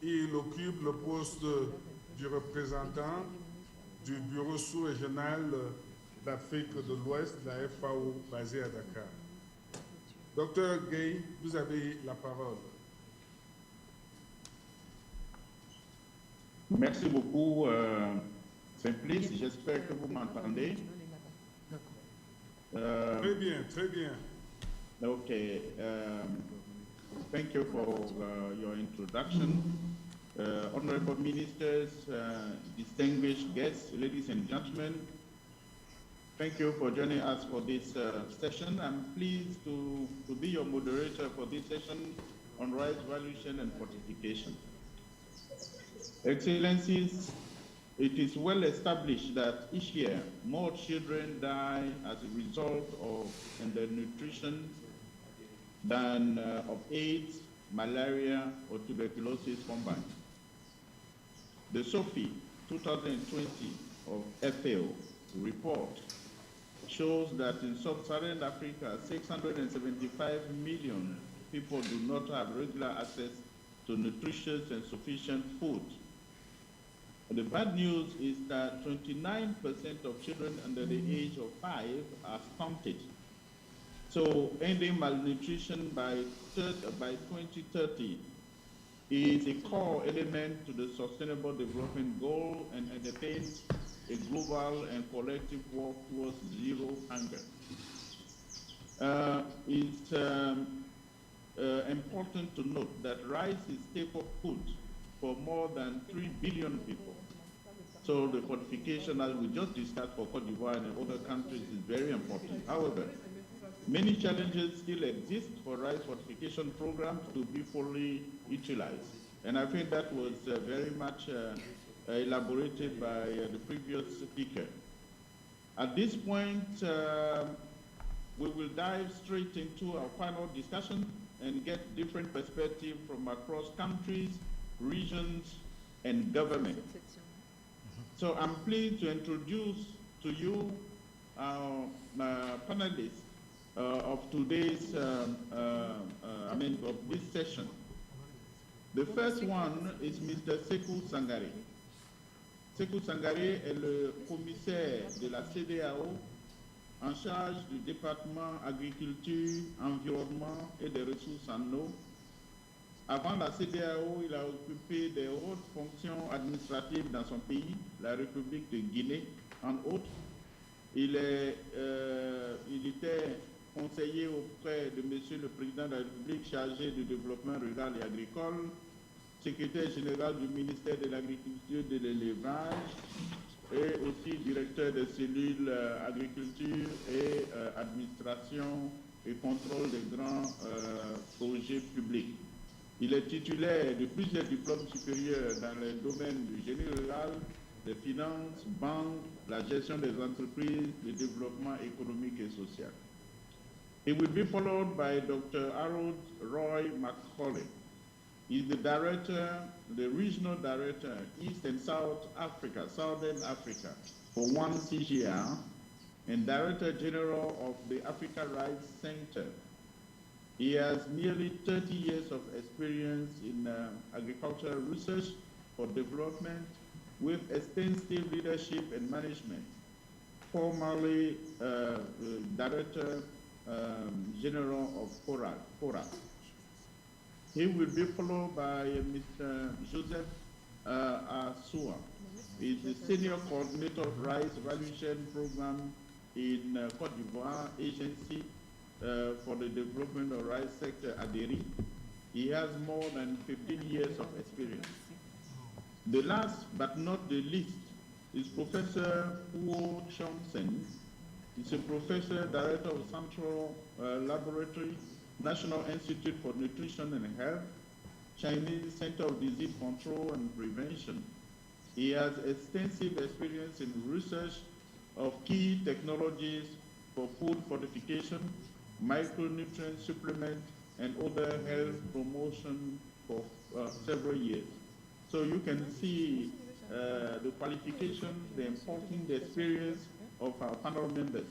il occupe le poste du représentant du bureau sous-régional d'Afrique de l'Ouest, la FAO, basée à Dakar. Docteur Gay, vous avez la parole. Merci beaucoup, Simplice. J'espère que vous m'entendez. Très bien, très bien. Okay. Thank you for your introduction. Honorable ministers, distinguished guests, ladies and gentlemen, thank you for joining us for this session. I'm pleased to be your moderator for this session on rice valuation and fortification. Excellencies, it is well established that each year more children die as a result of undernutrition than of AIDS, malaria, or tuberculosis combined. The SOFI 2020 of FAO report shows that in sub-Saharan Africa, 675 million people do not have regular access to nutritious and sufficient food. The bad news is that 29% of children under the age of 5 are stunted. So ending malnutrition by 2030 is a core element to the Sustainable Development Goal and entertains a global and collective work towards zero hunger. It's important to note that rice is staple food for more than 3 billion people. So the fortification, as we just discussed for Côte d'Ivoire and other countries, is very important. However, many challenges still exist for rice fortification programs to be fully utilized. And I think that was very much elaborated by the previous speaker. At this point, we will dive straight into our panel discussion and get different perspectives from across countries, regions, and government. So I'm pleased to introduce to you our panelists of today's, of this session. The first one is Mr. Sekou Sangare. Sekou Sangare est le commissaire de la CEDEAO en charge du département agriculture, environnement et des ressources en eau. Avant la CEDEAO, il a occupé des hautes fonctions administratives dans son pays, la République de Guinée, entre autres. Il était conseiller auprès de Monsieur le Président de la République chargé du développement rural et agricole, secrétaire général du ministère de l'Agriculture et de l'Élevage et aussi directeur de cellules agriculture et administration et contrôle des grands projets publics. Il est titulaire de plusieurs diplômes supérieurs dans les domaines du génie rural, des finances, banques, la gestion des entreprises, le développement économique et social. He will be followed by Dr. Harold Roy McCauley. He's the director, the regional director, East and South Africa, Southern Africa, for one CGR, and Director General of the Africa Rights Center. He has nearly 30 years of experience in agricultural research for development with extensive leadership and management, formerly Director General of FORA. He will be followed by Mr. Joseph Asua. He's the Senior Coordinator of Rice Valuation Program in Côte d'Ivoire Agency for the Development of Rice Sector, ADERI. He has more than 15 years of experience. The last but not the least is Professor Huo Chongsen. He's a professor, director of Central Laboratory, National Institute for Nutrition and Health, Chinese Center of Disease Control and Prevention. He has extensive experience in research of key technologies for food fortification, micronutrient supplement, and other health promotion for several years. So you can see the qualification, the important experience of our panel members.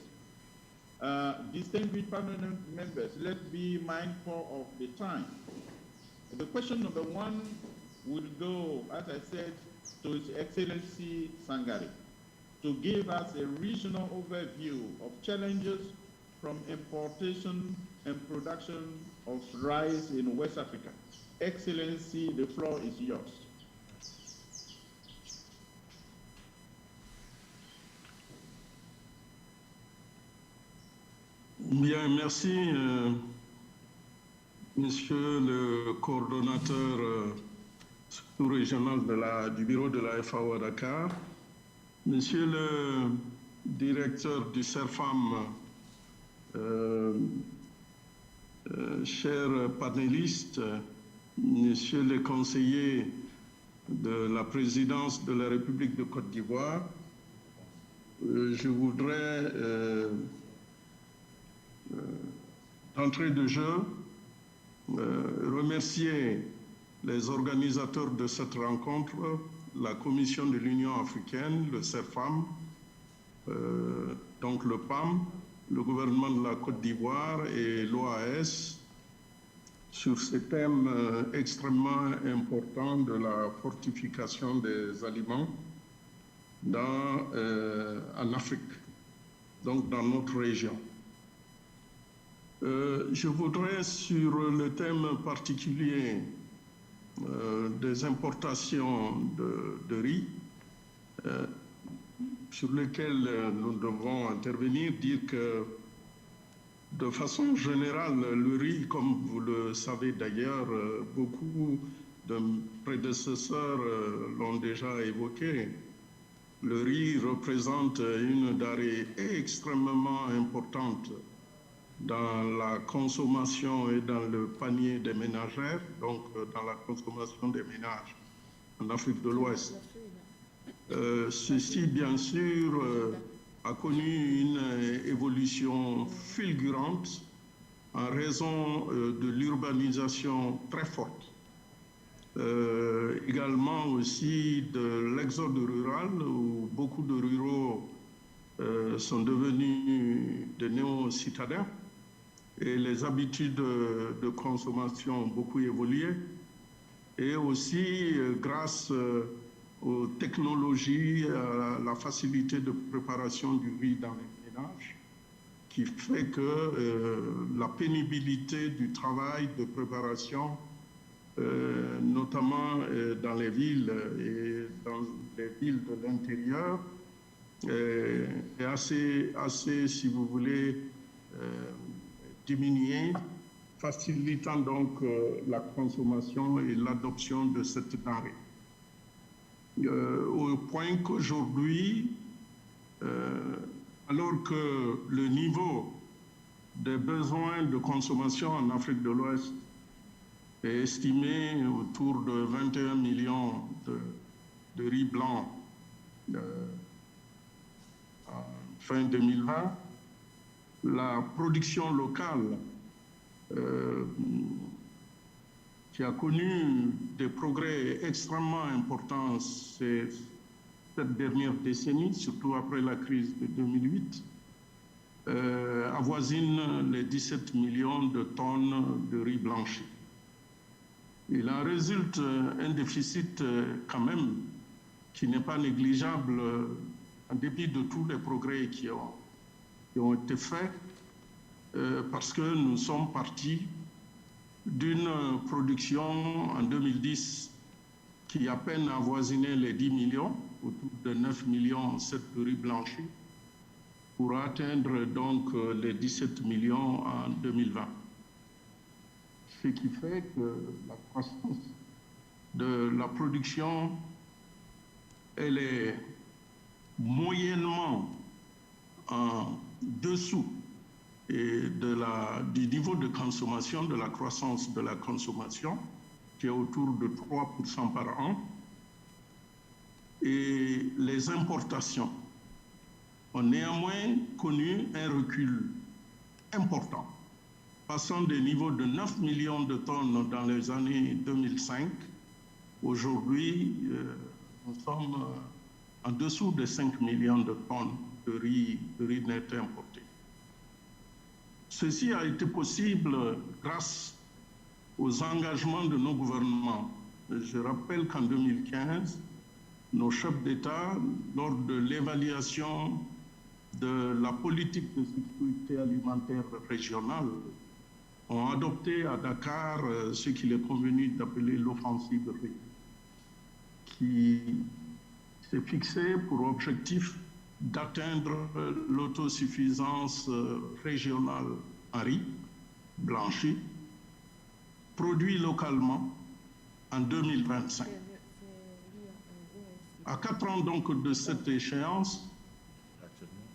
Distinguished panel members, let's be mindful of the time. The question number one will go, as I said, to His Excellency Sangare to give us a regional overview of challenges from importation and production of rice in West Africa. Excellency, the floor is yours. Bien, merci, monsieur le coordonnateur sous-régional du bureau de la FAO à Dakar, monsieur le directeur du CERFAM, chers panélistes, messieurs les conseillers de la présidence de la République de Côte d'Ivoire, je voudrais d'entrée de jeu remercier les organisateurs de cette rencontre, la Commission de l'Union africaine, le CERFAM, donc le PAM, le gouvernement de la Côte d'Ivoire et l'OAS sur ces thèmes extrêmement importants de la fortification des aliments en Afrique, donc dans notre région. Je voudrais, sur le thème particulier des importations de riz, sur lequel nous devons intervenir, dire que de façon générale, le riz, comme vous le savez d'ailleurs, beaucoup de prédécesseurs l'ont déjà évoqué, le riz représente une denrée extrêmement importante dans la consommation et dans le panier des ménagères, donc dans la consommation des ménages en Afrique de l'Ouest. Ceci, bien sûr, a connu une évolution fulgurante en raison de l'urbanisation très forte. Également aussi de l'exode rural, où beaucoup de ruraux sont devenus des néo-citadins et les habitudes de consommation ont beaucoup évolué. Et aussi grâce aux technologies, à la facilité de préparation du riz dans les ménages, qui fait que la pénibilité du travail de préparation, notamment dans les villes et dans les villes de l'intérieur, est assez, si vous voulez, diminuée, facilitant donc la consommation et l'adoption de cette denrée. Au point qu'aujourd'hui, alors que le niveau des besoins de consommation en Afrique de l'Ouest est estimé autour de 21 millions de riz blanc fin 2020, la production locale qui a connu des progrès extrêmement importants cette dernière décennie, surtout après la crise de 2008, avoisine les 17 millions de tonnes de riz blanchi. Il en résulte un déficit quand même qui n'est pas négligeable en dépit de tous les progrès qui ont été faits, parce que nous sommes partis d'une production en 2010 qui à peine avoisinait les 10 millions, autour de 9 millions 7 de riz blanchi, pour atteindre donc les 17 millions en 2020. Ce qui fait que la croissance de la production, elle est moyennement en dessous et du niveau de consommation, de la croissance de la consommation, qui est autour de 3% par an. Et les importations ont néanmoins connu un recul important, passant des niveaux de 9 millions de tonnes dans les années 2005. Aujourd'hui, nous sommes en dessous de 5 millions de tonnes de riz net importé. Ceci a été possible grâce aux engagements de nos gouvernements. Je rappelle qu'en 2015, nos chefs d'État, lors de l'évaluation de la politique de sécurité alimentaire régionale, ont adopté à Dakar ce qu'il est convenu d'appeler l'offensive riz, qui s'est fixé pour objectif d'atteindre l'autosuffisance régionale en riz blanchi, produit localement en 2025. À 4 ans donc de cette échéance,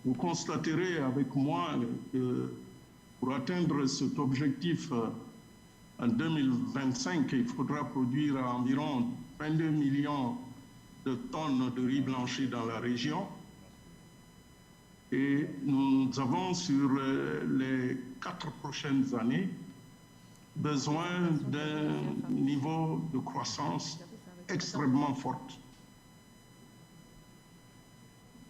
vous constaterez avec moi que pour atteindre cet objectif en 2025, il faudra produire environ 22 millions de tonnes de riz blanchi dans la région. Et nous avons sur les 4 prochaines années besoin d'un niveau de croissance extrêmement fort,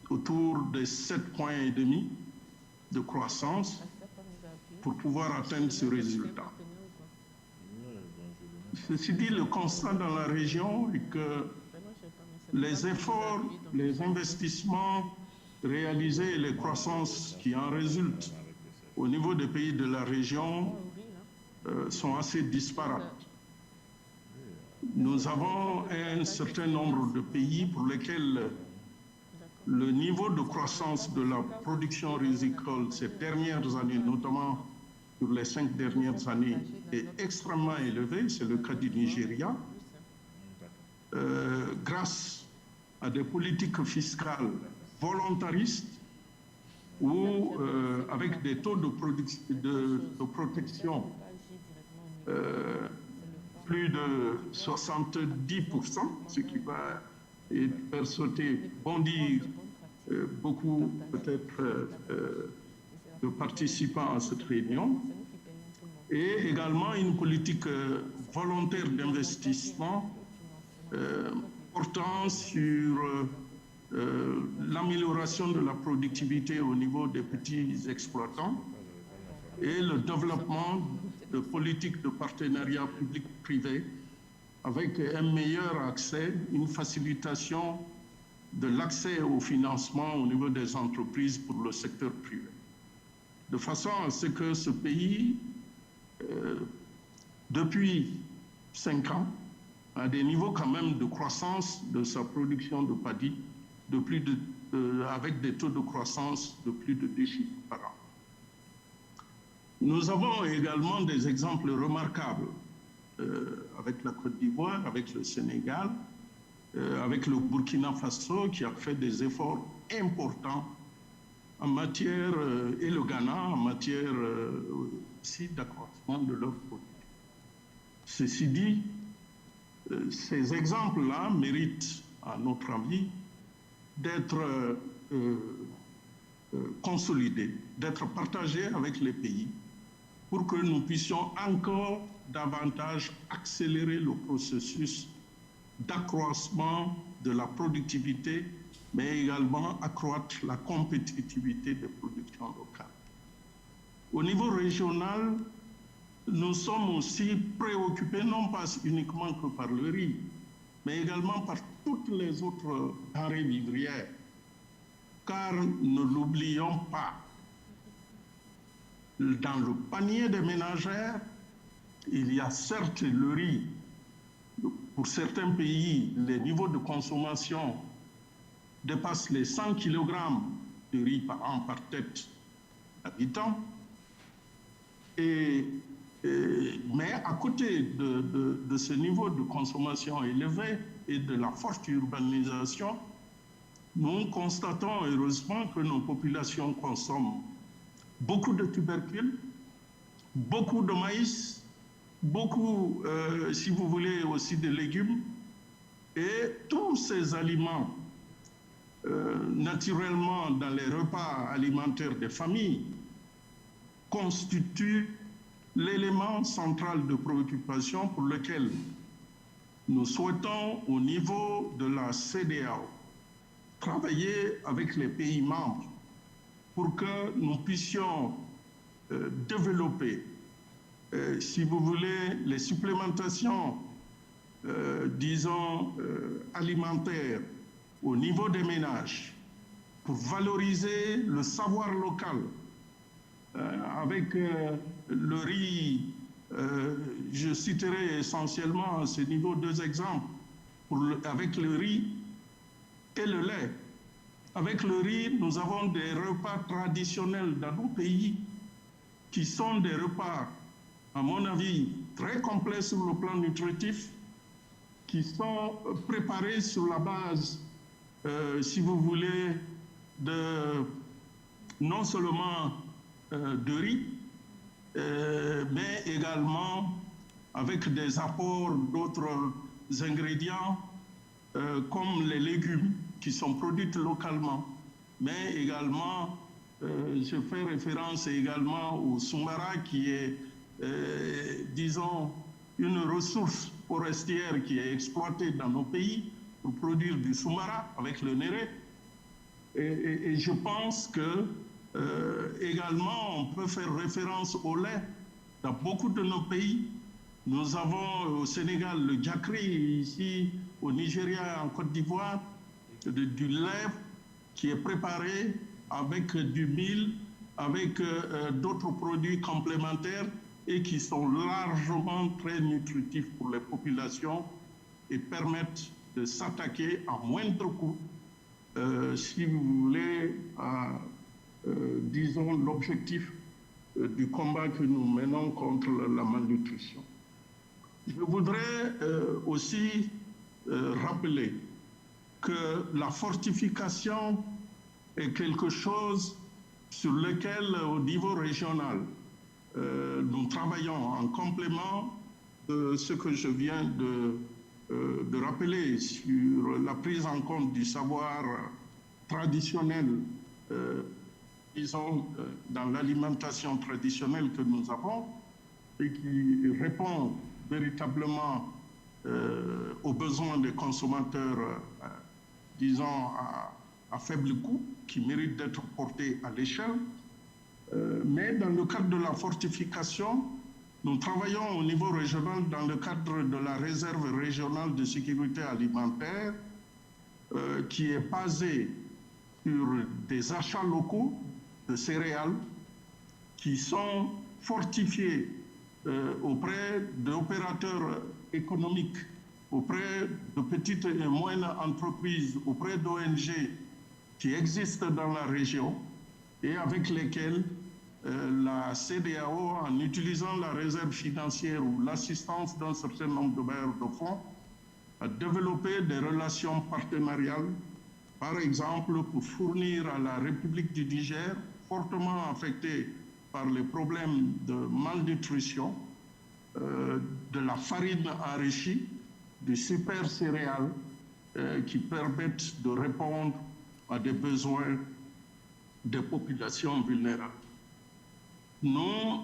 autour de 7,5 points de croissance pour pouvoir atteindre ce résultat. Ceci dit, le constat dans la région est que les efforts, les investissements réalisés et les croissances qui en résultent au niveau des pays de la région sont assez disparates. Nous avons un certain nombre de pays pour lesquels le niveau de croissance de la production rizicole ces dernières années, notamment sur les 5 dernières années, est extrêmement élevé. C'est le cas du Nigeria. Grâce à des politiques fiscales volontaristes ou avec des taux de protection plus de 70%, ce qui va faire sauter, bondir beaucoup peut-être de participants à cette réunion, et également une politique volontaire d'investissement portant sur l'amélioration de la productivité au niveau des petits exploitants et le développement de politiques de partenariat public-privé avec un meilleur accès, une facilitation de l'accès au financement au niveau des entreprises pour le secteur privé. De façon à ce que ce pays, depuis 5 ans, a des niveaux quand même de croissance de sa production de paddy avec des taux de croissance de plus de 10 chiffres par an. Nous avons également des exemples remarquables avec la Côte d'Ivoire, avec le Sénégal, avec le Burkina Faso qui a fait des efforts importants en matière, et le Ghana, en matière aussi d'accroissement de leur production. Ceci dit, ces exemples-là méritent, à notre avis, d'être consolidés, d'être partagés avec les pays pour que nous puissions encore davantage accélérer le processus d'accroissement de la productivité, mais également accroître la compétitivité des productions locales. Au niveau régional, nous sommes aussi préoccupés non pas uniquement que par le riz, mais également par toutes les autres denrées vivrières. Car ne l'oublions pas, dans le panier des ménagères, il y a certes le riz. Pour certains pays, les niveaux de consommation dépassent les 100 kg de riz par an par tête d'habitant. Mais à côté de ce niveau de consommation élevé et de la forte urbanisation, nous constatons heureusement que nos populations consomment beaucoup de tubercules, beaucoup de maïs, beaucoup, si vous voulez, aussi de légumes. Et tous ces aliments, naturellement, dans les repas alimentaires des familles, constituent l'élément central de préoccupation pour lequel nous souhaitons, au niveau de la CEDEAO, travailler avec les pays membres pour que nous puissions développer, si vous voulez, les supplémentations, disons, alimentaires au niveau des ménages pour valoriser le savoir local. Avec le riz, je citerai essentiellement à ce niveau 2 exemples. Avec le riz et le lait, Avec le riz, nous avons des repas traditionnels dans nos pays qui sont des repas, à mon avis, très complets sur le plan nutritif, qui sont préparés sur la base, si vous voulez, de non seulement de riz, mais également avec des apports d'autres ingrédients comme les légumes qui sont produits localement, mais également, je fais référence également au soumara qui est, disons, une ressource forestière qui est exploitée dans nos pays pour produire du soumara avec le néré. Et je pense que également on peut faire référence au lait. Dans beaucoup de nos pays, nous avons au Sénégal le diakri, ici au Nigeria, en Côte d'Ivoire, du lait qui est préparé avec du mil, avec d'autres produits complémentaires et qui sont largement très nutritifs pour les populations et permettent de s'attaquer à moindre coût, si vous voulez, à, disons, l'objectif du combat que nous menons contre la malnutrition. Je voudrais aussi rappeler que la fortification est quelque chose sur lequel, au niveau régional, nous travaillons en complément de ce que je viens de rappeler sur la prise en compte du savoir traditionnel, disons, dans l'alimentation traditionnelle que nous avons et qui répond véritablement aux besoins des consommateurs, disons, à faible coût, qui méritent d'être portés à l'échelle. Mais dans le cadre de la fortification, nous travaillons au niveau régional dans le cadre de la réserve régionale de sécurité alimentaire, qui est basée sur des achats locaux de céréales qui sont fortifiés auprès d'opérateurs économiques, auprès de petites et moyennes entreprises, auprès d'ONG qui existent dans la région et avec lesquelles la CEDEAO, en utilisant la réserve financière ou l'assistance d'un certain nombre de bailleurs de fonds, a développé des relations partenariales, par exemple pour fournir à la République du Niger, fortement affectée par les problèmes de malnutrition, de la farine enrichie, du super céréales qui permettent de répondre à des besoins des populations vulnérables. Nous,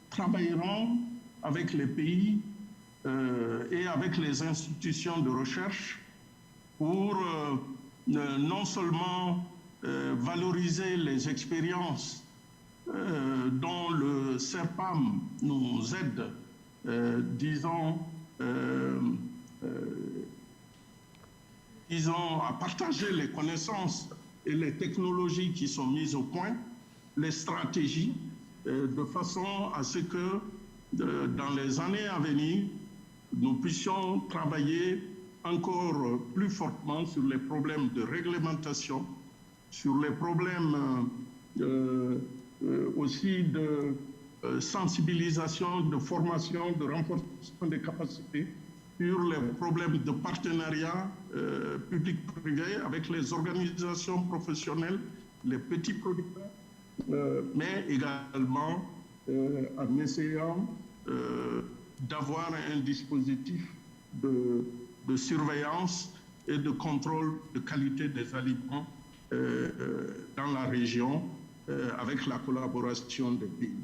travaillerons avec les pays et avec les institutions de recherche pour non seulement valoriser les expériences dont le CERPAM nous aide, disons, à partager les connaissances et les technologies qui sont mises au point, les stratégies, de façon à ce que dans les années à venir, nous puissions travailler encore plus fortement sur les problèmes de réglementation, sur les problèmes aussi de sensibilisation, de formation, de renforcement des capacités, sur les problèmes de partenariat public-privé avec les organisations professionnelles, les petits producteurs, mais également en essayant d'avoir un dispositif de surveillance et de contrôle de qualité des aliments dans la région avec la collaboration des pays.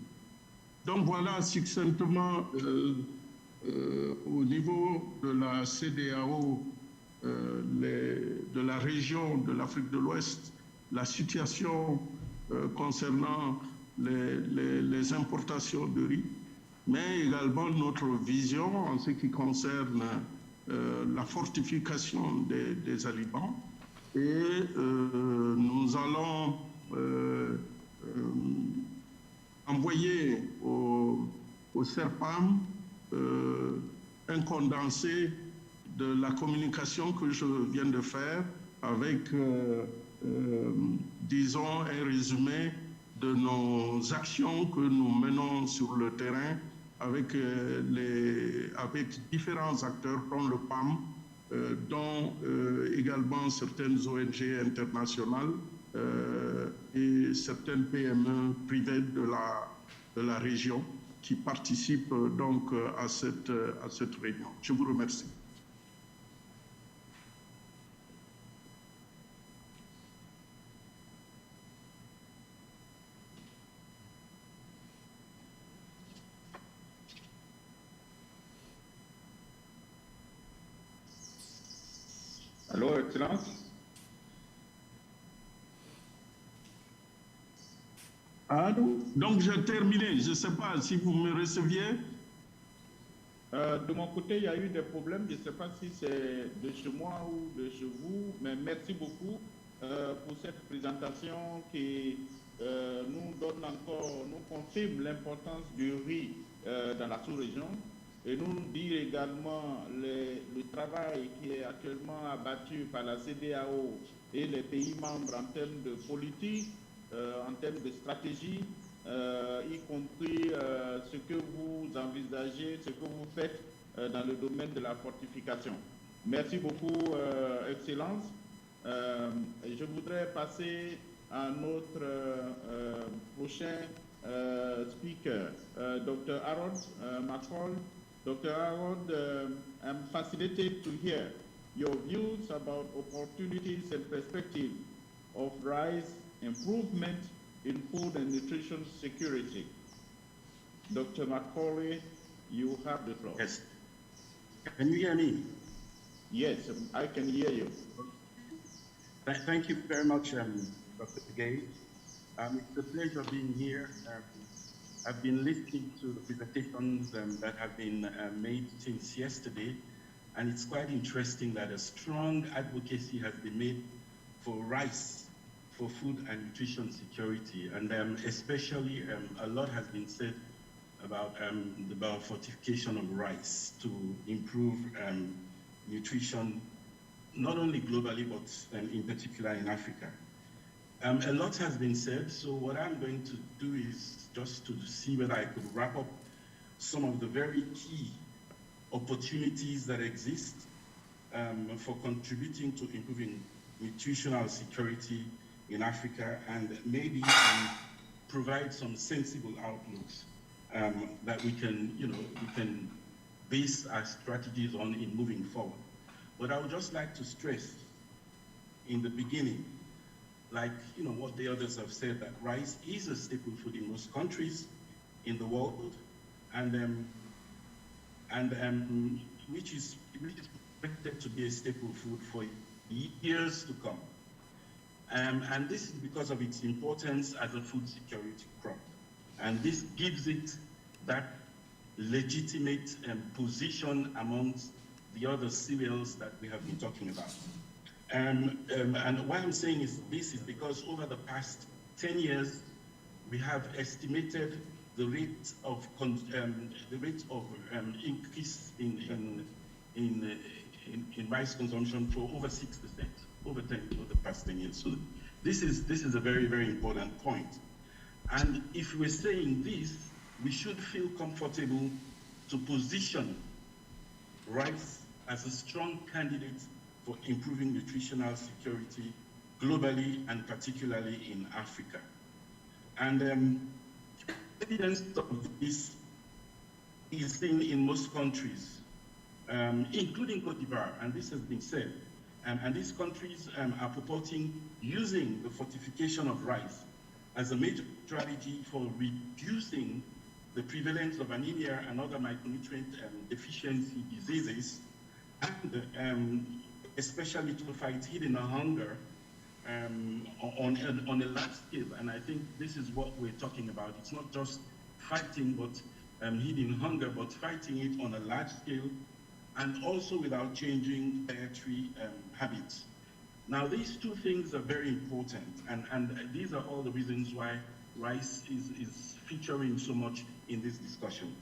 Donc voilà succinctement au niveau de la CEDEAO, de la région de l'Afrique de l'Ouest, la situation concernant les importations de riz, mais également notre vision en ce qui concerne la fortification des aliments. Et nous allons envoyer au CERPAM un condensé de la communication que je viens de faire avec, disons, un résumé de nos actions que nous menons sur le terrain avec, avec différents acteurs comme le PAM, dont également certaines ONG internationales et certaines PME privées de la région qui participent donc à cette réunion. Je vous remercie. Allô, Excellence. Allô? Donc j'ai terminé. Je ne sais pas si vous me receviez. De mon côté, il y a eu des problèmes. Je ne sais pas si c'est de chez moi ou de chez vous, mais merci beaucoup pour cette présentation qui nous donne encore, nous confirme l'importance du riz dans la sous-région et nous dit également le travail qui est actuellement abattu par la CEDEAO et les pays membres en termes de politique, en termes de stratégie, y compris ce que vous envisagez, ce que vous faites dans le domaine de la fortification. Merci beaucoup, Excellence. Je voudrais passer à notre prochain speaker, Dr. Harold McCall. Dr. Harold, I'm fascinated to hear your views about opportunities and perspectives of rice improvement in food and nutrition security. Dr. Macaulay, you have the floor. Yes. Can you hear me? Yes, I can hear you. Thank you very much, Dr. Gay. It's a pleasure being here. I've been listening to the presentations that have been made since yesterday, and it's quite interesting that a strong advocacy has been made for rice, for food and nutrition security, and especially a lot has been said about the biofortification of rice to improve nutrition, not only globally, but in particular in Africa. A lot has been said, so what I'm going to do is just to see whether I could wrap up some of the very key opportunities that exist for contributing to improving nutritional security in Africa, and maybe provide some sensible outlooks that we can base our strategies on in moving forward. But I would just like to stress in the beginning, like what the others have said, that rice is a staple food in most countries in the world, and which is expected to be a staple food for years to come. And this is because of its importance as a food security crop. And this gives it that legitimate position amongst the other cereals that we have been talking about. And why I'm saying this is because over the past 10 years, we have estimated the rate of increase in rice consumption for over 6%, over the past 10 years. So this is a very, very important point. And if we're saying this, we should feel comfortable to position rice as a strong candidate for improving nutritional security globally and particularly in Africa. And evidence of this is seen in most countries, including Cote d'Ivoire, and this has been said. And these countries are purporting using the fortification of rice as a major strategy for reducing the prevalence of anemia and other micronutrient deficiency diseases, and especially to fight hidden hunger on a large scale. And I think this is what we're talking about. It's not just fighting hidden hunger, but fighting it on a large scale, and also without changing dietary habits. Now, these two things are very important, and these are all the reasons why rice is featuring so much in these discussions.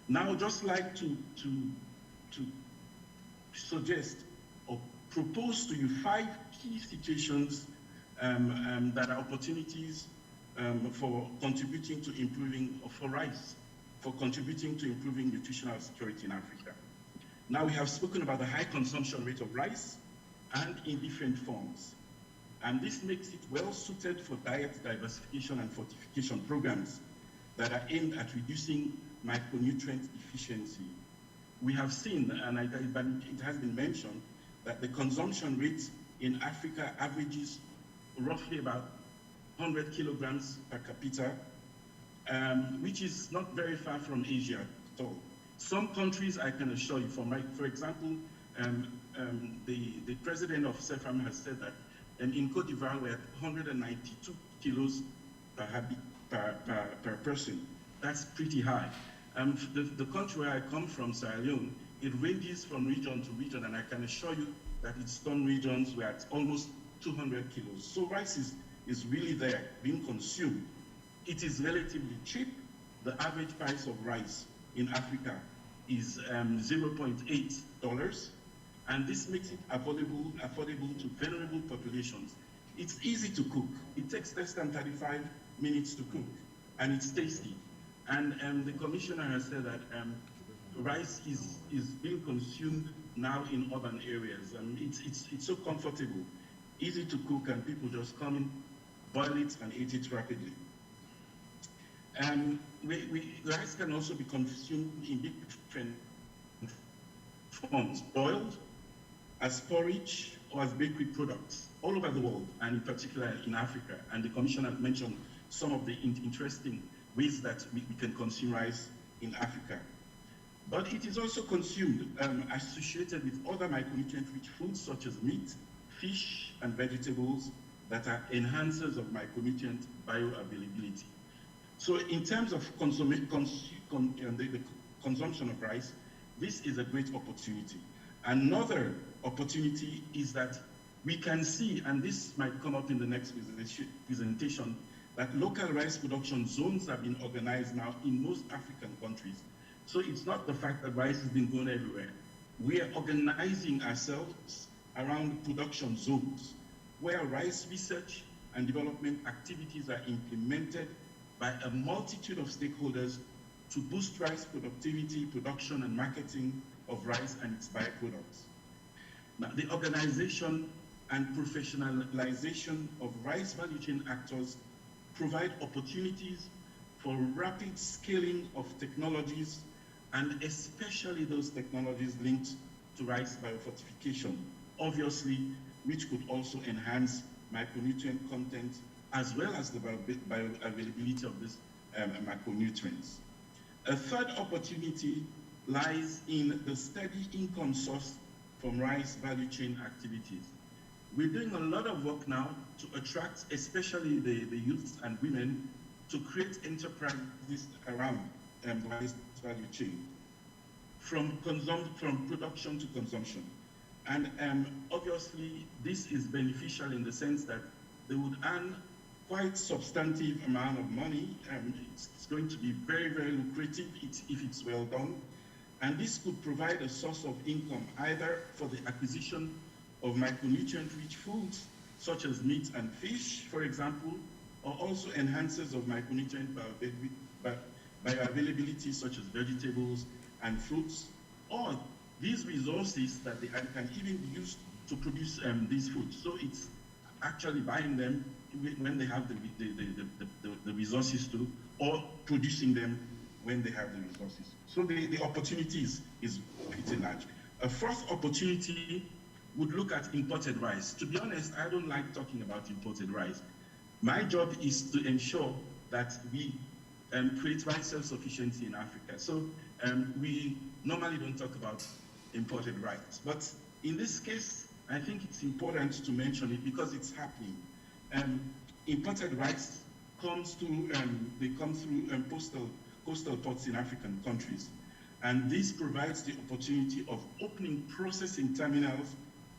Now, I'd just like to suggest or propose to you 5 key situations that are opportunities for contributing to improving, for rice, for contributing to improving nutritional security in Africa. Now, we have spoken about the high consumption rate of rice and in different forms. And this makes it well suited for diet diversification and fortification programs that are aimed at reducing micronutrient deficiency. We have seen, and it has been mentioned, that the consumption rate in Africa averages roughly about 100 kilograms per capita, which is not very far from Asia at all. Some countries, I can assure you, for example, the president of Septembre has said that in Côte d'Ivoire, we're at 192 kilos per person. That's pretty high. The country where I come from, Sierra Leone, it ranges from region to region, and I can assure you that in some regions we're at almost 200 kilos. So rice is really there, being consumed. It is relatively cheap. The average price of rice in Africa is $0.8, and this makes it affordable to vulnerable populations. It's easy to cook. It takes less than 35 minutes to cook, and it's tasty. And the commissioner has said that rice is being consumed now in urban areas. It's so comfortable, easy to cook, and people just come in, boil it, and eat it rapidly. Rice can also be consumed in different forms, boiled, as porridge, or as bakery products, all over the world, and in particular in Africa. And the Commissioner has mentioned some of the interesting ways that we can consume rice in Africa. But it is also consumed associated with other micronutrient-rich foods such as meat, fish, and vegetables that are enhancers of micronutrient bioavailability. So in terms of the consumption of rice, this is a great opportunity. Another opportunity is that we can see, and this might come up in the next presentation, that local rice production zones have been organized now in most African countries. So it's not the fact that rice has been grown everywhere. We are organizing ourselves around production zones where rice research and development activities are implemented by a multitude of stakeholders to boost rice productivity, production, and marketing of rice and its byproducts. Now, the organization and professionalization of rice value chain actors provide opportunities for rapid scaling of technologies, and especially those technologies linked to rice biofortification, obviously, which could also enhance micronutrient content as well as the bioavailability of these macronutrients. A third opportunity lies in the steady income source from rice value chain activities. We're doing a lot of work now to attract especially the youth and women to create enterprises around rice value chain, from production to consumption. And obviously, this is beneficial in the sense that they would earn quite substantive amount of money. It's going to be very, very lucrative if it's well done. And this could provide a source of income either for the acquisition of micronutrient-rich foods, such as meat and fish, for example, or also enhancers of micronutrient bioavailability, such as vegetables and fruits, or these resources that they can even be used to produce these foods. So it's actually buying them when they have the resources to, or producing them when they have the resources. So the opportunities is pretty large. A fourth opportunity would look at imported rice. To be honest, I don't like talking about imported rice. My job is to ensure that we create rice self-sufficiency in Africa. So we normally don't talk about imported rice. But in this case, I think it's important to mention it because it's happening. Imported rice comes through, they come through coastal ports in African countries. And this provides the opportunity of opening processing terminals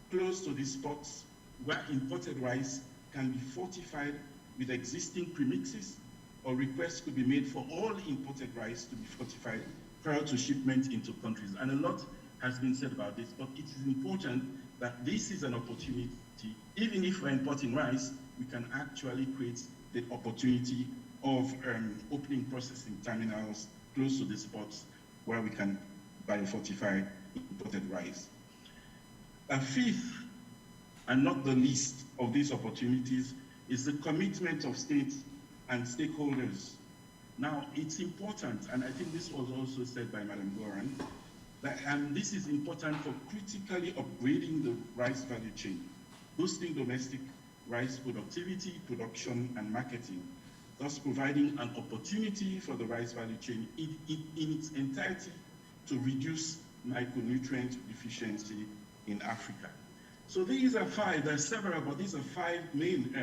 close to these ports where imported rice can be fortified with existing premixes, or requests could be made for all imported rice to be fortified prior to shipment into countries. And a lot has been said about this, but it is important that this is an opportunity. Even if we're importing rice, we can actually create the opportunity of opening processing terminals close to the spots where we can biofortify imported rice. A fifth, and not the least, of these opportunities is the commitment of states and stakeholders. Now, it's important, and I think this was also said by Madam Goran, that this is important for critically upgrading the rice value chain, boosting domestic rice productivity, production, and marketing, thus providing an opportunity for the rice value chain in its entirety to reduce micronutrient deficiency in Africa. So these are five, there are several, but these are five main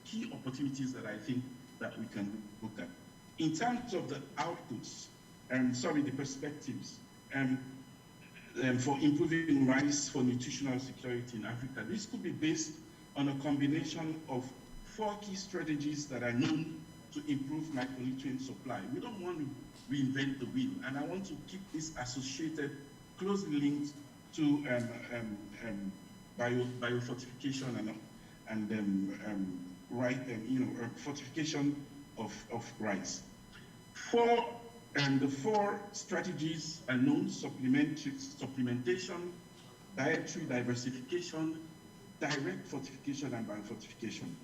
key opportunities that I think that we can look at. In terms of the outputs, the perspectives, for improving rice for nutritional security in Africa, this could be based on a combination of 4 key strategies that are known to improve micronutrient supply. We don't want to reinvent the wheel, and I want to keep this associated, closely linked to biofortification and fortification of rice. The 4 strategies are known: supplementation, dietary diversification, direct fortification, and biofortification.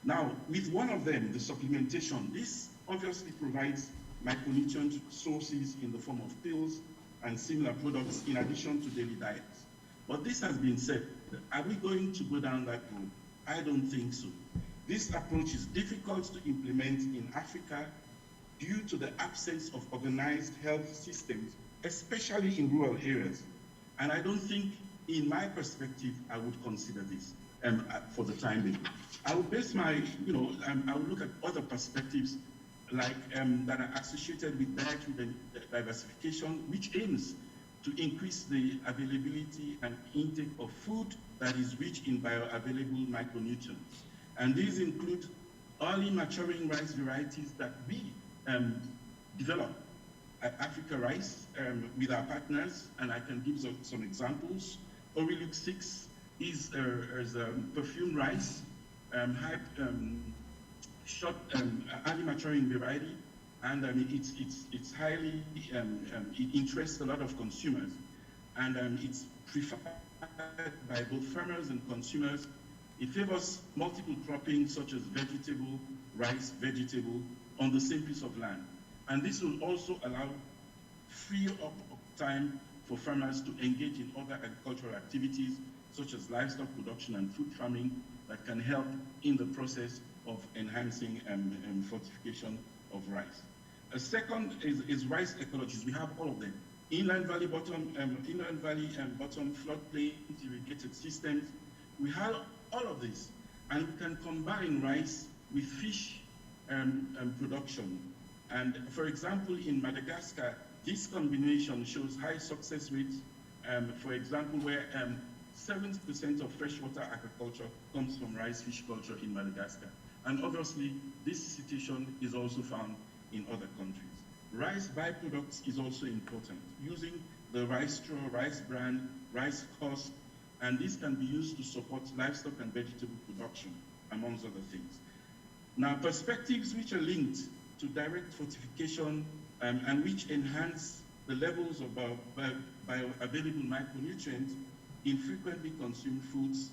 Now, with one of them, the supplementation, this obviously provides micronutrient sources in the form of pills and similar products in addition to daily diets. But this has been said. Are we going to go down that road? I don't think so. This approach is difficult to implement in Africa due to the absence of organized health systems, especially in rural areas. And I don't think, in my perspective, I would consider this for the time being. I would base my, I would look at other perspectives like that are associated with dietary diversification, which aims to increase the availability and intake of food that is rich in bioavailable micronutrients. And these include early maturing rice varieties that we develop at Africa Rice with our partners, and I can give some examples. Orilux 6 is perfume rice, short early maturing variety, and it's highly it interests a lot of consumers, and it's preferred by both farmers and consumers. It favors multiple cropping such as vegetable, rice, vegetable on the same piece of land, and this will also allow free up time for farmers to engage in other agricultural activities such as livestock production and food farming that can help in the process of enhancing fortification of rice. A second is rice ecologies. We have all of them. Inland valley bottom floodplain irrigated systems. We have all of this, and we can combine rice with fish production. And for example, in Madagascar, this combination shows high success rates. For example, where 70% of freshwater agriculture comes from rice fish culture in Madagascar. And obviously, this situation is also found in other countries. Rice byproducts is also important, using the rice straw, rice bran, rice husk, and this can be used to support livestock and vegetable production, amongst other things. Now, perspectives which are linked to direct fortification and which enhance the levels of bioavailable micronutrients in frequently consumed foods,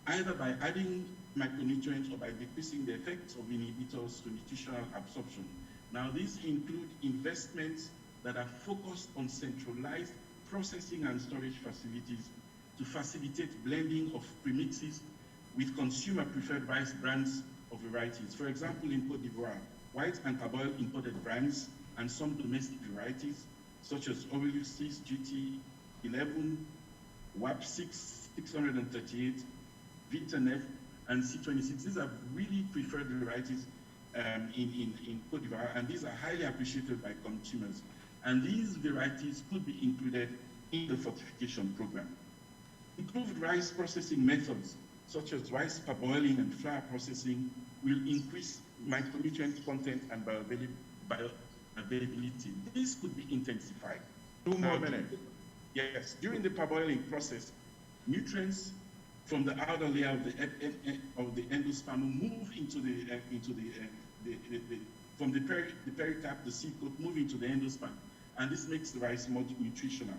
either by adding micronutrients or by decreasing the effects of inhibitors to nutritional absorption. Now, these include investments that are focused on centralized processing and storage facilities to facilitate blending of premixes with consumer-preferred rice brands of varieties. For example, in Côte d'Ivoire, white and parboiled imported brands and some domestic varieties, such as Orilus 6, GT11, WAP 6, 638, Vitanef, and C26. These are really preferred varieties in Côte d'Ivoire, and these are highly appreciated by consumers. And these varieties could be included in the fortification program. Improved rice processing methods, such as rice parboiling and flour processing, will increase micronutrient content and bioavailability. This could be intensified. 2 more minutes. Yes, during the parboiling process, nutrients from the outer layer of the endosperm move into from the pericarp, the seed coat, move into the endosperm, and this makes the rice more nutritional.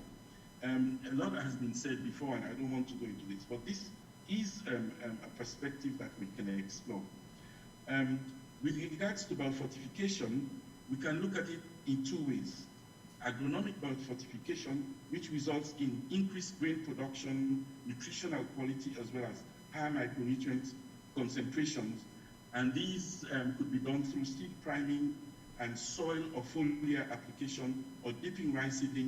A lot has been said before, and I don't want to go into this, but this is a perspective that we can explore. With regards to biofortification, we can look at it in two ways. Agronomic biofortification, which results in increased grain production, nutritional quality, as well as higher micronutrient concentrations. And these could be done through seed priming and soil or foliar application, or dipping rice seedling